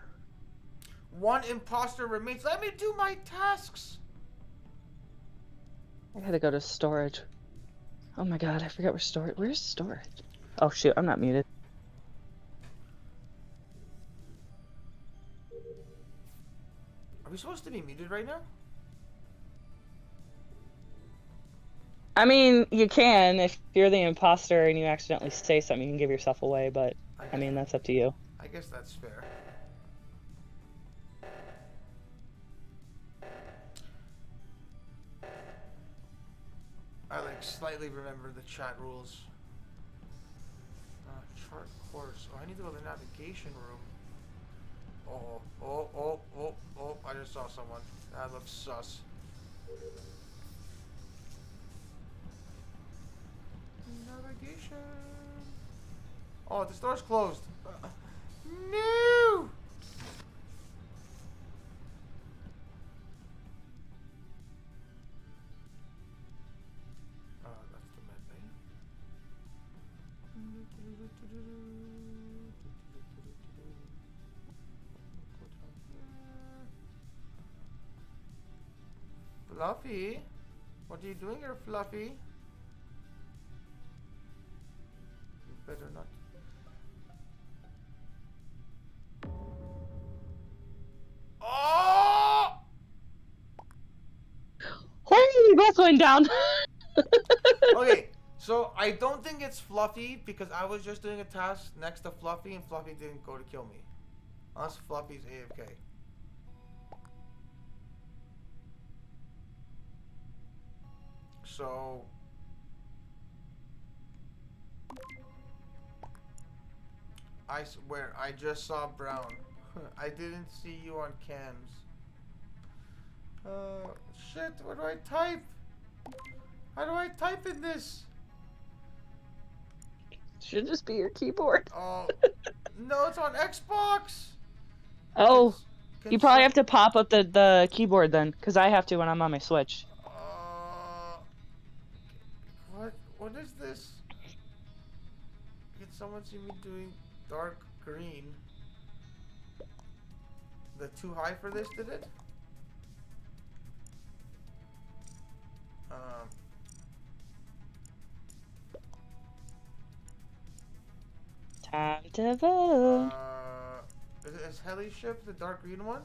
One imposter remains. Let me do my tasks.
I gotta go to storage. Oh my god, I forgot where's storage? Oh shoot, I'm not muted.
Are we supposed to be muted right now?
I mean, you can if you're the imposter and you accidentally say something, you can give yourself away, but I mean, that's up to you.
I guess that's fair. I like slightly remember the chat rules. Chart course. Oh, I need to go to the navigation room. Oh, I just saw someone. That looks sus. Navigation. Oh, the store's closed. No! That's the med bay. Fluffy? What are you doing here, Fluffy? You better not. Oh!
Holy, both went down.
Okay, so I don't think it's Fluffy because I was just doing a task next to Fluffy and Fluffy didn't go to kill me. Unless Fluffy's AFK. So... I swear, I just saw Brown. I didn't see you on cams. Shit, what do I type? How do I type in this?
Should just be your keyboard.
Oh, no, it's on Xbox.
Oh,
Can
you probably
some-
have to pop up the keyboard then, because I have to when I'm on my Switch.
What is this? Can someone see me doing dark green? The too high for this, did it?
Time to vote.
Is Heli ship the dark green one?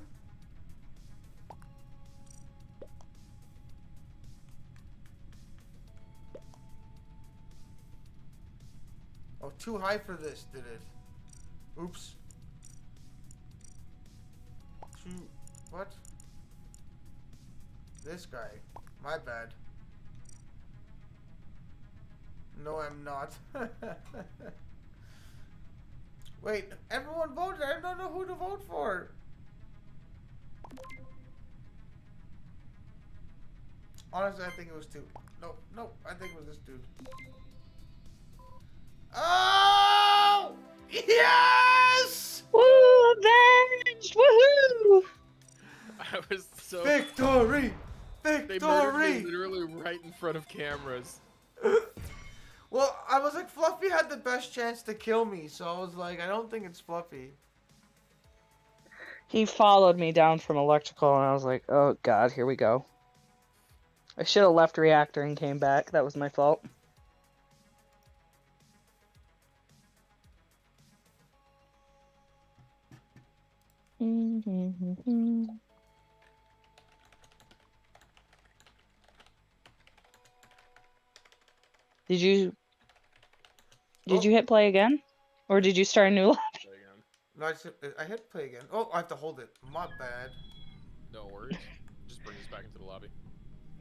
Oh, too high for this, did it? Oops. What? This guy. My bad. No, I'm not. Wait, everyone voted. I don't know who to vote for. Honestly, I think it was two. No, I think it was this dude. Oh! Yes!
Woo! Avenged! Woohoo!
I was so.
Victory!
They murdered me
Victory!
literally right in front of cameras.
Well, I was like, Fluffy had the best chance to kill me, so I was like, I don't think it's Fluffy.
He followed me down from electrical, and I was like, oh god, here we go. I should have left reactor and came back. That was my fault. Did you hit play again? Or did you start a new lobby?
No, I hit play again. Oh, I have to hold it. My bad.
No worries. Just bring us back into the lobby.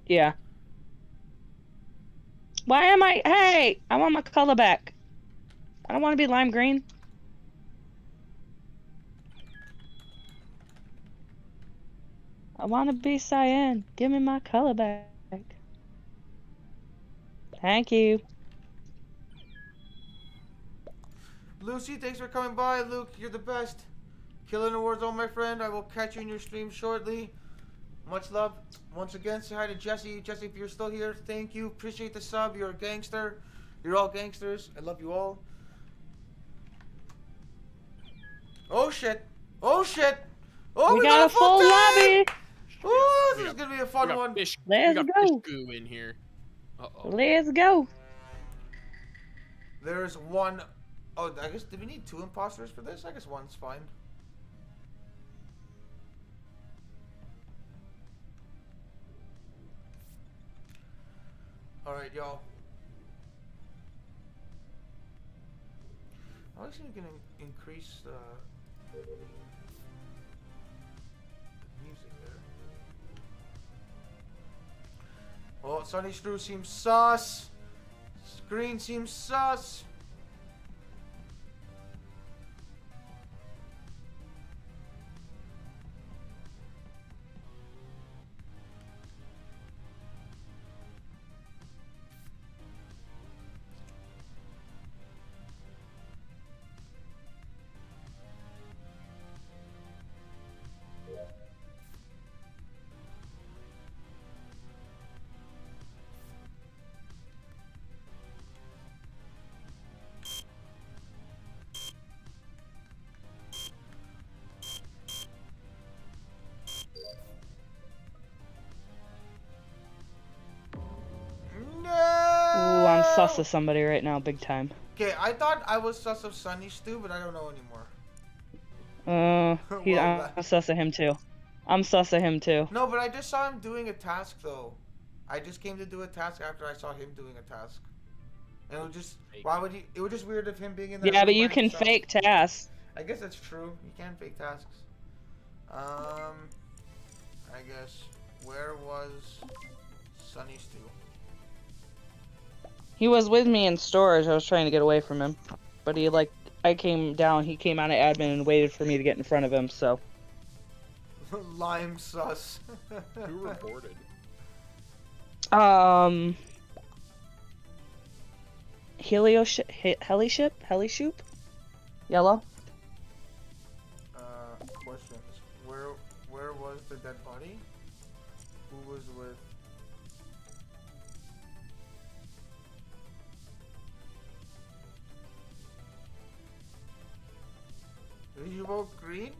Yeah. Why am I... Hey! I want my color back. I don't want to be lime green. I want to be cyan. Give me my color back. Thank you.
Lucy, thanks for coming by. Luke, you're the best. Killing the Warzone, my friend. I will catch you in your stream shortly. Much love. Once again, say hi to Jesse. Jesse, if you're still here, thank you. Appreciate the sub. You're a gangster. You're all gangsters. I love you all. Oh, shit. Oh, shit. Oh,
we got a full lobby.
Oh, this is going to be a fun one.
We
Let's
got
go.
fish goo in here. Uh-oh.
Let's go.
There's one. Oh, I guess, do we need two imposters for this? I guess one's fine. Alright, y'all. I was going to increase the music there. Oh, Sunny Strew seems sus. Green seems sus.
I'm sus of somebody right now, big time.
Okay, I thought I was sus of Sunny Stew, but I don't know anymore.
I'm
Well,
sus of him too. I'm sus of him too.
No, but I just saw him doing a task though. I just came to do a task after I saw him doing a task. And it was just, why would he? It was just weird of him being in that.
Yeah,
room
but you
by
can
himself.
fake tasks.
I guess that's true. You can fake tasks. I guess where was Sunny Stew?
He was with me in storage. I was trying to get away from him, but I came down. He came out of admin and waited for me to get in front of him. So.
Lime sus.
Who reported?
Heliship? Yellow?
Questions. Where was the dead body? Who was with? Did you vote green?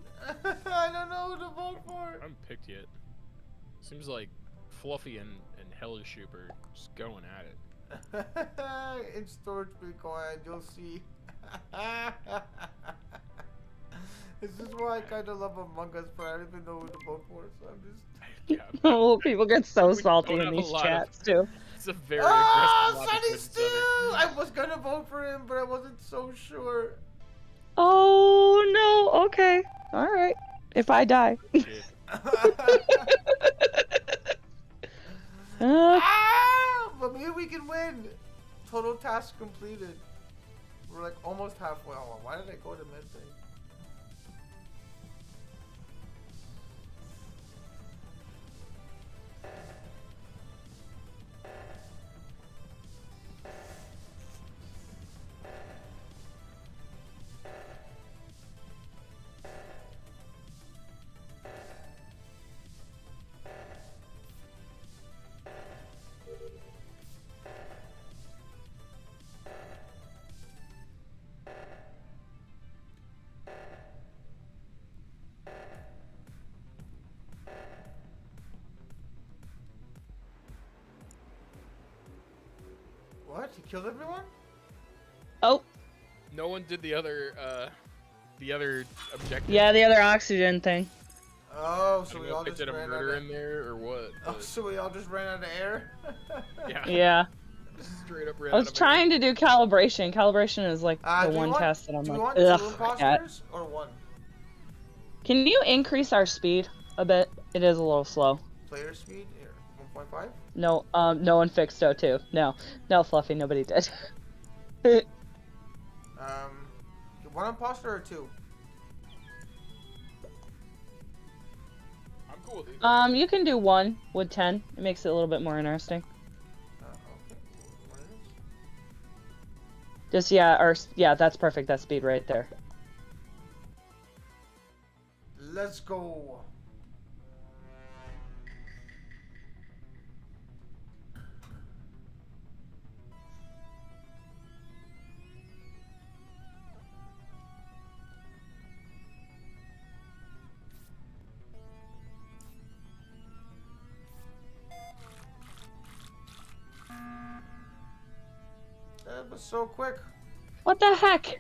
I don't know who to vote for.
I haven't picked yet. Seems like Fluffy and Hellishoop are just going at it.
In storage, be quiet. You'll see. This is why I kind of love Among Us, but I don't even know who to vote for, so I'm just.
Yeah,
Oh, people get so
We
salty
don't
in
have a
these
lot
chats too.
it's a very
Ah,
aggressive
Sunny
logic
Stew! I was gonna vote for him, but I wasn't so sure.
Oh no. Okay. All right. If I die.
Shit.
Ah, but maybe we can win. Total task completed. We're like almost halfway. Oh, why did I go to mid thing? What? He killed everyone?
Oh.
No one did the other objective.
Yeah, the other oxygen thing.
Oh,
I
so
don't
we
know
all
if they
just
did a
ran
murder
out of...
in there or what.
Oh,
But
so we all just ran out of air?
yeah.
Yeah.
Straight up ran
I
out
was
of
trying to do calibration. Calibration is like the
do you
one
want,
test that I'm
do you
like,
want two
ugh at.
imposters or one?
Can you increase our speed a bit? It is a little slow.
Player speed? Here, 1.5?
No, no one fixed O2. No, Fluffy, nobody did.
One imposter or two?
I'm cool with either.
You can do one with 10. It makes it a little bit more interesting.
Okay. What is
Just yeah, that's perfect. That speed right there.
Let's go. That was so quick.
What the heck?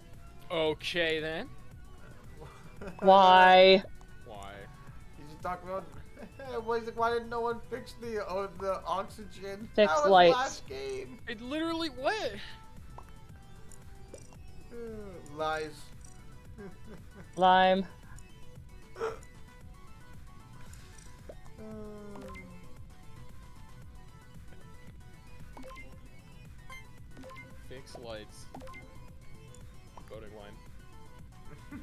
Okay then.
Why?
Why?
He's just talking about. He's like, why didn't no one fix the oxygen?
Fix
that was
lights.
last game.
It literally what?
Lies.
Lime.
Fix lights. Voting line.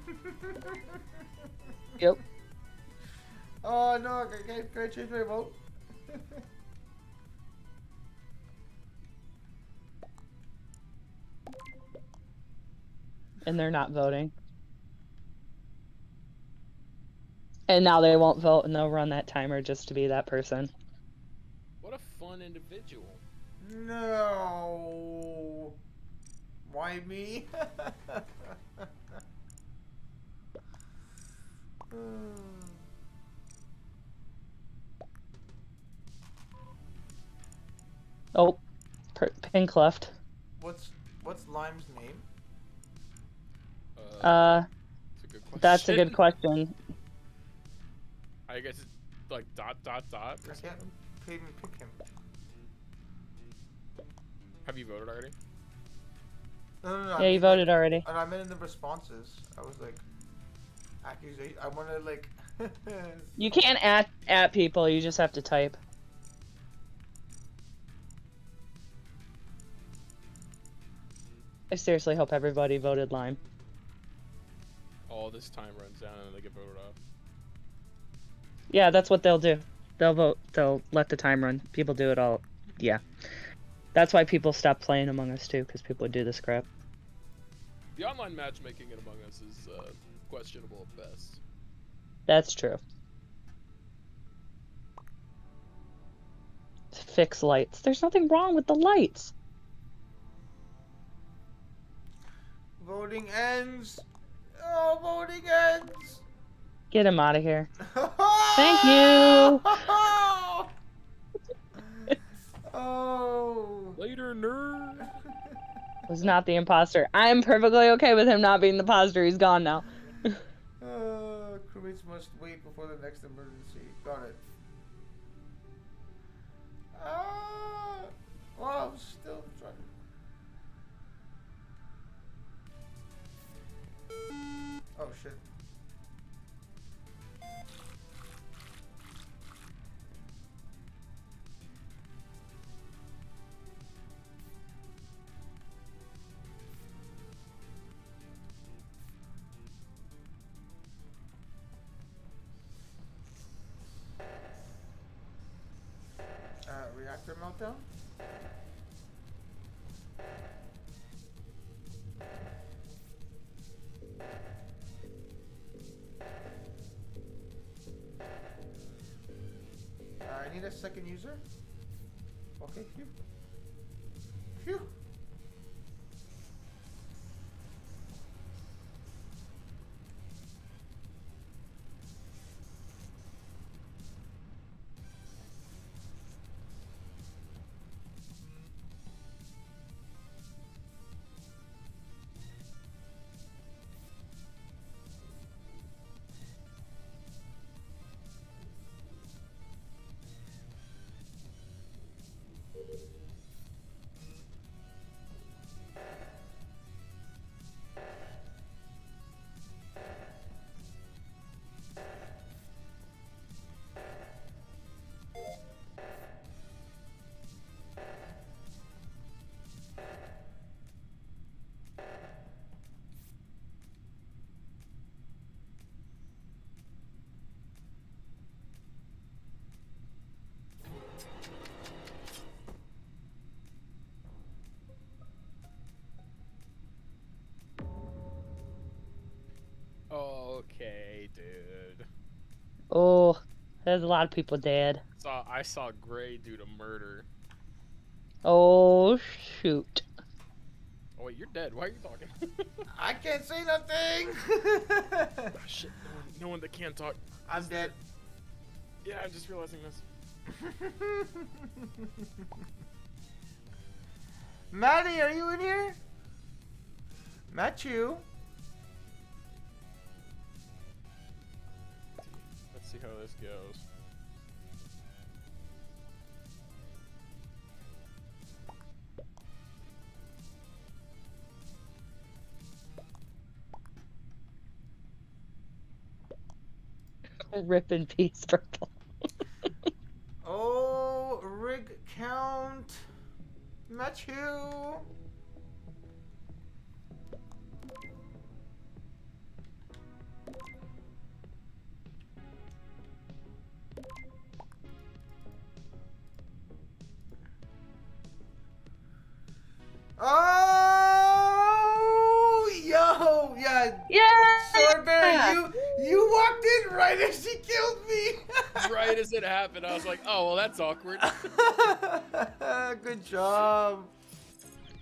Yep.
Oh no! Can I change my vote?
And they're not voting. And now they won't vote, and they'll run that timer just to be that person.
What a fun individual.
No. Why me?
Oh, pink left.
What's Lime's name?
It's a good question.
That's a good question.
I guess it's like dot dot dot or
I can't
something.
even pick him.
Have you voted already?
No.
Yeah, you voted already.
And I meant in the responses. I was like, accusation. I wanted like.
You can't at people, you just have to type. I seriously hope everybody voted Lime.
All this time runs down and they get voted off.
Yeah, that's what they'll do. They'll vote. They'll let the time run. People do it all. Yeah. That's why people stop playing Among Us too, because people would do this crap.
The online matchmaking in Among Us is questionable at best.
That's true. Fix lights. There's nothing wrong with the lights.
Voting ends. Oh, voting ends.
Get him out of here. Thank you.
Oh.
Later, nerd.
Was not the imposter. I am perfectly okay with him not being the imposter. He's gone now.
Crewmates must wait before the next emergency. Got it. Well, I'm still trying. Oh shit. Reactor meltdown? I need a second user. Okay, phew. Phew.
Okay, dude.
Oh, there's a lot of people dead.
I saw Gray do to murder.
Oh, shoot.
Oh wait, you're dead. Why are you talking?
I can't say nothing.
Shit, no one that can't talk.
I'm dead.
Yeah, I'm just realizing this.
Maddie, are you in here? Matthew.
Let's see how this goes.
Rip in peace, purple.
Oh, rig count. Matthew. Oh, yo, yeah.
Yeah!
Swordbear, you walked in right as she killed me.
Right as it happened, I was like, oh, well, that's awkward.
Good job.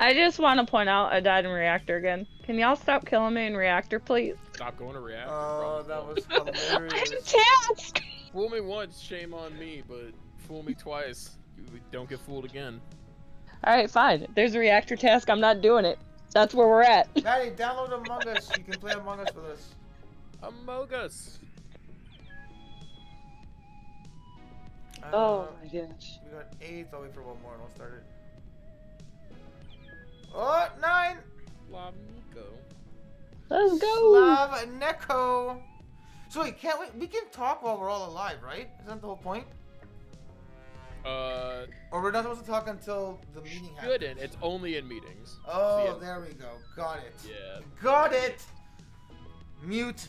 I just want to point out I died in reactor again. Can y'all stop killing me in reactor, please?
Stop going to reactor.
Oh, that was
I'm
hilarious.
tasked!
Fool me once, shame on me, but fool me twice, you don't get fooled again.
Alright, fine. If there's a reactor task, I'm not doing it. That's where we're at.
Maddie, download Among Us. You can play Among Us with us.
Among Us.
Oh my gosh.
We got 8. I'll wait for one more and we'll start it. Oh, 9.
Flamico.
Let's go.
Slav Neko. So wait, can't we can talk while we're all alive, right? Isn't that the whole point? Or we're not supposed to talk until the meeting happens?
Shouldn't. It's only in meetings.
Oh, there we go. Got it.
Yeah.
Got it. Mute.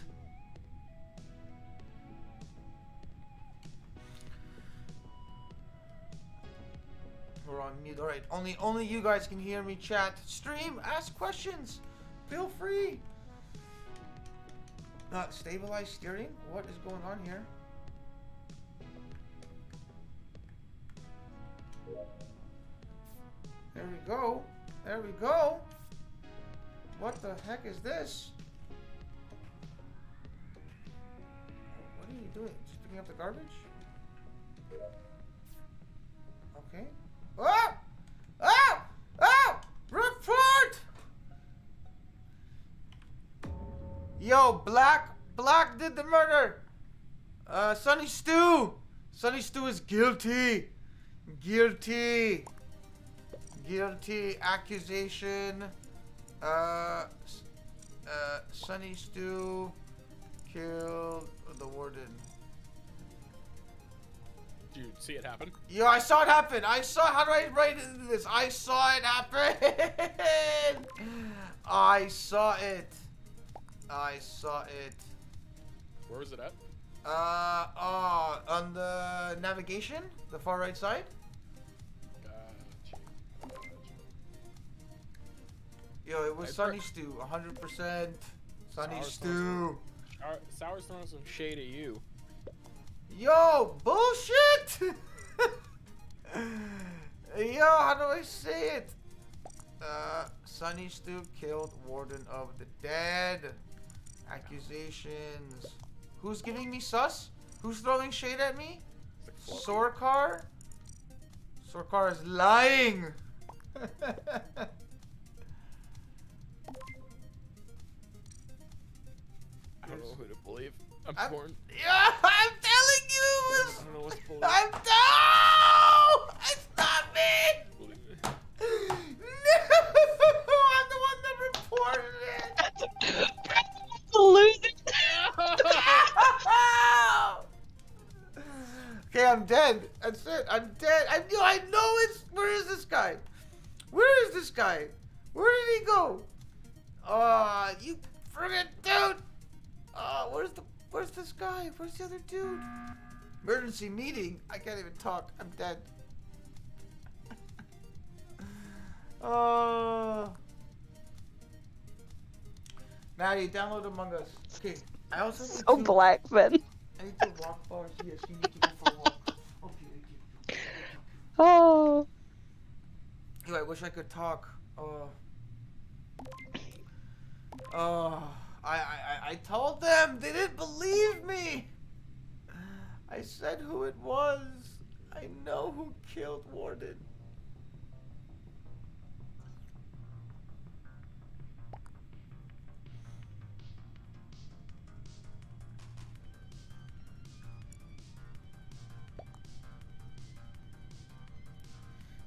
We're on mute. All right. Only you guys can hear me chat. Stream. Ask questions. Feel free. Stabilize steering. What is going on here? There we go. There we go. What the heck is this? What are you doing? Just picking up the garbage? Okay. Oh! Oh! Oh! Report! Yo, Black did the murder. Sonny Stew is guilty. Guilty. Accusation. Sonny Stew killed the warden.
Did you see it happen?
Yo, I saw it happen. How do I write into this? I saw it happen. I saw it.
Where was it at?
On the navigation, the far right side.
Gotcha.
Yo, it was Sonny Stew, 100%. Sonny Stew.
Sour's throwing some shade at you.
Yo, bullshit! Yo, how do I say it? Sonny Stew killed Warden of the Dead. Accusations. Who's giving me sus? Who's throwing shade at me? Sorkar? Sorkar is lying!
I don't know who to believe. I'm torn.
Yeah, I'm telling you!
I don't know what to believe.
I'm no! It's not me! No! I'm the one that reported it!
Losing.
Okay, I'm dead. That's it. I'm dead. I know it's. Where is this guy? Where is this guy? Where did he go? You friggin' dude! Where's this guy? Where's the other dude? Emergency meeting. I can't even talk. I'm dead. Maddie, download Among Us. Okay. I also need
So black, Ben.
I need to walk bars. Yes, you need to go for a walk. Okay.
Oh.
Yo, I wish I could talk. I told them. They didn't believe me. I said who it was. I know who killed Warden.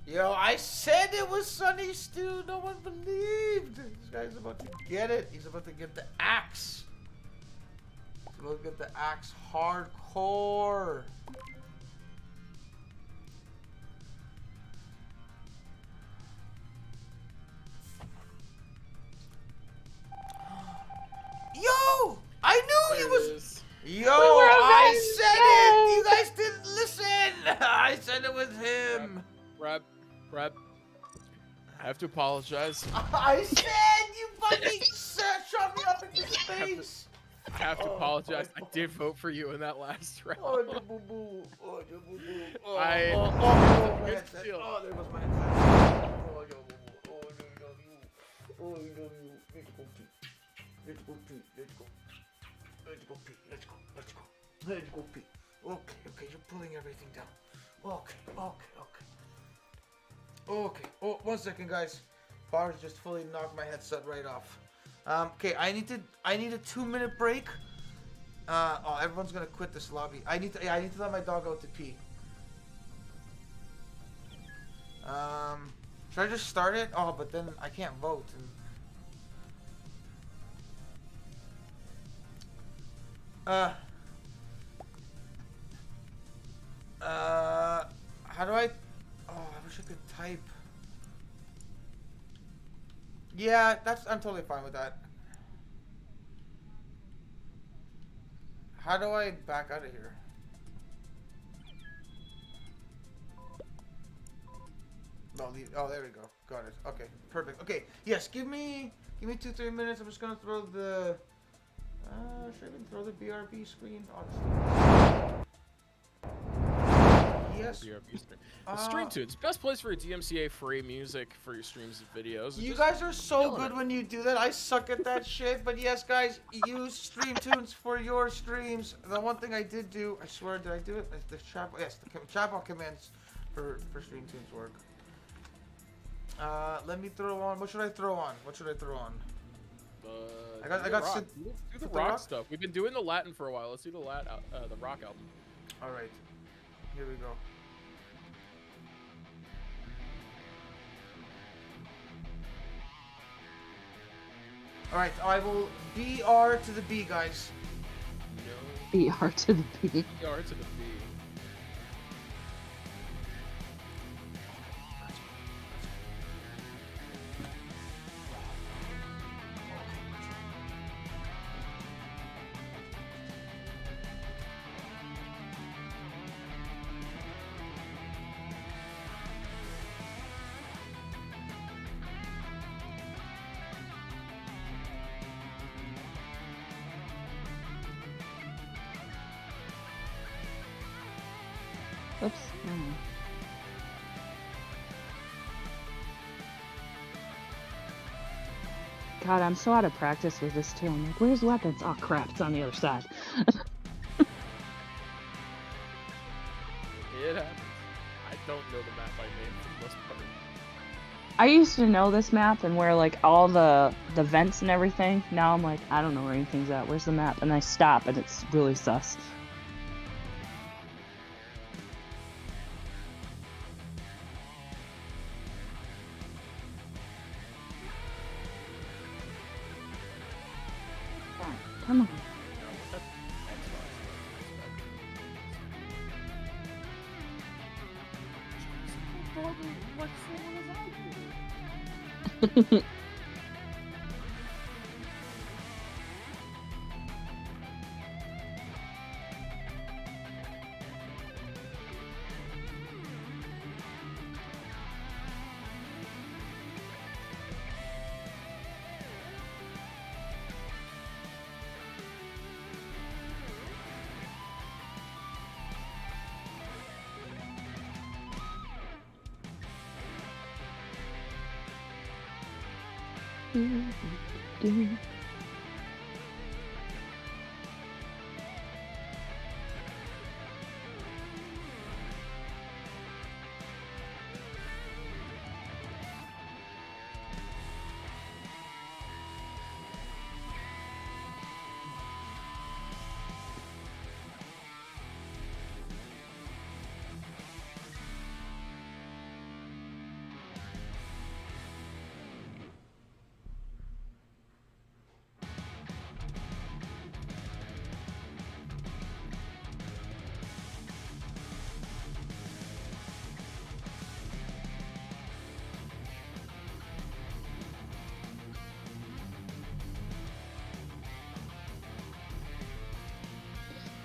Yo, I said it was Sonny Stew. No one believed. This guy's about to get it. He's about to get the axe. He's about to get the axe hardcore. Yo! I knew he was. Yo, I said it. You guys didn't listen. I said it was him.
Brad, I have to apologize.
I said you fucking shot me up into space.
I have to apologize. I did vote for you in that last round.
Oh, boo boo. Oh, boo boo. Oh,
I-
oh, my
Here's
headset.
the deal.
Oh, there was my headset. Oh, yo, boo boo. Oh, yo, oh, yo, let's go pee. Let's go pee. Let's go. Let's go pee. Let's go. Let's go. Let's go pee. Okay, you're pulling everything down. Okay. Oh, 1 second, guys. Bars just fully knocked my headset right off. Okay, I need a 2-minute break. Everyone's gonna quit this lobby. I need to let my dog out to pee. Should I just start it? Oh, but then I can't vote. How do I? Oh, I wish I could type. Yeah, I'm totally fine with that. How do I back out of here? No, oh, there we go. Got it. Okay, perfect. Okay, yes, give me 2-3 minutes. I'm just gonna throw the. Should I even throw the BRB screen? Honestly. Yes.
BRB screen. StreamTunes, best place for DMCA free music for your streams and videos.
You guys are so good when you do that. I suck at that shit. But yes, guys, use StreamTunes for your streams. The one thing I did do, I swear, did I do it? The chatbot commands for StreamTunes work. Let me throw on. What should I throw on? I got
do the rock stuff. We've been doing the Latin for a while. Let's do the rock album.
All right, here we go. All right, I will BR to the B, guys.
BR to the B.
BR to the B.
Oops. God, I'm so out of practice with this too. I'm like, where's weapons? Oh crap, it's on the other side.
It happens. I don't know the map by name for the most part.
I used to know this map and where like all the vents and everything. Now I'm like, I don't know where anything's at. Where's the map? And I stop and it's really sus. Come on.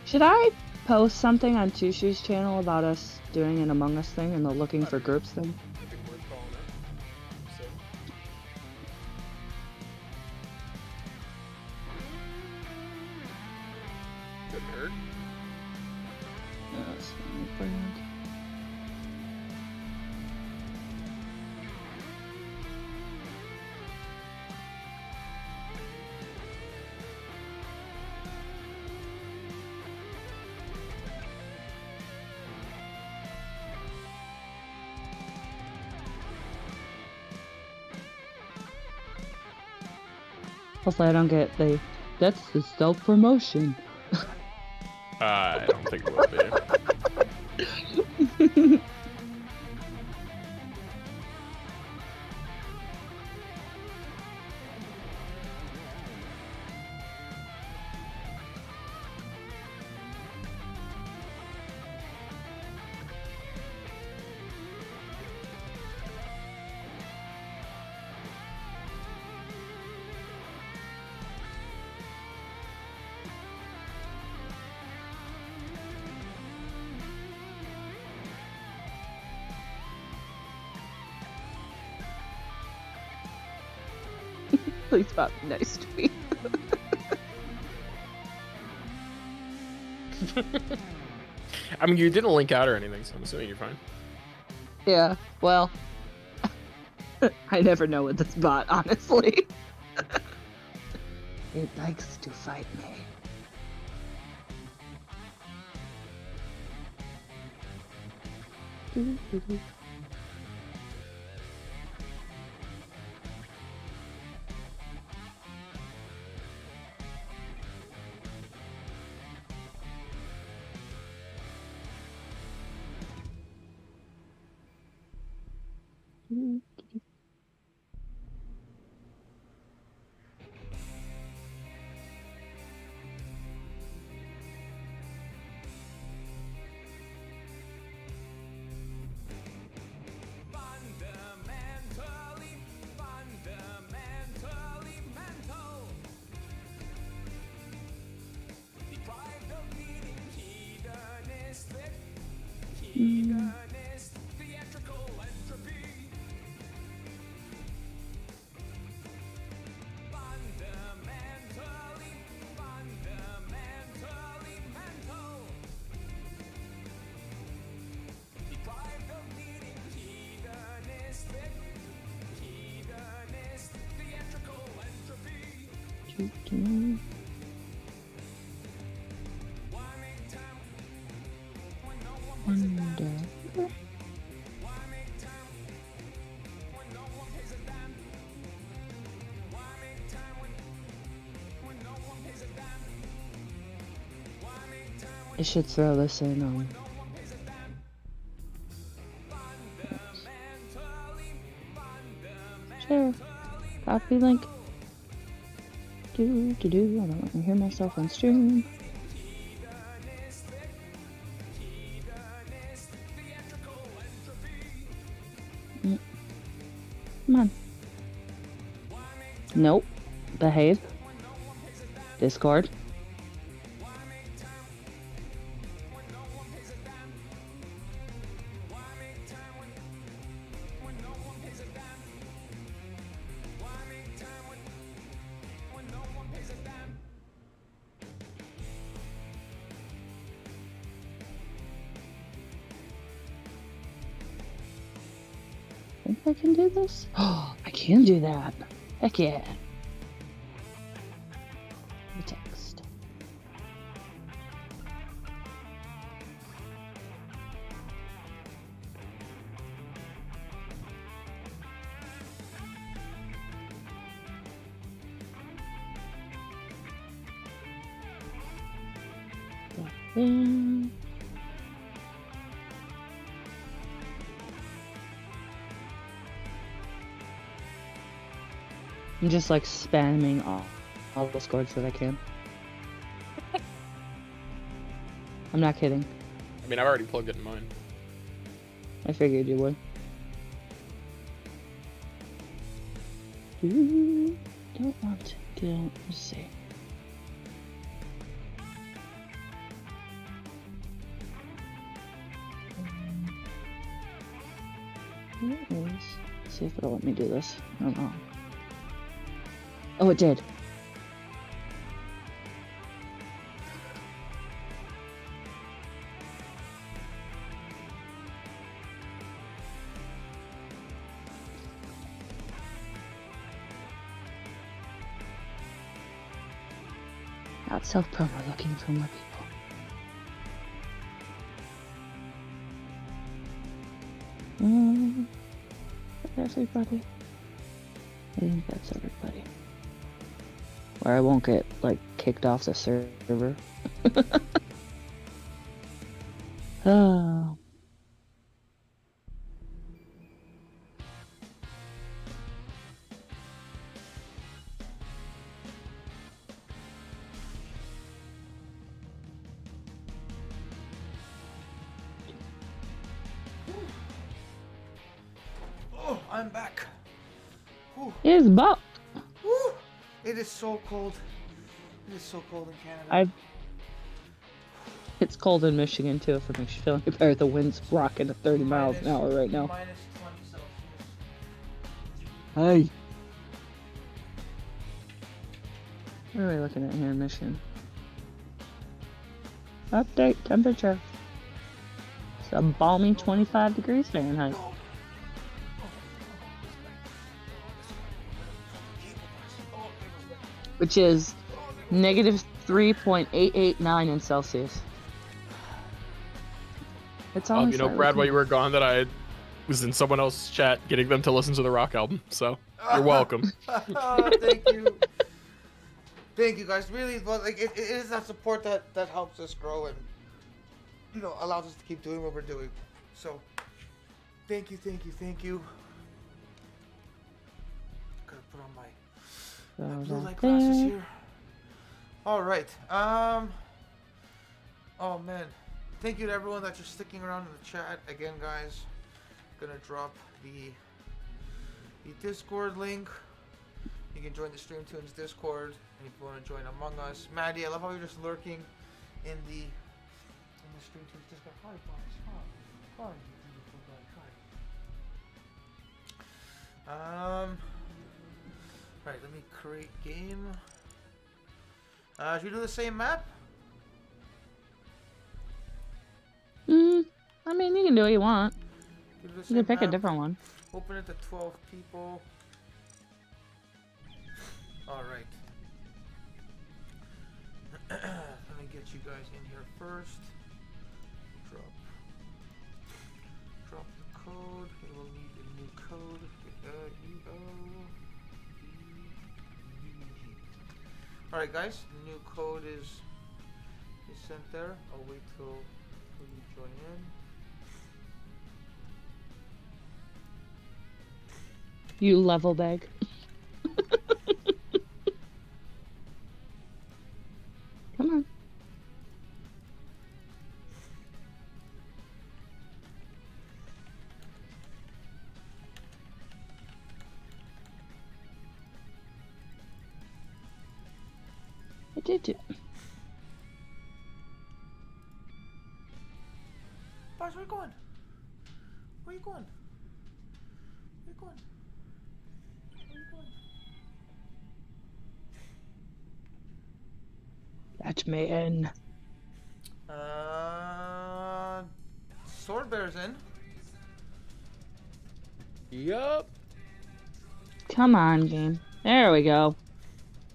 Should I post something on Two Shoes channel about us doing an Among Us thing and the looking for groups thing?
I think we're calling it. So. Couldn't hurt.
Hopefully I don't get the, that's the self-promotion.
I don't think it will be.
Please stop being nice to me.
I mean, you didn't link out or anything, so I'm assuming you're fine.
Yeah, well, I never know with this bot, honestly. It likes to fight me. I should throw this in on. Sure. Copy link. I don't want to hear myself on stream. Come on. Nope. Behave. Discord. I can do this? Oh, I can do that. Heck yeah. The text. Then I'm just like spamming all the scores that I can. I'm not kidding.
I mean, I've already plugged it in mine.
I figured you would. Don't want to go. Let's see. Here it is. Let's see if it'll let me do this. I don't know. Oh, it did. Not self-promo, looking for more people. Everybody. I think that's everybody. where I won't get like kicked off the server. Oh.
Oh, I'm back. Whew.
It's about.
Whew. It is so cold. It is so cold in Canada.
It's cold in Michigan too, if it makes you feel any better. The wind's rocking at 30 miles an hour right now.
Minus 20 Celsius.
Hey. What are we looking at here in Michigan? Update temperature. It's a balmy 25 degrees Fahrenheit. Which is negative 3.889 in Celsius. It's always
You know, Brad, while you were gone, that I was in someone else's chat getting them to listen to the rock album. So you're welcome.
Thank you. Thank you guys. Really, well, like it is that support that helps us grow and allows us to keep doing what we're doing. So thank you. Gotta put on my blue light glasses here. All right. Oh man. Thank you to everyone that's just sticking around in the chat. Again, guys, gonna drop the Discord link. You can join the StreemTunes Discord, and if you want to join Among Us, Maddie, I love how you're just lurking in the StreemTunes Discord. Hi, boss. Hi, you beautiful guy. Hi. Right. Let me create game. Should we do the same map?
I mean, you can do what you want. You can pick a
map.
different one.
Open it to 12 people. Alright. Let me get you guys in here first. Drop the code. We will need a new code. Alright guys, the new code is sent there. I'll wait till you join in.
You level bag. Come on. I did it.
Boss, where you going? Where you going? Where you going?
That's man.
Sword Bear's in.
Yup.
Come on, game. There we go.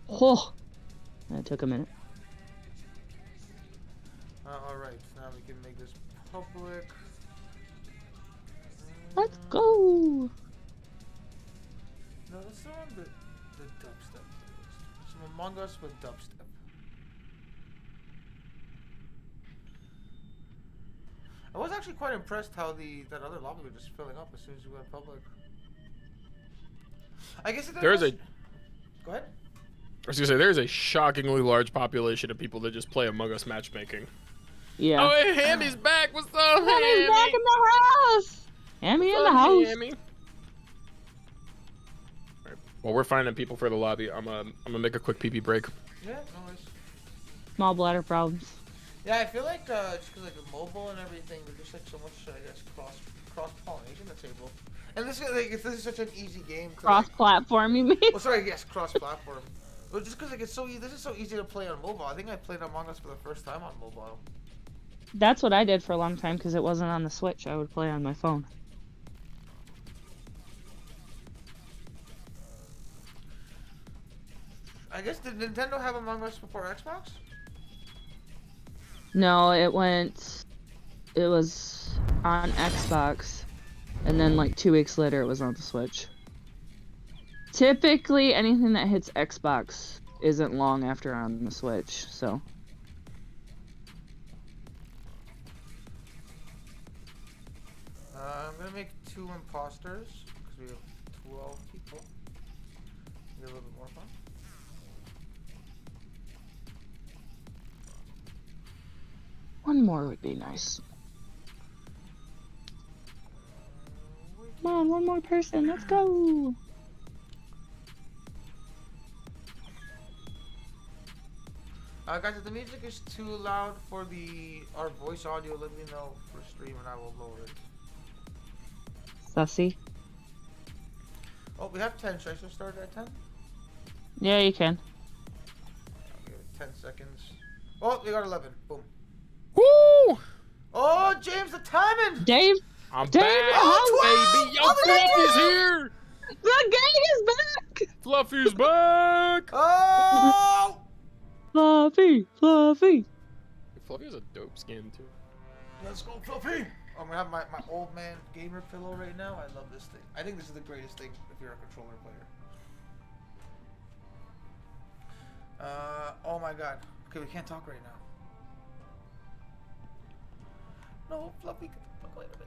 Oh, that took a minute.
Alright, now we can make this public.
Let's go.
No, let's throw on the dubstep. Some Among Us with dubstep. I was actually quite impressed how that other lobby was just filling up as soon as we went public. I guess
There's a.
Go ahead.
I was gonna say there's a shockingly large population of people that just play Among Us matchmaking.
Yeah.
Oh, hey, Hammy's back. What's up,
Hammy's
Hammy?
back in the house. Hammy in the house.
Hammy? Alright, while we're finding people for the lobby, I'm gonna make a quick pee break.
Yeah, no worries.
Small bladder problems.
Yeah, I feel like just because like mobile and everything, there's just like so much, I guess, cross pollination at the table. And this is such an easy game.
Cross platform, you mean?
Oh, sorry, yes, cross platform. But just because like it's so easy, this is so easy to play on mobile. I think I played Among Us for the first time on mobile.
That's what I did for a long time because it wasn't on the Switch. I would play on my phone.
I guess, did Nintendo have Among Us before Xbox?
No, it was on Xbox, and then like 2 weeks later it was on the Switch. Typically anything that hits Xbox isn't long after on the Switch, so.
I'm gonna make 2 imposters because we have 12 people. Get a little bit more fun.
One more would be nice. Come on, one more person. Let's go.
Guys, if the music is too loud for our voice audio, let me know for stream and I will lower it.
Sussy.
Oh, we have 10. Should I still start at 10?
Yeah, you can.
I'll give it 10 seconds. Oh, we got 11. Boom.
Woo!
Oh, James, the timing!
Dave,
I'm
Dave,
back,
oh,
baby. Yo, Fluffy's here.
the gang is back.
Fluffy's back.
Oh!
Fluffy.
Fluffy has a dope skin too.
Let's go, Fluffy! I'm gonna have my old man gamer pillow right now. I love this thing. I think this is the greatest thing if you're a controller player. Oh my god. Okay, we can't talk right now. No, Fluffy, look away from me.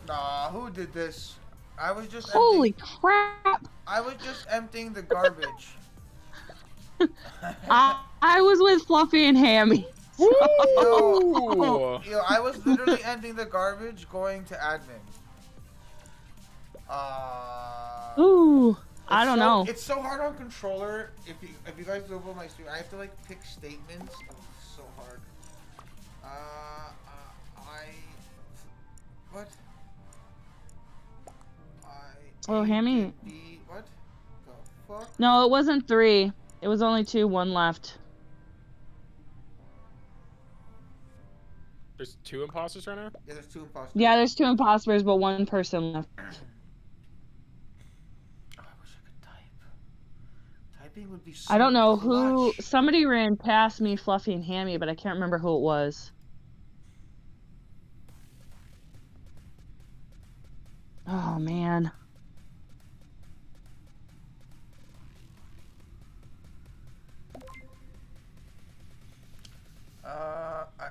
Nah, who did this? I was just
Holy crap!
I was just emptying the garbage.
I was with Fluffy and Hammy.
Ooh.
Yo, I was literally emptying the garbage going to admin.
Ooh, I don't know.
It's so hard on controller. If you guys go over my stream, I have to like pick statements. Oh, it's so hard. What?
Oh, Hammy.
What? The fuck?
No, it wasn't 3. It was only 2, 1 left.
There's 2 imposters right now?
Yeah, there's 2 imposters.
Yeah, there's 2 imposters, but 1 person left.
Oh, I wish I could type. Typing would be so
I don't know
clutch.
who. Somebody ran past me, Fluffy and Hammy, but I can't remember who it was. Oh, man.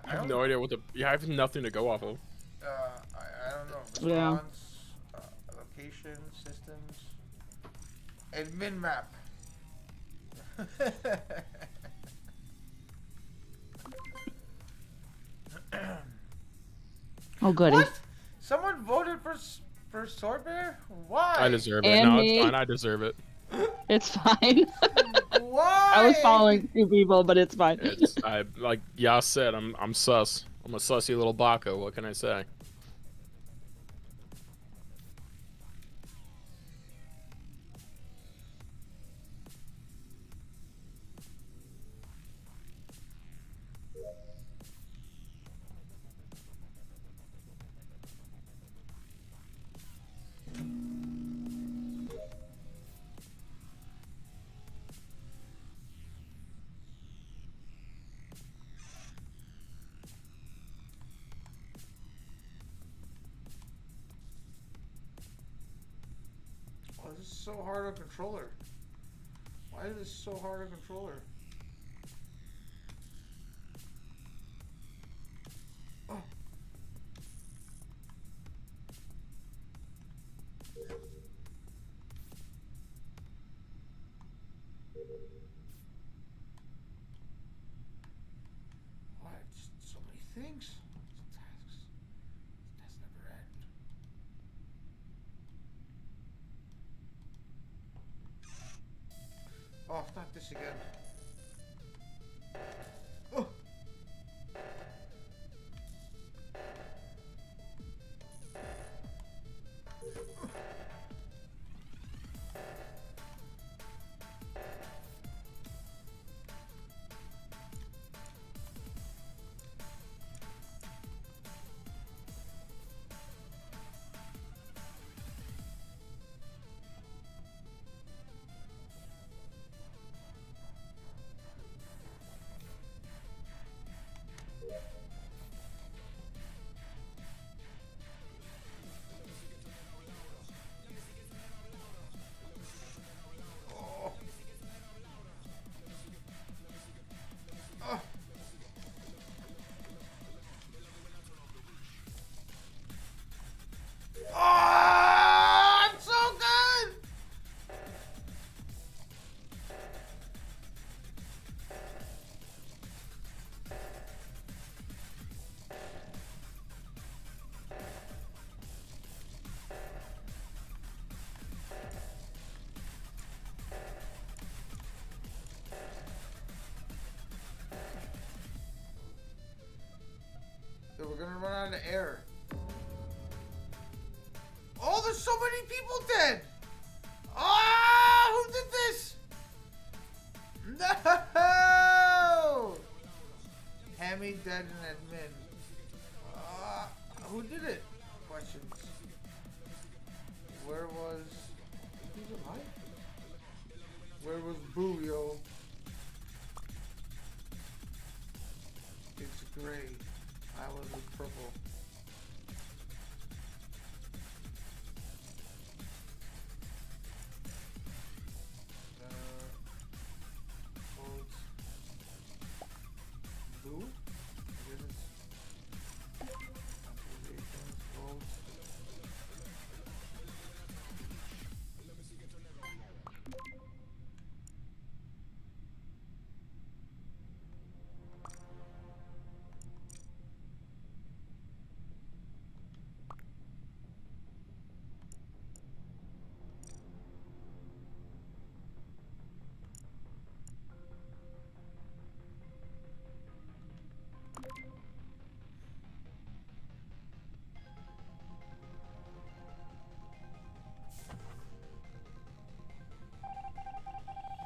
I have no idea what the. Yeah, I have nothing to go off of.
I don't know.
Yeah.
Response, location, systems, admin map.
Oh, goody.
What? Someone voted for Sorbear? Why?
I deserve it.
And
No,
me.
it's fine. I deserve it.
It's fine.
Why?
I was following 2 people, but it's fine.
It's like Yas said. I'm sus. I'm a sussy little baka. What can I say?
Oh, this is so hard on controller. Why is this so hard on controller? Oh. Why? Just so many things. Tasks. That's never end. Oh, it's not this again. running out of air. Oh, there's so many people dead. Ah, who did this? No! Hammy dead and admin. Who did it? Questions. Where was... Who's alive? Where was Boo, yo? It's gray. I was with purple. Votes. Boo? Observations, votes.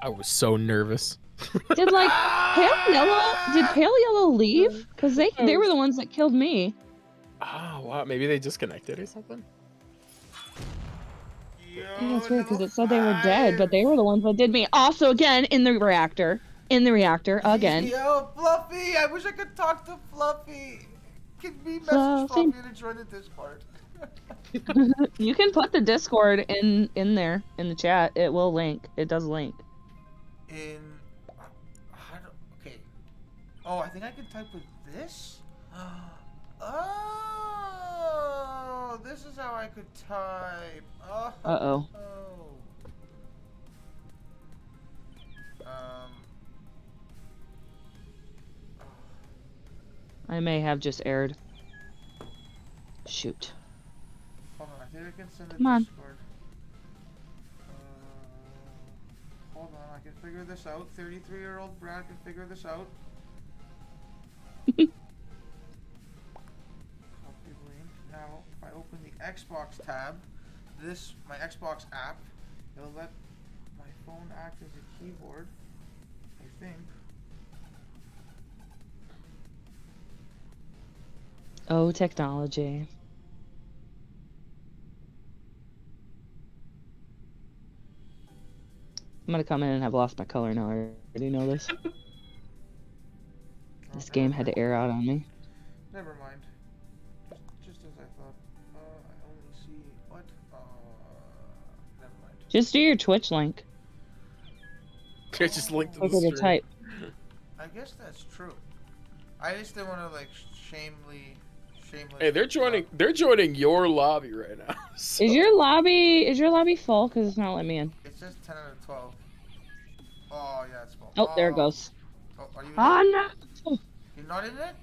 I was so nervous.
Did like Pale Yellow? Did Pale Yellow leave? Because they were the ones that killed me.
Oh wow, maybe they disconnected or something.
Yeah, that's weird because it said they were dead, but they were the ones that did me. Also, again in the reactor. In the reactor again.
Yo, Fluffy! I wish I could talk to Fluffy. Can we message Fluffy to join the Discord?
You can put the Discord in there in the chat. It will link. It does link.
Okay. Oh, I think I can type with this. Oh, this is how I could type. Oh.
Uh-oh. I may have just aired. Shoot.
Hold on, I think I can send it
Come on.
Discord. Hold on, I can figure this out. 33-year-old Brad can figure this out. Copy link. Now, if I open the Xbox tab, my Xbox app, it'll let my phone act as a keyboard, I think.
Oh, technology. I'm gonna come in and have lost my color now. I already know this. This game had to air out on me.
Never mind. Just as I thought. I only see what? Never mind.
Just do your Twitch link.
I just linked to the
Quicker to
stream.
type.
I guess that's true. I just didn't want to like shameless.
Hey, they're joining your lobby right now. So.
Is your lobby full? Cause it's not letting me in.
It says 10 out of 12. Oh yeah, it's full.
Oh, there it goes.
Oh, are you in
Ah,
it?
no.
You're not in it?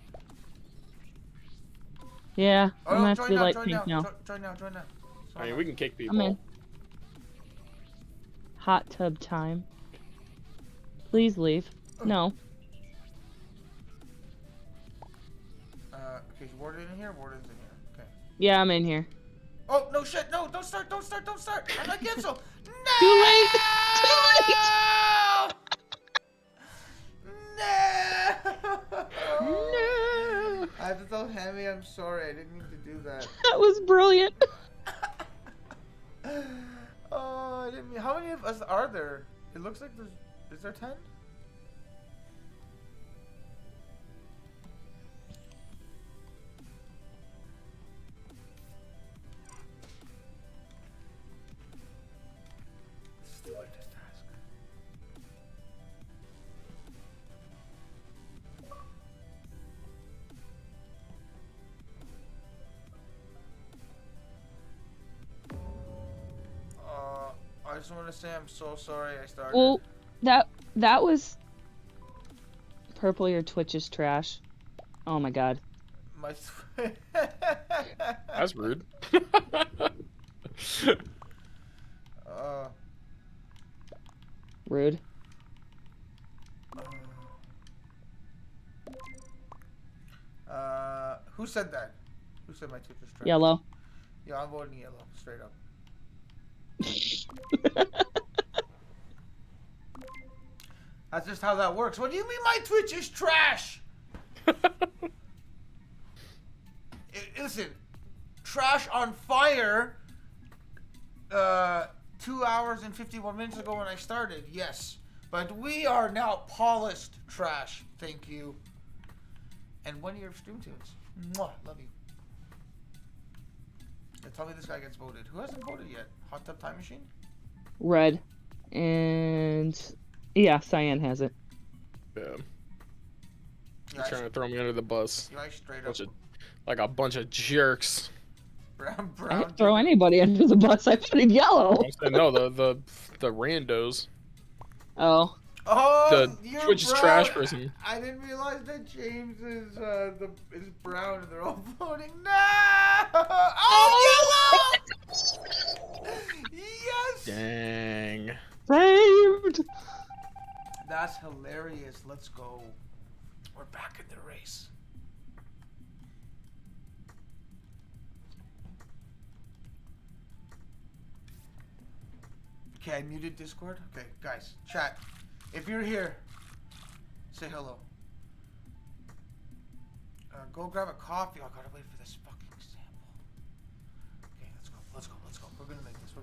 Yeah,
Oh,
I'm gonna have to
join
be
now,
light
join
pink
now.
now.
Join now.
I mean, we can kick
I'm
people.
in. Hot tub time. Please leave. No.
Okay, is Warden in here? Warden's in here. Okay.
Yeah, I'm in here.
Oh, no shit, no, don't start. I'm not cancel. No!
Too late! Too late!
No!
No!
I have to tell Hammy I'm sorry. I didn't mean to do that.
That was brilliant.
Oh, I didn't mean. How many of us are there? It looks like there's. Is there 10? This is the latest task. I just want to say I'm so sorry I started.
Well, that was purple. Your Twitch is trash. Oh my god.
My.
That's rude.
Rude.
Who said that? said my Twitch is trash?
Yellow.
Yeah, I'm voting yellow, straight up. That's just how that works. What do you mean my Twitch is trash? Listen, trash on fire. 2 hours and 51 minutes ago when I started, yes. But we are now polished trash. Thank you. And 1 year of StreamTunes. Mwah, love you. Yeah, tell me this guy gets voted. Who hasn't voted yet? Hot Tub Time Machine?
Red. And yeah, Cyan has it.
Yeah.
Yeah,
He's trying to throw me under the bus.
Yeah, I straight up.
Like a bunch of jerks.
Brown.
I didn't throw anybody under the bus. I put in yellow.
No, the randos.
Oh.
Oh,
The
you're
Twitch is
brown.
trash person.
I didn't realize that James is brown and they're all voting. No! Oh, yellow! Yes!
Dang.
Saved.
That's hilarious. Let's go. We're back in the race. Okay, I muted Discord. Okay, guys, chat. If you're here, say hello. Go grab a coffee. I gotta wait for this fucking sample. Okay, let's go. We're gonna make this. We're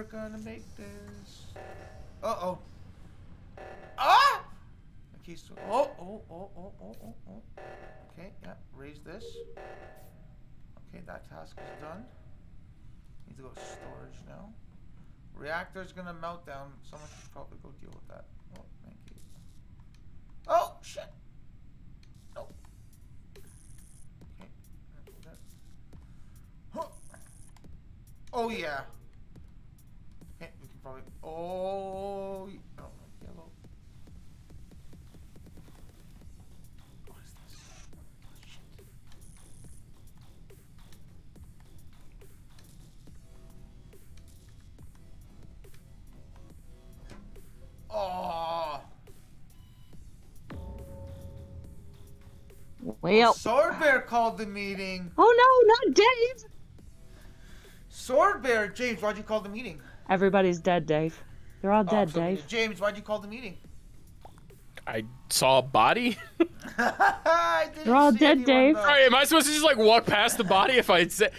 gonna make this. Uh-oh. Ah! Okay, so, oh. Okay, yeah, raise this. Okay, that task is done. Need to go to storage now. Reactor's gonna melt down. Someone should probably go deal with that. Oh, thank you. Oh, shit! No. Okay. Huh. Oh, yeah. Okay, we can probably... Oh, yellow. What is this? Shit. Oh.
Well.
Sword Bear called the meeting.
Oh no, not Dave.
Sword Bear, James, why'd you call the meeting?
Everybody's dead, Dave. They're all dead,
so
Dave.
James, why'd you call the meeting?
I saw a body.
I didn't
They're all
see
dead,
anyone,
Dave.
though.
Alright, am I supposed to just like walk past the body if I say?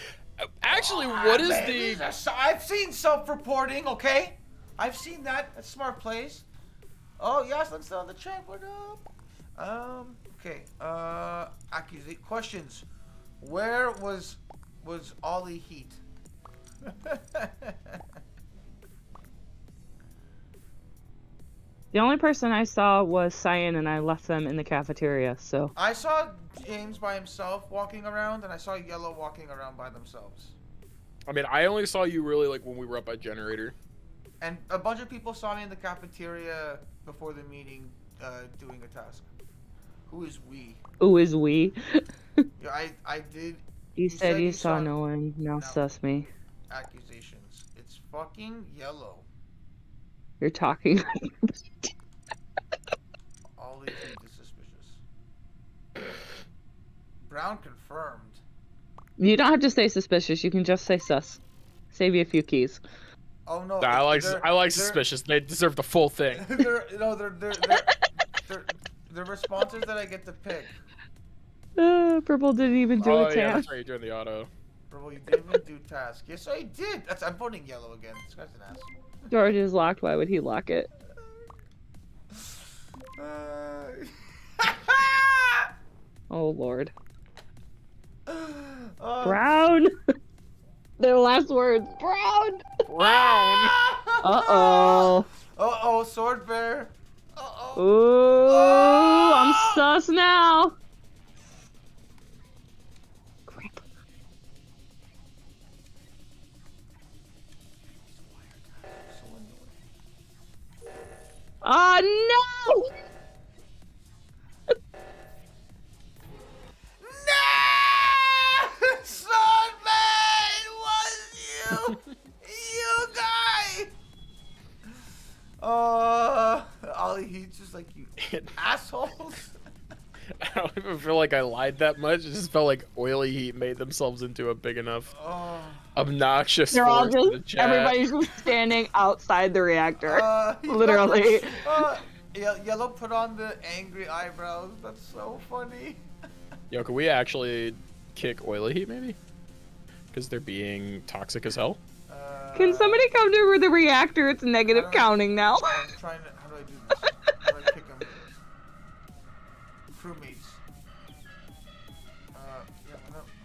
Actually, what is
Man,
the?
these are I've seen self-reporting, okay? I've seen that. That's smart plays. Oh yes, let's tell the chat what up. Okay. Accusation questions. Where was Ollie Heat?
The only person I saw was Cyan, and I left them in the cafeteria. So
I saw James by himself walking around, and I saw Yellow walking around by themselves.
I mean, I only saw you really like when we were up by generator.
And a bunch of people saw me in the cafeteria before the meeting, doing a task. Who is we?
who is we?
Yeah, I did.
You said you saw no one. Now sus me.
Accusations. It's fucking Yellow.
You're talking.
All these is suspicious. Brown confirmed.
You don't have to say suspicious. You can just say sus. Save you a few keys.
Oh no!
I like
they're-
suspicious. They deserve the full thing.
They're responses that I get to pick.
Purple didn't even do
Oh
a
yeah,
task.
that's right. You're doing the auto.
Bro, you didn't even do task. Yes, I did. I'm voting Yellow again. This guy's an ass.
George is locked. Why would he lock it? Oh lord. Brown. Their last words. Brown.
Brown.
Uh-oh.
Uh-oh, Sword Bear. Uh-oh.
Ooh, I'm sus now. Crap. Oh no!
No! Sword Bear! It was you! You guy! Ollie, he's just like, you assholes.
I don't even feel like I lied that much. It just felt like Oily Heat made themselves into a big enough, obnoxious
They're all
force in the
just
chat.
everybody's just standing outside the reactor.
He
Literally.
Yellow put on the angry eyebrows. That's so funny.
Yo, can we actually kick Oily Heat maybe? Because they're being toxic as hell.
Can somebody come to the reactor? It's negative counting now.
I'm trying to. How do I do this? How do I kick him? Crewmates.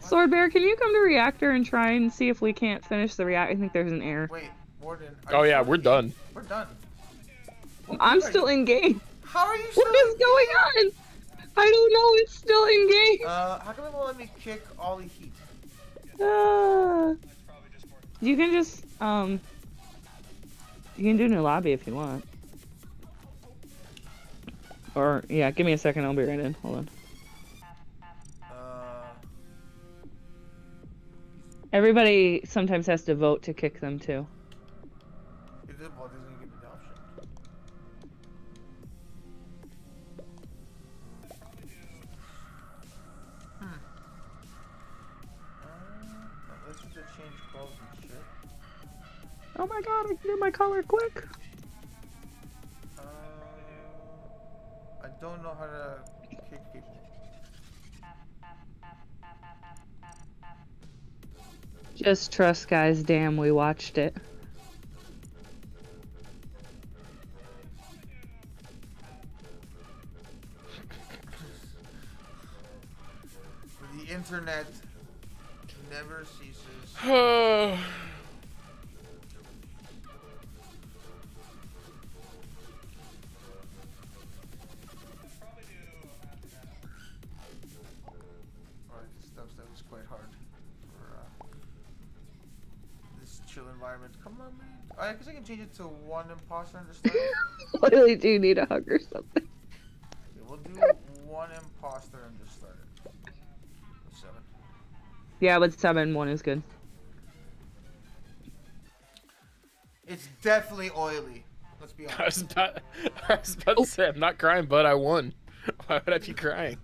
Swordbear, can you come to reactor and try and see if we can't finish the reactor? I think there's an error.
Wait, Warden.
Oh yeah, we're done.
We're done.
I'm still in game.
How are you still
What is going on? I don't know. It's still in game.
How come it won't let me kick Ollie Heat?
You can just you can do new lobby if you want. Or yeah, give me a second. I'll be right in. Hold on. Everybody sometimes has to vote to kick them too.
It doesn't give me the option. Let's just change clothes and shit.
Oh my god, I can do my color quick.
I don't know how to kick people.
Just trust, guys. Damn, we watched it.
The internet never ceases. That was quite hard for this chill environment. Come on, man. I guess I can change it to one imposter and just start it.
Really do need a hug or something.
Okay, we'll do one imposter and just start it. With 7.
Yeah, with 7, 1 is good.
It's definitely Oily. Let's be honest.
I was about to say, I'm not crying, but I won. Why would I be crying?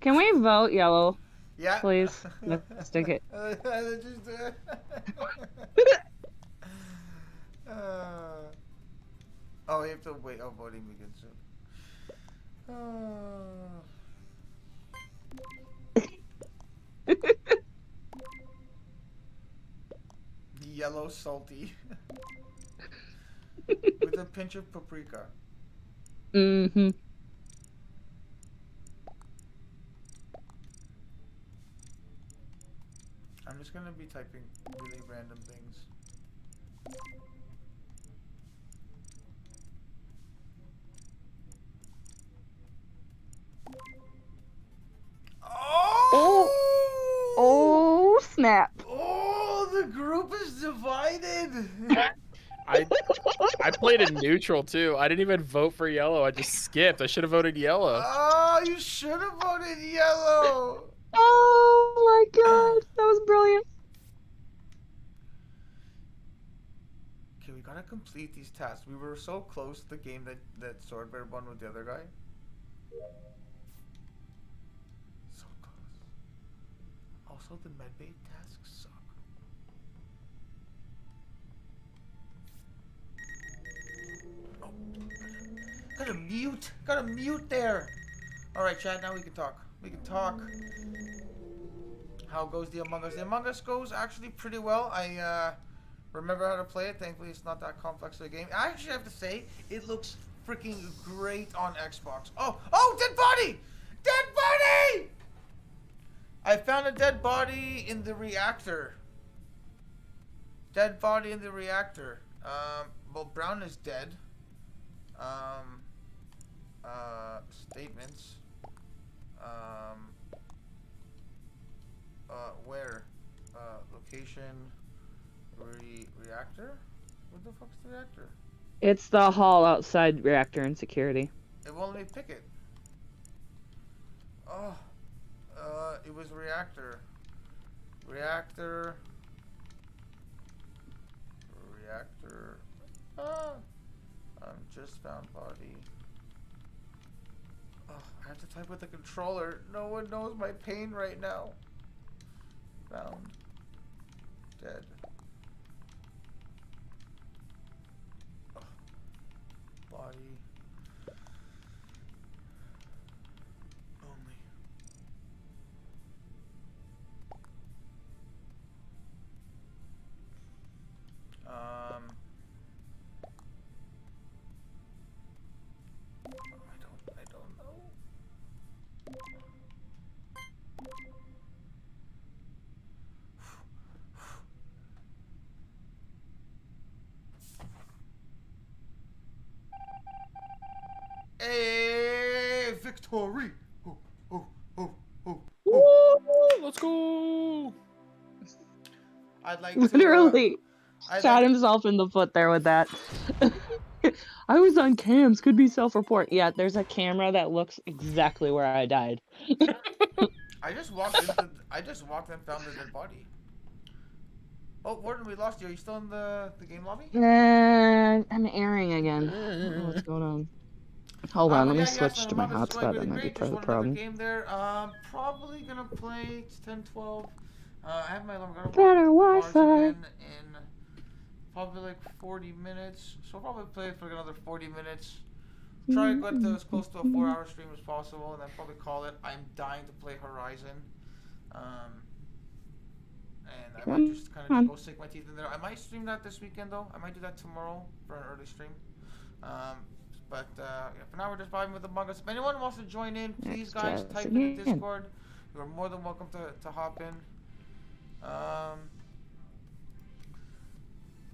Can we vote yellow?
Yeah.
Please. Let's stick it.
Oh, you have to wait. Oh, voting begins soon. Yellow salty. With a pinch of paprika.
Mm-hmm.
I'm just gonna be typing really random things. Oh!
Oh, snap.
Oh, the group is divided.
I played in neutral too. I didn't even vote for yellow. I just skipped. I should have voted yellow.
Oh, you should have voted yellow.
Oh my god, that was brilliant.
Okay, we gotta complete these tasks. We were so close to the game that Swordbear won with the other guy. So close. Also, the medbay tasks suck. Oh, gotta mute there. All right, chat. Now we can talk. We can talk. How goes the Among Us? The Among Us goes actually pretty well. I remember how to play it. Thankfully, it's not that complex of a game. I actually have to say, it looks freaking great on Xbox. Oh, dead body! Dead body! I found a dead body in the reactor. Dead body in the reactor. Well, Brown is dead. Statements. Where? Location. Reactor? What the fuck's the reactor?
It's the hall outside reactor and security.
It won't let me pick it. Oh. It was reactor. Reactor. Just found body. Oh, I have to type with the controller. No one knows my pain right now. Found. Dead. Oh. Body. Only. I don't know. Hey, victory! Oh.
Woo, let's go.
I'd like to
Literally
I'd
shot
like-
himself in the foot there with that. I was on cams, could be self-report. Yeah, there's a camera that looks exactly where I died.
I just walked and found the dead body. Oh, Warden, we lost you. Are you still in the game lobby?
I'm airing again. I don't know what's going on. Hold on, let me switch to my hotspot. That might be part of the problem.
Game there. Probably gonna play 10-12. I have my alarm.
Better Wi-Fi.
In probably like 40 minutes. So I'll probably play for another 40 minutes. Try to get to as close to a 4-hour stream as possible, and then probably call it. I'm dying to play Horizon. And I might just kind of go sink my teeth in there. I might stream that this weekend though. I might do that tomorrow for an early stream. But yeah, for now we're just vibing with Among Us. If anyone wants to join in, please guys type in the Discord. You are more than welcome to hop in.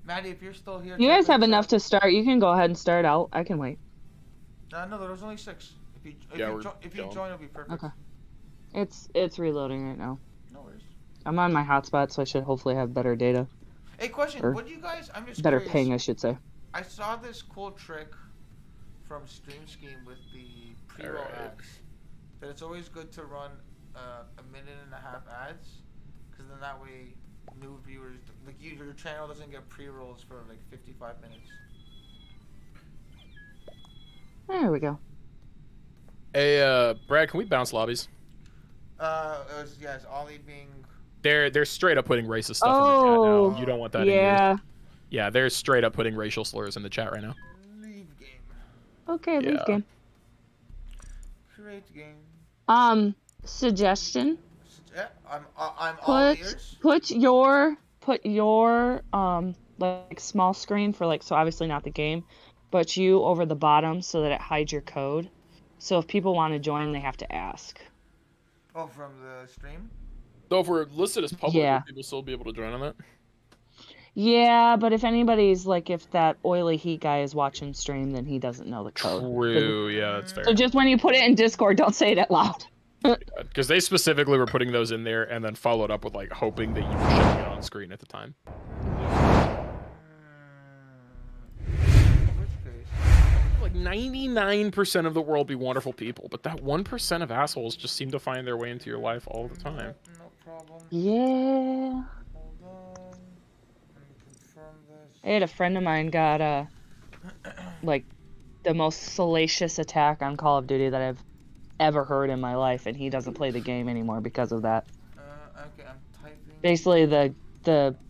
Maddie, if you're still here,
You guys have enough to start. You can go ahead and start out. I can wait.
No, there's only 6. If you join, it'll be perfect.
Okay. It's reloading right now.
No worries.
I'm on my hotspot, so I should hopefully have better data.
Hey, question.
Or
What do you guys? I'm just
better
curious.
ping, I should say.
I saw this cool trick from Stream Scheme with the pre-roll ads. That it's always good to run a minute and a half ads, because then that way new viewers, like your channel doesn't get pre-rolls for like 55 minutes.
There we go.
Hey, Brad, can we bounce lobbies?
Yes, Ollie being.
They're straight up putting racist stuff in the chat now. You don't want that in yours. Yeah, they're straight up putting racial slurs in the chat right now.
Leave game.
Okay, leave game.
Create game.
Suggestion.
Yeah, I'm all ears.
Put your like small screen for like, so obviously not the game, but you over the bottom so that it hides your code. So if people want to join, they have to ask.
Oh, from the stream?
So if we're listed as public, will people still be able to join on that?
Yeah, but if anybody's like, if that oily heat guy is watching stream, then he doesn't know the code.
True, yeah, that's fair.
So just when you put it in Discord, don't say it out loud.
Because they specifically were putting those in there and then followed up with like hoping that you were showing it on screen at the time. Like 99% of the world be wonderful people, but that 1% of assholes just seem to find their way into your life all the time.
No problem.
Yeah.
Hold on. Let me confirm this.
I had a friend of mine got like the most salacious attack on Call of Duty that I've ever heard in my life, and he doesn't play the game anymore because of that.
Okay, I'm typing.
Basically, the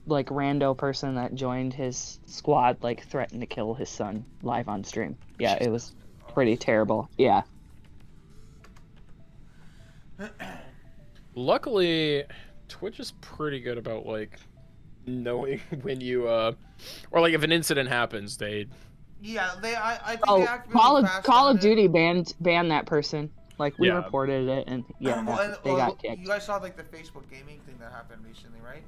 like rando person that joined his squad like threatened to kill his son live on stream. Yeah, it was pretty terrible. Yeah.
Luckily, Twitch is pretty good about like knowing when you or like if an incident happens, they
Yeah, I think
Oh,
they act really fast
Call
on
of
it.
Duty banned that person. Like we
Yeah.
reported it, and yeah, they got kicked.
You guys saw like the Facebook gaming thing that happened recently, right?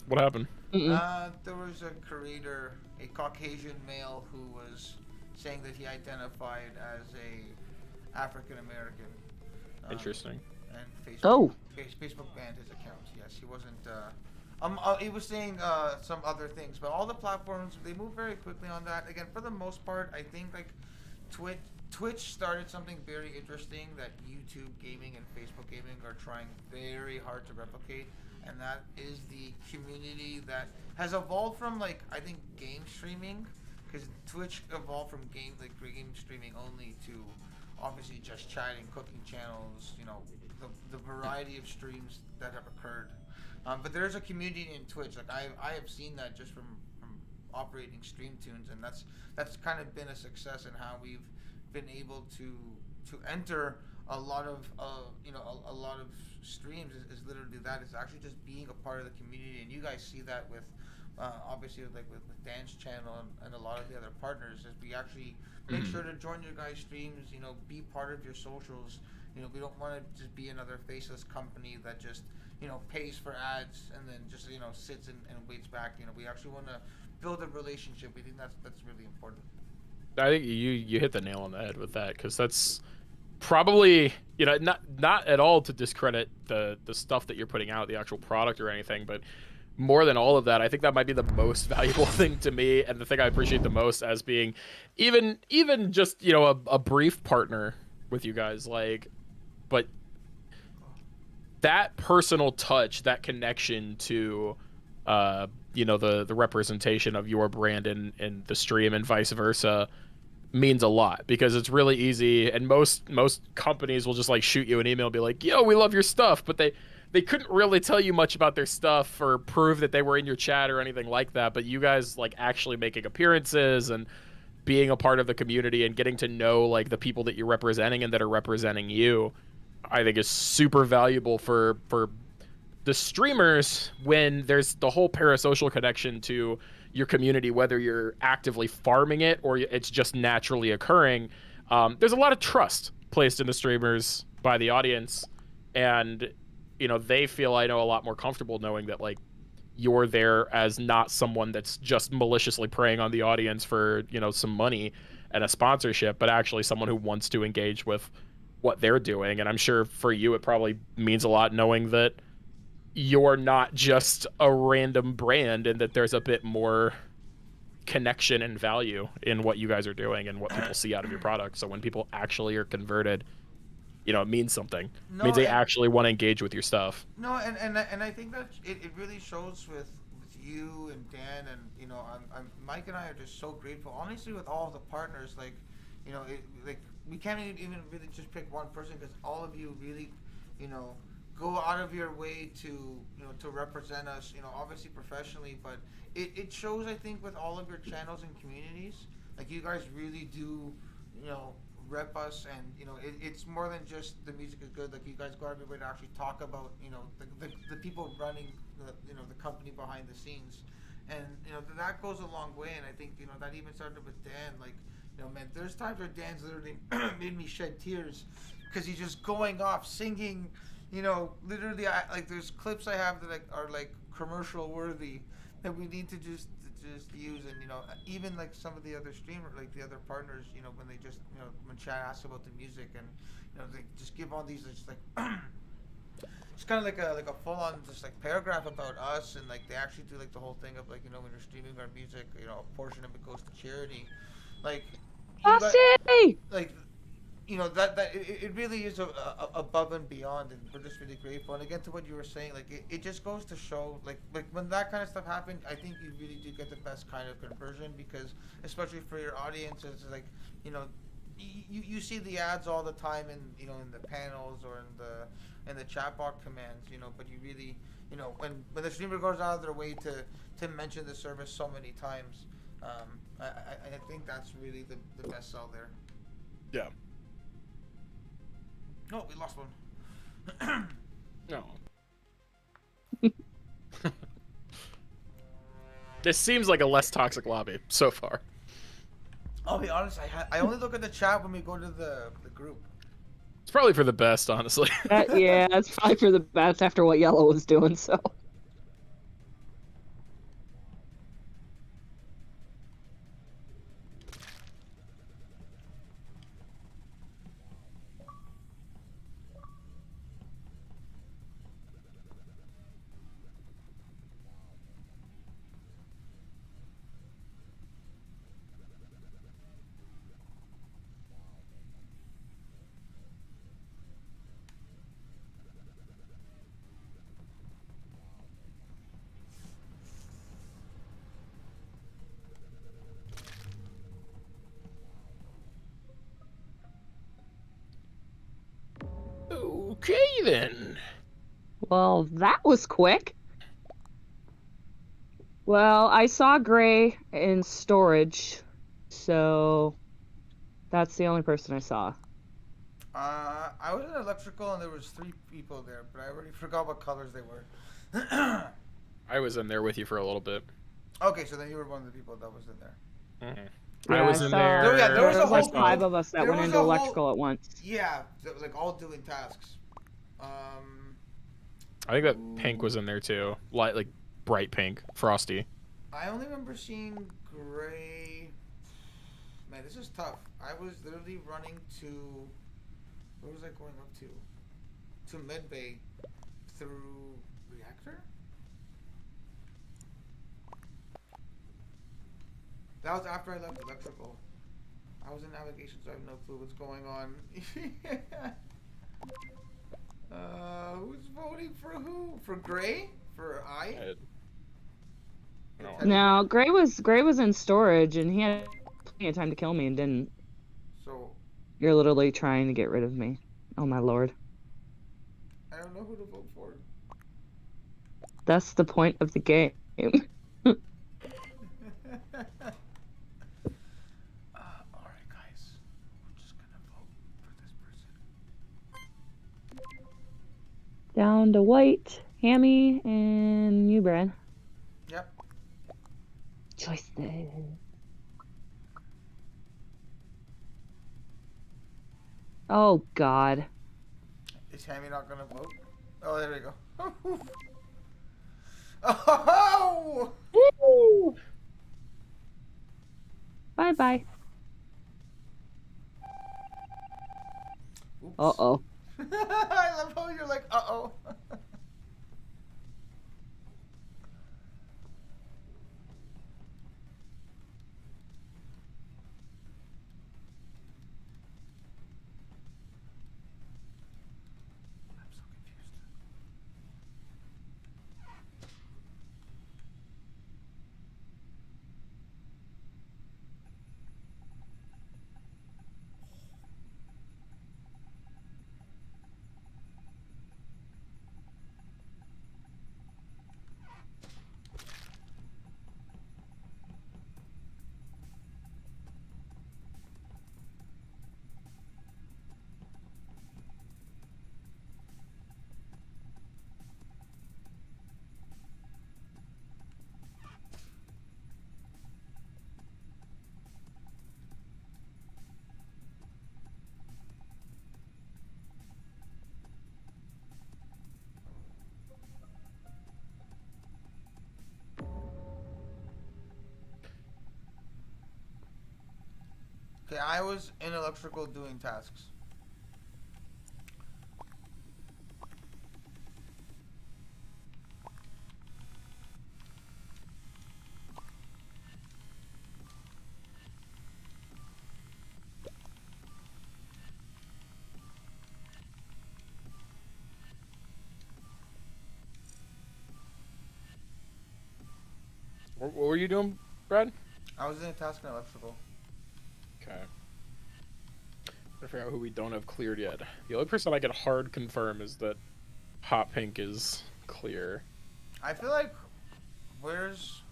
What happened?
There was a creator, a Caucasian male, who was saying that he identified as a African American.
Interesting.
And
Oh.
Facebook banned his account. Yes, he wasn't. He was saying some other things, but all the platforms, they move very quickly on that. Again, for the most part, I think like Twitch started something very interesting that YouTube gaming and Facebook gaming are trying very hard to replicate, and that is the community that has evolved from like I think game streaming, because Twitch evolved from game streaming only to obviously just chatting, cooking channels, you know, the variety of streams that have occurred. But there's a community in Twitch. Like I have seen that just from operating StreamTunes, and that's kind of been a success in how we've been able to enter a lot of a lot of streams is literally that. It's actually just being a part of the community, and you guys see that with obviously like with Dan's channel and a lot of the other partners. Is we actually make sure to join your guys' streams. You know, be part of your socials. You know, we don't want to just be another faceless company that just, you know, pays for ads and then just, you know, sits and waits back. You know, we actually want to build a relationship. We think that's really important.
I think you hit the nail on the head with that, because that's probably, you know, not at all to discredit the stuff that you're putting out, the actual product or anything, but more than all of that, I think that might be the most valuable thing to me, and the thing I appreciate the most as being even just, you know, a brief partner with you guys, like, but that personal touch, that connection to you know, the representation of your brand in the stream and vice versa means a lot, because it's really easy, and most companies will just like shoot you an email and be like, yo, we love your stuff, but they couldn't really tell you much about their stuff or prove that they were in your chat or anything like that. But you guys like actually making appearances and being a part of the community and getting to know like the people that you're representing and that are representing you, I think is super valuable for the streamers, when there's the whole parasocial connection to your community, whether you're actively farming it or it's just naturally occurring. There's a lot of trust placed in the streamers by the audience, and you know, they feel, I know, a lot more comfortable knowing that like you're there as not someone that's just maliciously preying on the audience for, you know, some money and a sponsorship, but actually someone who wants to engage with what they're doing. And I'm sure for you it probably means a lot knowing that you're not just a random brand, and that there's a bit more connection and value in what you guys are doing and what people see out of your product. So when people actually are converted, you know, it means something. It means they actually want to engage with your stuff.
No, and I think that it really shows with you and Dan, and you know, I'm Mike and I are just so grateful. Honestly, with all of the partners, like, you know, like we can't even really just pick one person, because all of you really, you know, go out of your way to, you know, to represent us, you know, obviously professionally, but it shows, I think, with all of your channels and communities, like you guys really do, you know, rep us, and you know, it's more than just the music is good. Like you guys go out of your way to actually talk about, you know, the people running the, you know, the company behind the scenes, and you know, that goes a long way. And I think, you know, that even started with Dan. Like, you know, man, there's times where Dan's literally made me shed tears, because he's just going off singing. You know, literally, like there's clips I have that are like commercial worthy that we need to just use. And you know, even like some of the other streamers, like the other partners, you know, when they just, you know, when Chad asks about the music, and you know, they just give all these just like it's kind of like a full on just like paragraph about us, and like they actually do like the whole thing of like, you know, when you're streaming our music, you know, a portion of it goes to charity, like like. You know, that it really is above and beyond, and we're just really grateful. And again, to what you were saying, like it just goes to show, like when that kind of stuff happened, I think you really do get the best kind of conversion, because especially for your audiences, like, you know, you see the ads all the time in, you know, in the panels or in the chat box commands, you know, but you really, you know, when the streamer goes out of their way to mention the service so many times, I think that's really the best sell there.
Yeah.
Oh, we lost one.
No. This seems like a less toxic lobby so far.
I'll be honest. I only look at the chat when we go to the group.
It's probably for the best, honestly.
Yeah, that's probably for the best after what Yellow was doing. So.
Okay then.
Well, that was quick. Well, I saw Gray in storage, so that's the only person I saw.
I was in electrical and there was 3 people there, but I already forgot what colors they were.
I was in there with you for a little bit.
Okay, so then you were one of the people that was in there.
Mm-hmm.
Yeah,
I was in there.
Oh, yeah, there was a
like
whole
5 of us that
there
went
was
into
a whole-
electrical at once.
Yeah, that was like all doing tasks.
I think that pink was in there too. Like bright pink, frosty.
I only remember seeing Gray. Man, this is tough. I was literally running to. Where was I going up to? To Midbay through Reactor? That was after I left electrical. I was in navigation, so I have no clue what's going on. Who's voting for who? For Gray? For I?
No, Gray was in storage, and he had plenty of time to kill me and didn't.
So
You're literally trying to get rid of me. Oh my lord.
I don't know who to vote for.
That's the point of the game.
Alright, guys. We're just gonna vote for this person.
Down to White, Hammy, and you, Brad.
Yep.
Choices. Oh god.
Is Hammy not gonna vote? Oh, there we go. Oh!
Woo! Bye bye.
Oops.
Uh oh.
I love how you're like, uh oh. I'm so confused. Okay, I was in electrical doing tasks.
What were you doing, Brad?
I was in a task in electrical.
Okay. I figure out who we don't have cleared yet. The only person I can hard confirm is that hot pink is clear.
I feel like, where's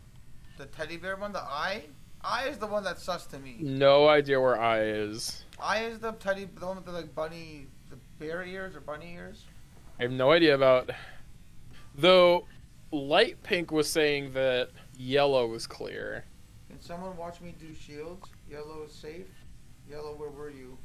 the teddy bear one? The eye? Eye is the one that's sus to me.
No idea where I is.
Eye is the one with the like bunny, the bear ears or bunny ears.
I have no idea about. Though, light pink was saying that yellow was clear.
Can someone watch me do shields? Yellow is safe. Yellow, where were you?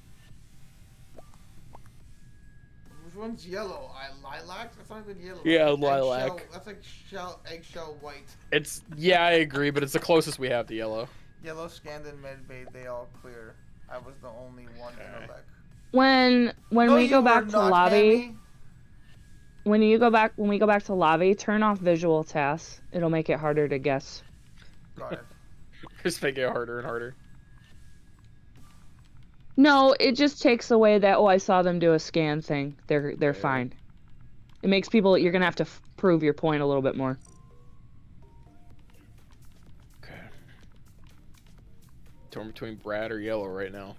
Which one's yellow? Lilac? That's not even yellow.
Yeah,
That's like
lilac.
eggshell- That's like eggshell white.
It's I agree, but it's the closest we have to yellow.
Yellow scanned in medbay. They all clear. I was the only one in
Okay.
a lek.
When
No,
we
you
go
were
back to
not,
lobby,
Hammy.
when we go back to lobby, turn off visual tasks. It'll make it harder to guess.
Got it.
Just make it harder and harder.
No, it just takes away that I saw them do a scan thing. They're fine. It makes people you're gonna have to prove your point a little bit more.
Okay. Torn between Brad or yellow right now.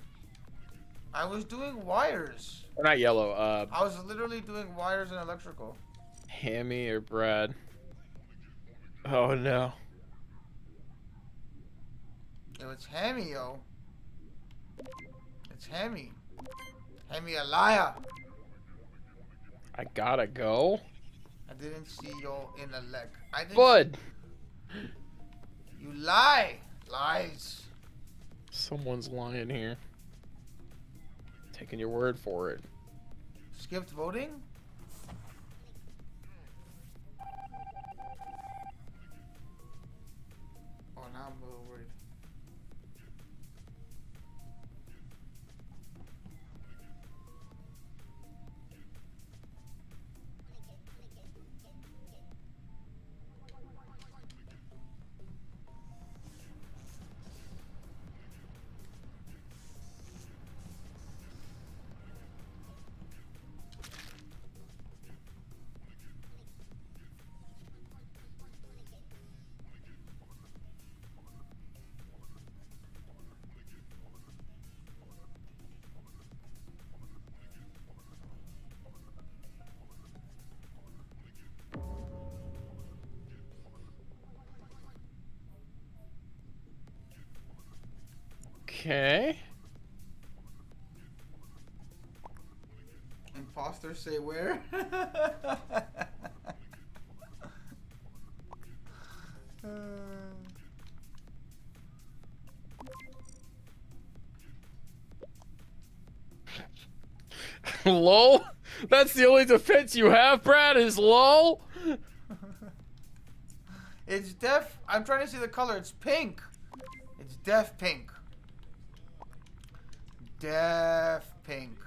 I was doing wires.
Or not yellow.
I was literally doing wires and electrical.
Hammy or Brad. Oh no.
Yo, it's Hammy, yo. It's Hammy. Hammy a liar.
I gotta go.
I didn't see you in a lek. I didn't.
Bud.
You lie. Lies.
Someone's lying here. Taking your word for it.
Skipped voting? Oh, now I'm a little worried.
Okay.
Imposter say where?
LOL? That's the only defense you have, Brad, is LOL?
It's def. I'm trying to see the color. It's pink. It's def pink. Def pink.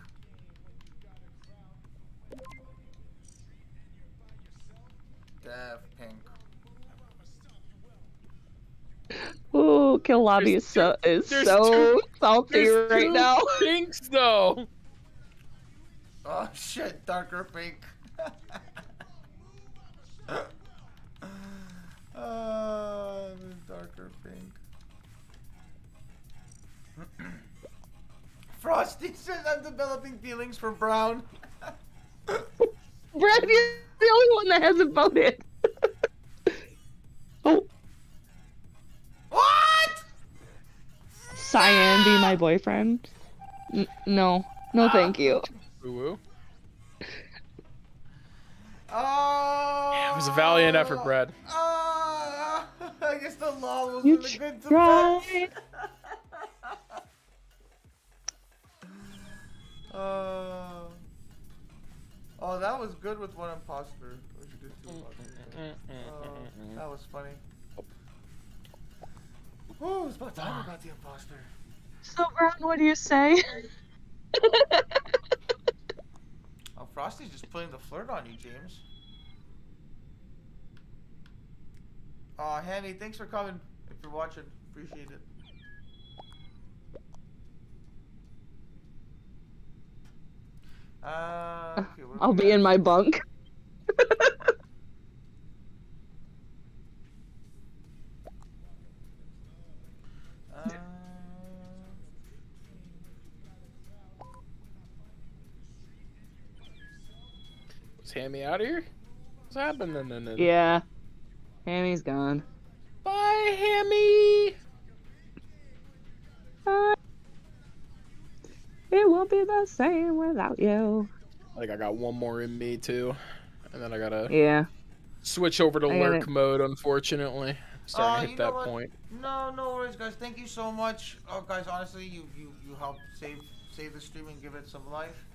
Def pink.
Ooh, Kill Lobby is so
there's
salty
There's
right
two
now.
pinks, though.
Oh shit, darker pink. Darker pink. Frosty says I'm developing feelings for brown.
Brad, you're the only one that hasn't voted. Oh,
What?
Cyan be my boyfriend? No, thank you.
Woo-woo.
Oh.
It was a valiant effort, Brad.
I guess the law was
You
in a good defense.
tried.
Oh, that was good with one imposter. We should do two imposters. That was funny. Oh, it's about time about the imposter.
So, Brad, what do you say?
Oh, Frosty's just playing the flirt on you, James. Oh, Hammy, thanks for coming. If you're watching, appreciate it. Okay, what do
I'll
we
be
got?
in my bunk.
Is Hammy out of here? What's happening?
Yeah. Hammy's gone.
Bye, Hammy.
It won't be the same without you.
Like I got one more in me too, and then I gotta
Yeah.
switch over to
I gotta-
lurk mode. Unfortunately. starting to
you
hit
know
that
what?
point.
No, no worries, guys. Thank you so much. Oh, guys, honestly, you helped save the stream and give it some life.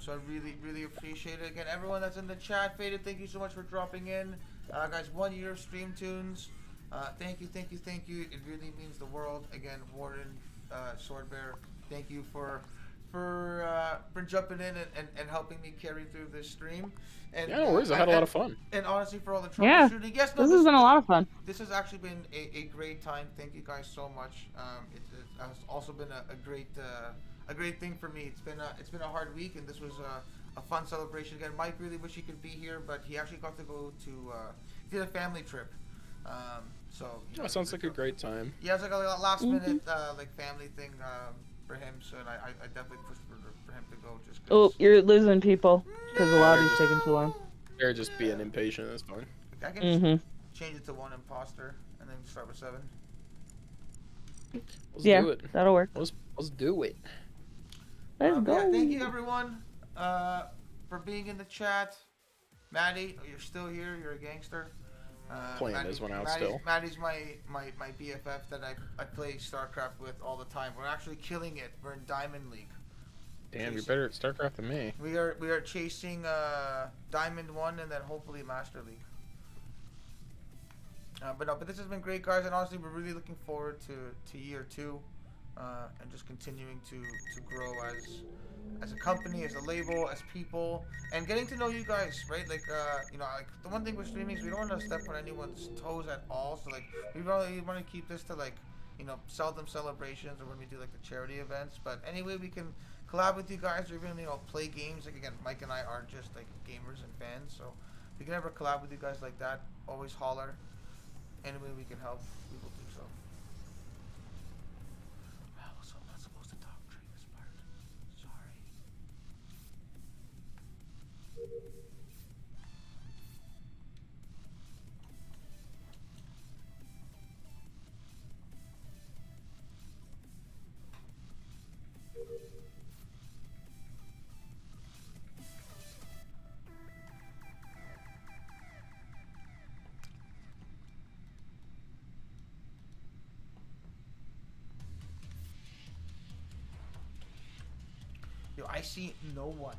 So I really appreciate it. Again, everyone that's in the chat, Faded, thank you so much for dropping in. Guys, 1 year of StreamTunes. Thank you. It really means the world. Again, Warden, Swordbear, thank you for jumping in and helping me carry through this stream. And,
Yeah, no worries. I had a lot of fun.
And honestly, for all the
Yeah,
troubleshooting, yes, no,
this has been a lot of fun.
This has actually been a great time. Thank you guys so much. It has also been a great thing for me. It's been a hard week, and this was a fun celebration. Again, Mike really wish he could be here, but he actually got to go to he did a family trip. So you know,
sounds like a great time.
Yeah, it's like a last minute like family thing for him. So and I definitely pushed for him to go just.
Oh, you're losing people because the lobby's taking too long.
They're just being impatient. That's fine.
I can just change it to 1 imposter and then start with 7.
Let's
Yeah,
do it.
that'll work.
Let's do it.
Let's go.
Yeah, thank you everyone for being in the chat. Maddie, you're still here. You're a gangster.
Playing this one out still.
Maddie's my BFF that I play StarCraft with all the time. We're actually killing it. We're in Diamond League.
Damn, you're better at StarCraft than me.
We are chasing Diamond 1 and then hopefully Master League. But this has been great, guys, and honestly, we're really looking forward to year 2, and just continuing to grow as a company, as a label, as people, and getting to know you guys, right? Like, you know, like the one thing with streaming is we don't want to step on anyone's toes at all. So like, we really want to keep this to like, you know, seldom celebrations or when we do like the charity events. But anyway, we can collab with you guys or even, you know, play games. Like again, Mike and I aren't just like gamers and fans, so if we can ever collab with you guys like that, always holler. Any way we can help, we will do so. Wow, so I'm not supposed to talk during this part. Sorry. Yo, I see no one.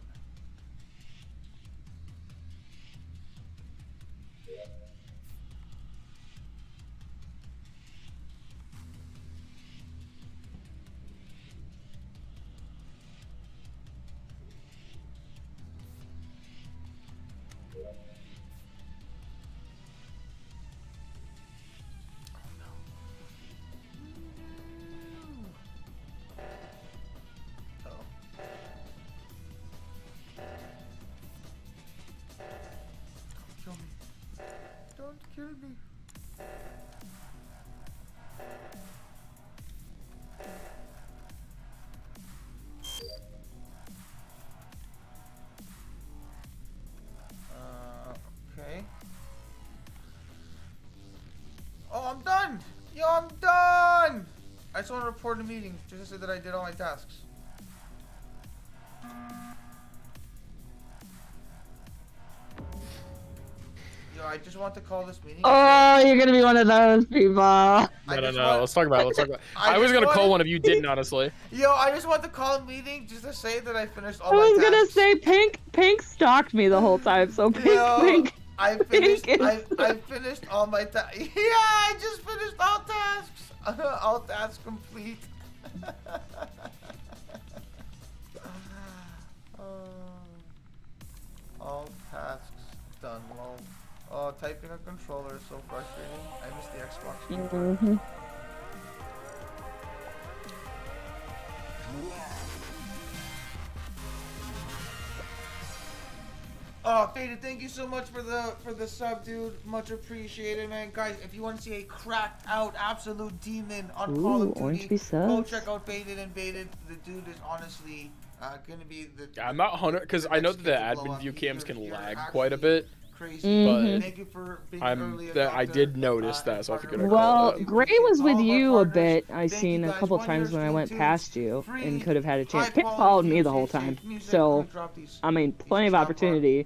Don't kill me. Okay. Oh, I'm done! Yo, I'm done! I just want to report a meeting just to say that I did all my tasks. Yo, I just want to call this meeting.
Oh, you're gonna be one of those people.
No. Let's talk about it. I was gonna call one of you, didn't honestly.
Yo, I just want to call a meeting just to say that I finished all
I
my
was
tasks.
gonna say Pink stalked me the whole time, so Pink.
I finished. I finished all my tasks. Yeah, I just finished all tasks. All tasks complete. All tasks done. Lol. Oh, typing a controller is so frustrating. I miss the Xbox keyboard. Oh, Faded, thank you so much for the sub, dude. Much appreciated, man. Guys, if you want to see a cracked out absolute demon on Call of Duty, go check out Faded and Baited. The dude is honestly gonna be the.
Yeah, I'm not 100 because I know that the admin view cams can lag quite a bit.
Crazy.
But
thank you for being early
I did notice that, so I figured I'd call
Well,
it out.
Gray was with you a bit. I seen a couple times when I went past you and could have had a chance. Pink followed me the whole time, so I mean, plenty of opportunity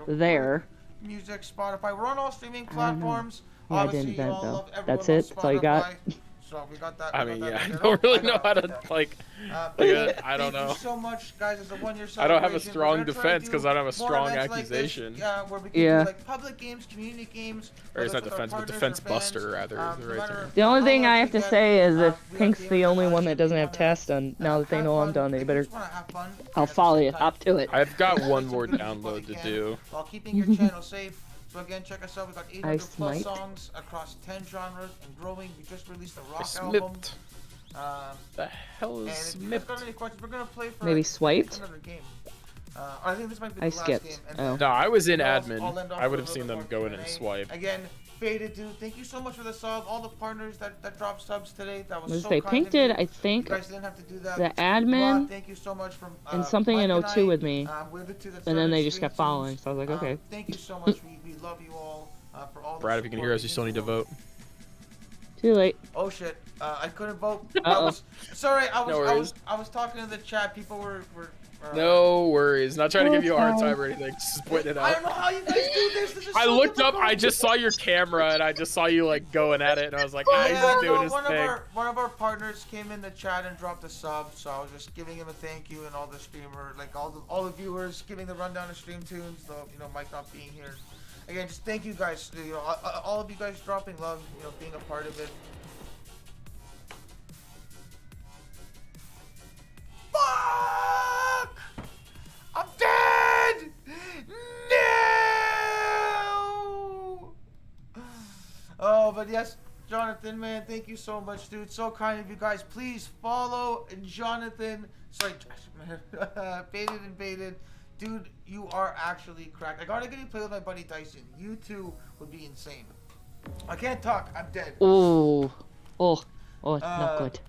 there.
Music, Spotify. We're on all streaming platforms.
Yeah, I
Obviously,
didn't
you
vent
all
though.
love everyone
That's
on
it. That's all you got.
Spotify. So we got that.
I
we
mean,
got
yeah,
that
I
taken
don't
off.
really
I
know
got
how
it,
to
that.
like.
But
I don't
thank
know.
you so much, guys. As a 1-year celebration.
I don't have a
We're
strong
gonna try to
defense
do
because I don't have a
more
strong
events like this,
accusation.
where we can
Yeah.
do like public games, community games.
Or it's
whether
not
with our
defense, but
partners
defense
or fans.
buster rather is the
No
right
matter
term.
The only
how
thing
large
I
we
have to
get,
say is if
we got
Pink's the
gamers
only
that
one that
actually
doesn't have
wanna,
tests, and now that they
have
know I'm
fun.
done, they
Like,
better.
just wanna have fun, and
I'll
at the
follow
same
you.
time,
Up to it.
I've got
make
one
some
more
good music while we
download to
can,
do.
while keeping your channel safe. So again, check us out. We got 800 plus
smite.
songs across 10 genres and growing. We just released a
I
rock album.
smipped. The hell
And
is
if you guys got
smipped?
any questions, we're gonna play for
Maybe
I think
swiped?
another game. I think this might be the
I
last
skipped.
game. And
Oh.
then
No, I was in
I'll end
admin.
off
I would
with
have
a
seen
little
them
bit more
go in and
Q&A.
swipe.
Again, Faded Dude, thank you so much for the sub. All the partners that dropped subs today. That was
Let's
so
say
kind
Pink
of you.
did, I
You
think,
guys didn't have to do that.
the
Rod,
admin
thank you so much from
and something
Mike
in
and
02
I,
with me.
we're the two that
And then
started
they just kept
StreamTunes.
following, so I was like, okay.
Thank you so much. We love you all for all the
Brad, if you can
support.
hear us, you still need to vote.
Too late.
Oh shit! I couldn't vote.
Uh-oh.
Sorry.
No worries.
I was talking in the chat. People were
No worries. Not trying to give you a hard time or anything. Just pointing it
I
out.
don't know how you guys do this. This is
I
so
looked up.
difficult.
I just saw your camera, and I just saw you like going at it, and I was like, ah, he's
Yeah,
just doing
no,
his
one
thing.
of our partners came in the chat and dropped a sub, so I was just giving him a thank you and all the streamer, like all the viewers, giving the rundown of StreamTunes, though Mike not being here. Again, just thank you guys. All of you guys dropping love, being a part of it. Fuck! I'm dead! No! Oh, but yes, Jonathan, man, thank you so much, dude. So kind of you guys. Please follow Jonathan. Sorry, man. Baited and baited. Dude, you are actually cracked. I gotta get you play with my buddy Dyson. You two would be insane. I can't talk. I'm dead.
Oh, not good.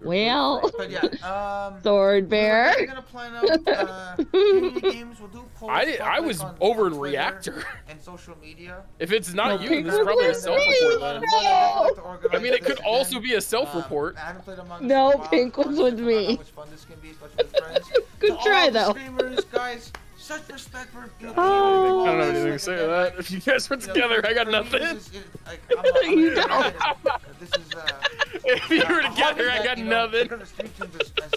Well,
But yeah,
Sword Bear.
we're gonna plan out community games. We'll do polls
I
public
was
on
over in
Twitter
Reactor.
And social media.
If it's not
No,
you,
Pink
then it's probably a
was
self-report then. I mean, it could
This
also
again.
be a self-report.
I haven't played Among Us
No,
in a while.
Pink was
Honestly,
with
I forgot
me.
How much fun this can be, especially with friends.
Good
To all
try,
the
though.
Streamers, guys, such respect for.
I don't know anything to say to that. If you guys were together, I got nothing.
You don't.
This is
If you were together, I got nothing.
Because of StreamTunes is, as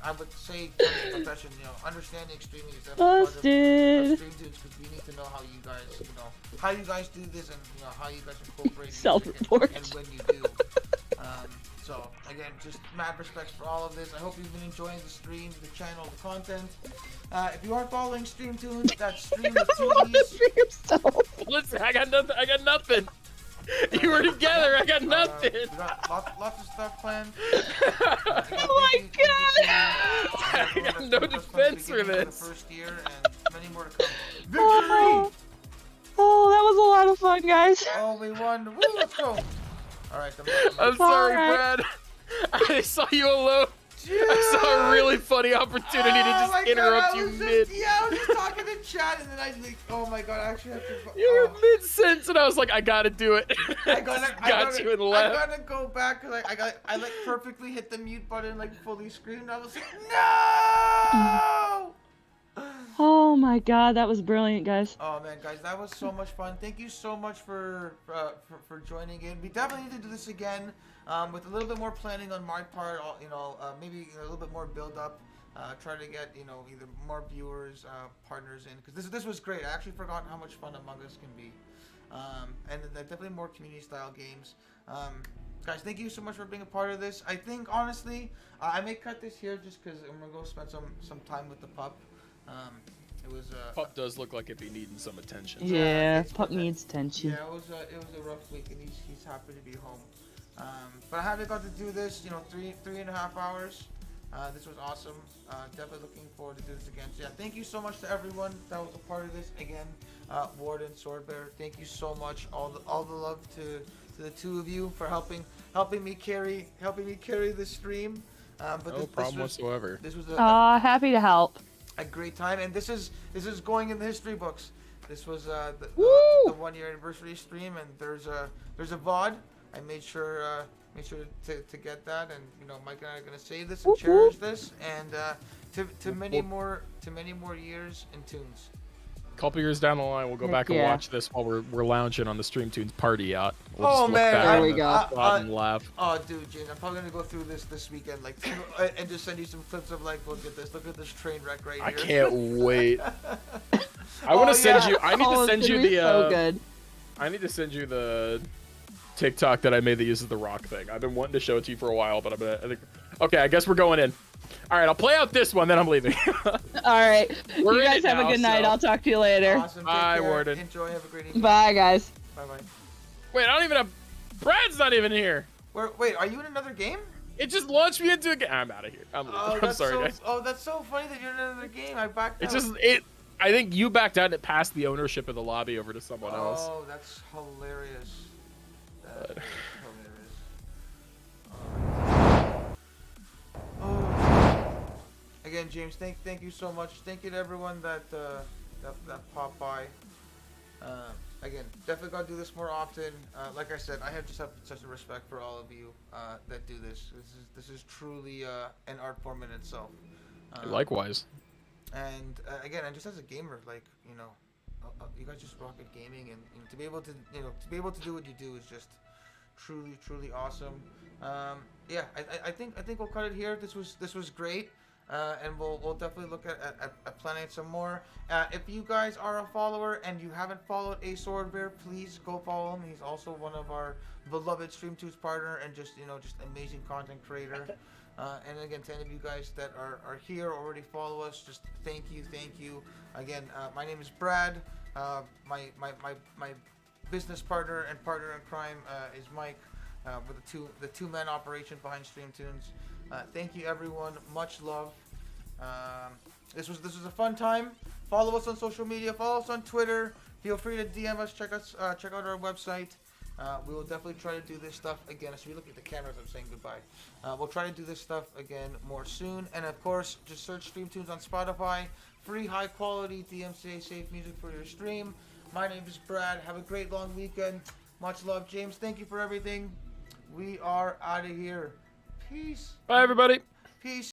I would say, kind of profession, understanding streaming is definitely part of
Busted.
StreamTunes because we need to know how you guys do this and how you guys incorporate music
Self-report.
and when you do. So again, just mad respects for all of this. I hope you've been enjoying the stream, the channel, the content. If you aren't following StreamTunes, that's stream with two E's.
yourself.
Listen, I got nothing. You were together, I got nothing.
We got lots of stuff planned.
Oh my god!
I got no defense for this.
The first year and many more to come. Victory!
Oh, that was a lot of fun, guys.
Oh, we won. Woo, let's go. All right,
I'm sorry,
Alright.
Brad. I saw you alone. I saw a really funny opportunity to just interrupt you mid.
Yeah, I was just talking to chat and then I like, oh my god, I actually have to.
You were mid-sentence and I was like, I gotta do it.
I
got you and
I
left.
gotta go back because I like perfectly hit the mute button, like fully screamed. I was like, no!
Oh my god, that was brilliant, guys.
Oh man, guys, that was so much fun. Thank you so much for joining in. We definitely need to do this again, with a little bit more planning on my part. Maybe a little bit more build up. Try to get either more viewers, partners in, because this was great. I actually forgot how much fun Among Us can be, and then definitely more community style games. Guys, thank you so much for being a part of this. I think honestly, I may cut this here just because I'm gonna go spend some time with the pup. It was
Pup does look like it'd be needing some attention.
Yeah,
it's
pup
been a-
needs attention.
Yeah, it was a rough week, and he's happy to be home. But I haven't got to do this, 3.5 hours. This was awesome. Definitely looking forward to do this again. So yeah, thank you so much to everyone that was a part of this. Again, Warden, Swordbear, thank you so much. All the love to the two of you for helping me carry the stream. But
No problem whatsoever.
This was
Happy to help.
a great time, and this is going in the history books. This was the
Woo!
1 year anniversary stream, and there's a VOD. I made sure to get that, and Mike and I are gonna save this and
Whoop,
cherish
whoop.
this, and to many more years and tunes.
couple years down the line, we'll go
Heck
back and
yeah.
watch this while we're lounging on the StreamTunes party yacht. We'll
Oh,
just look
man,
back
There
on
we
the
go.
spot and laugh.
Oh, dude, James, I'm probably gonna go through this weekend, like, and just send you some clips of like, look at this train wreck right
I
here.
can't wait. I
Oh,
want to send
yeah.
you. I need to
it's
send
gonna
you
be
the.
so good.
I need to send you the TikTok that I made that uses the rock thing. I've been wanting to show it to you for a while, but I think. Okay, I guess we're going in. All right, I'll play out this one, then I'm leaving.
All right.
We're
You
in
guys
it
have
now,
a good night.
so-
I'll talk to you later.
Awesome. Take
Bye,
care.
Warden.
Enjoy. Have a great evening.
Bye, guys.
Bye bye.
Wait, I don't even have. Brad's not even here.
Wait, are you in another game?
It just launched me into a game. I'm out of here. I'm leaving. I'm
that's
sorry,
so,
guys.
Oh, that's so funny that you're in another game. I backed
It's
out.
just it. I think you backed out and it passed the ownership of the lobby over to someone else.
Oh, that's hilarious. That is hilarious. Oh. Again, James, thank you so much. Thank you to everyone that popped by. Again, definitely gotta do this more often. Like I said, I have such a respect for all of you that do this. This is truly an art form in itself.
Likewise.
And again, and just as a gamer, like, you know, you guys just rock at gaming, and you know, to be able to do what you do is just truly awesome. Yeah, I think we'll cut it here. This was great. And we'll definitely look at planning some more. If you guys are a follower and you haven't followed A Sword Bear, please go follow him. He's also one of our beloved StreamTunes partner and just amazing content creator. And again, to any of you guys that are here already follow us, just thank you. Again, my name is Brad. My business partner and partner in crime is Mike. With the two-man operation behind StreamTunes. Thank you, everyone. Much love. This was a fun time. Follow us on social media. Follow us on Twitter. Feel free to DM us. Check out our website. We will definitely try to do this stuff again. As we look at the cameras, I'm saying goodbye. We'll try to do this stuff again more soon. And of course, just search StreamTunes on Spotify. Free, high-quality DMCA safe music for your stream. My name is Brad. Have a great long weekend. Much love, James. Thank you for everything. We are out of here. Peace.
Bye, everybody.
Peace.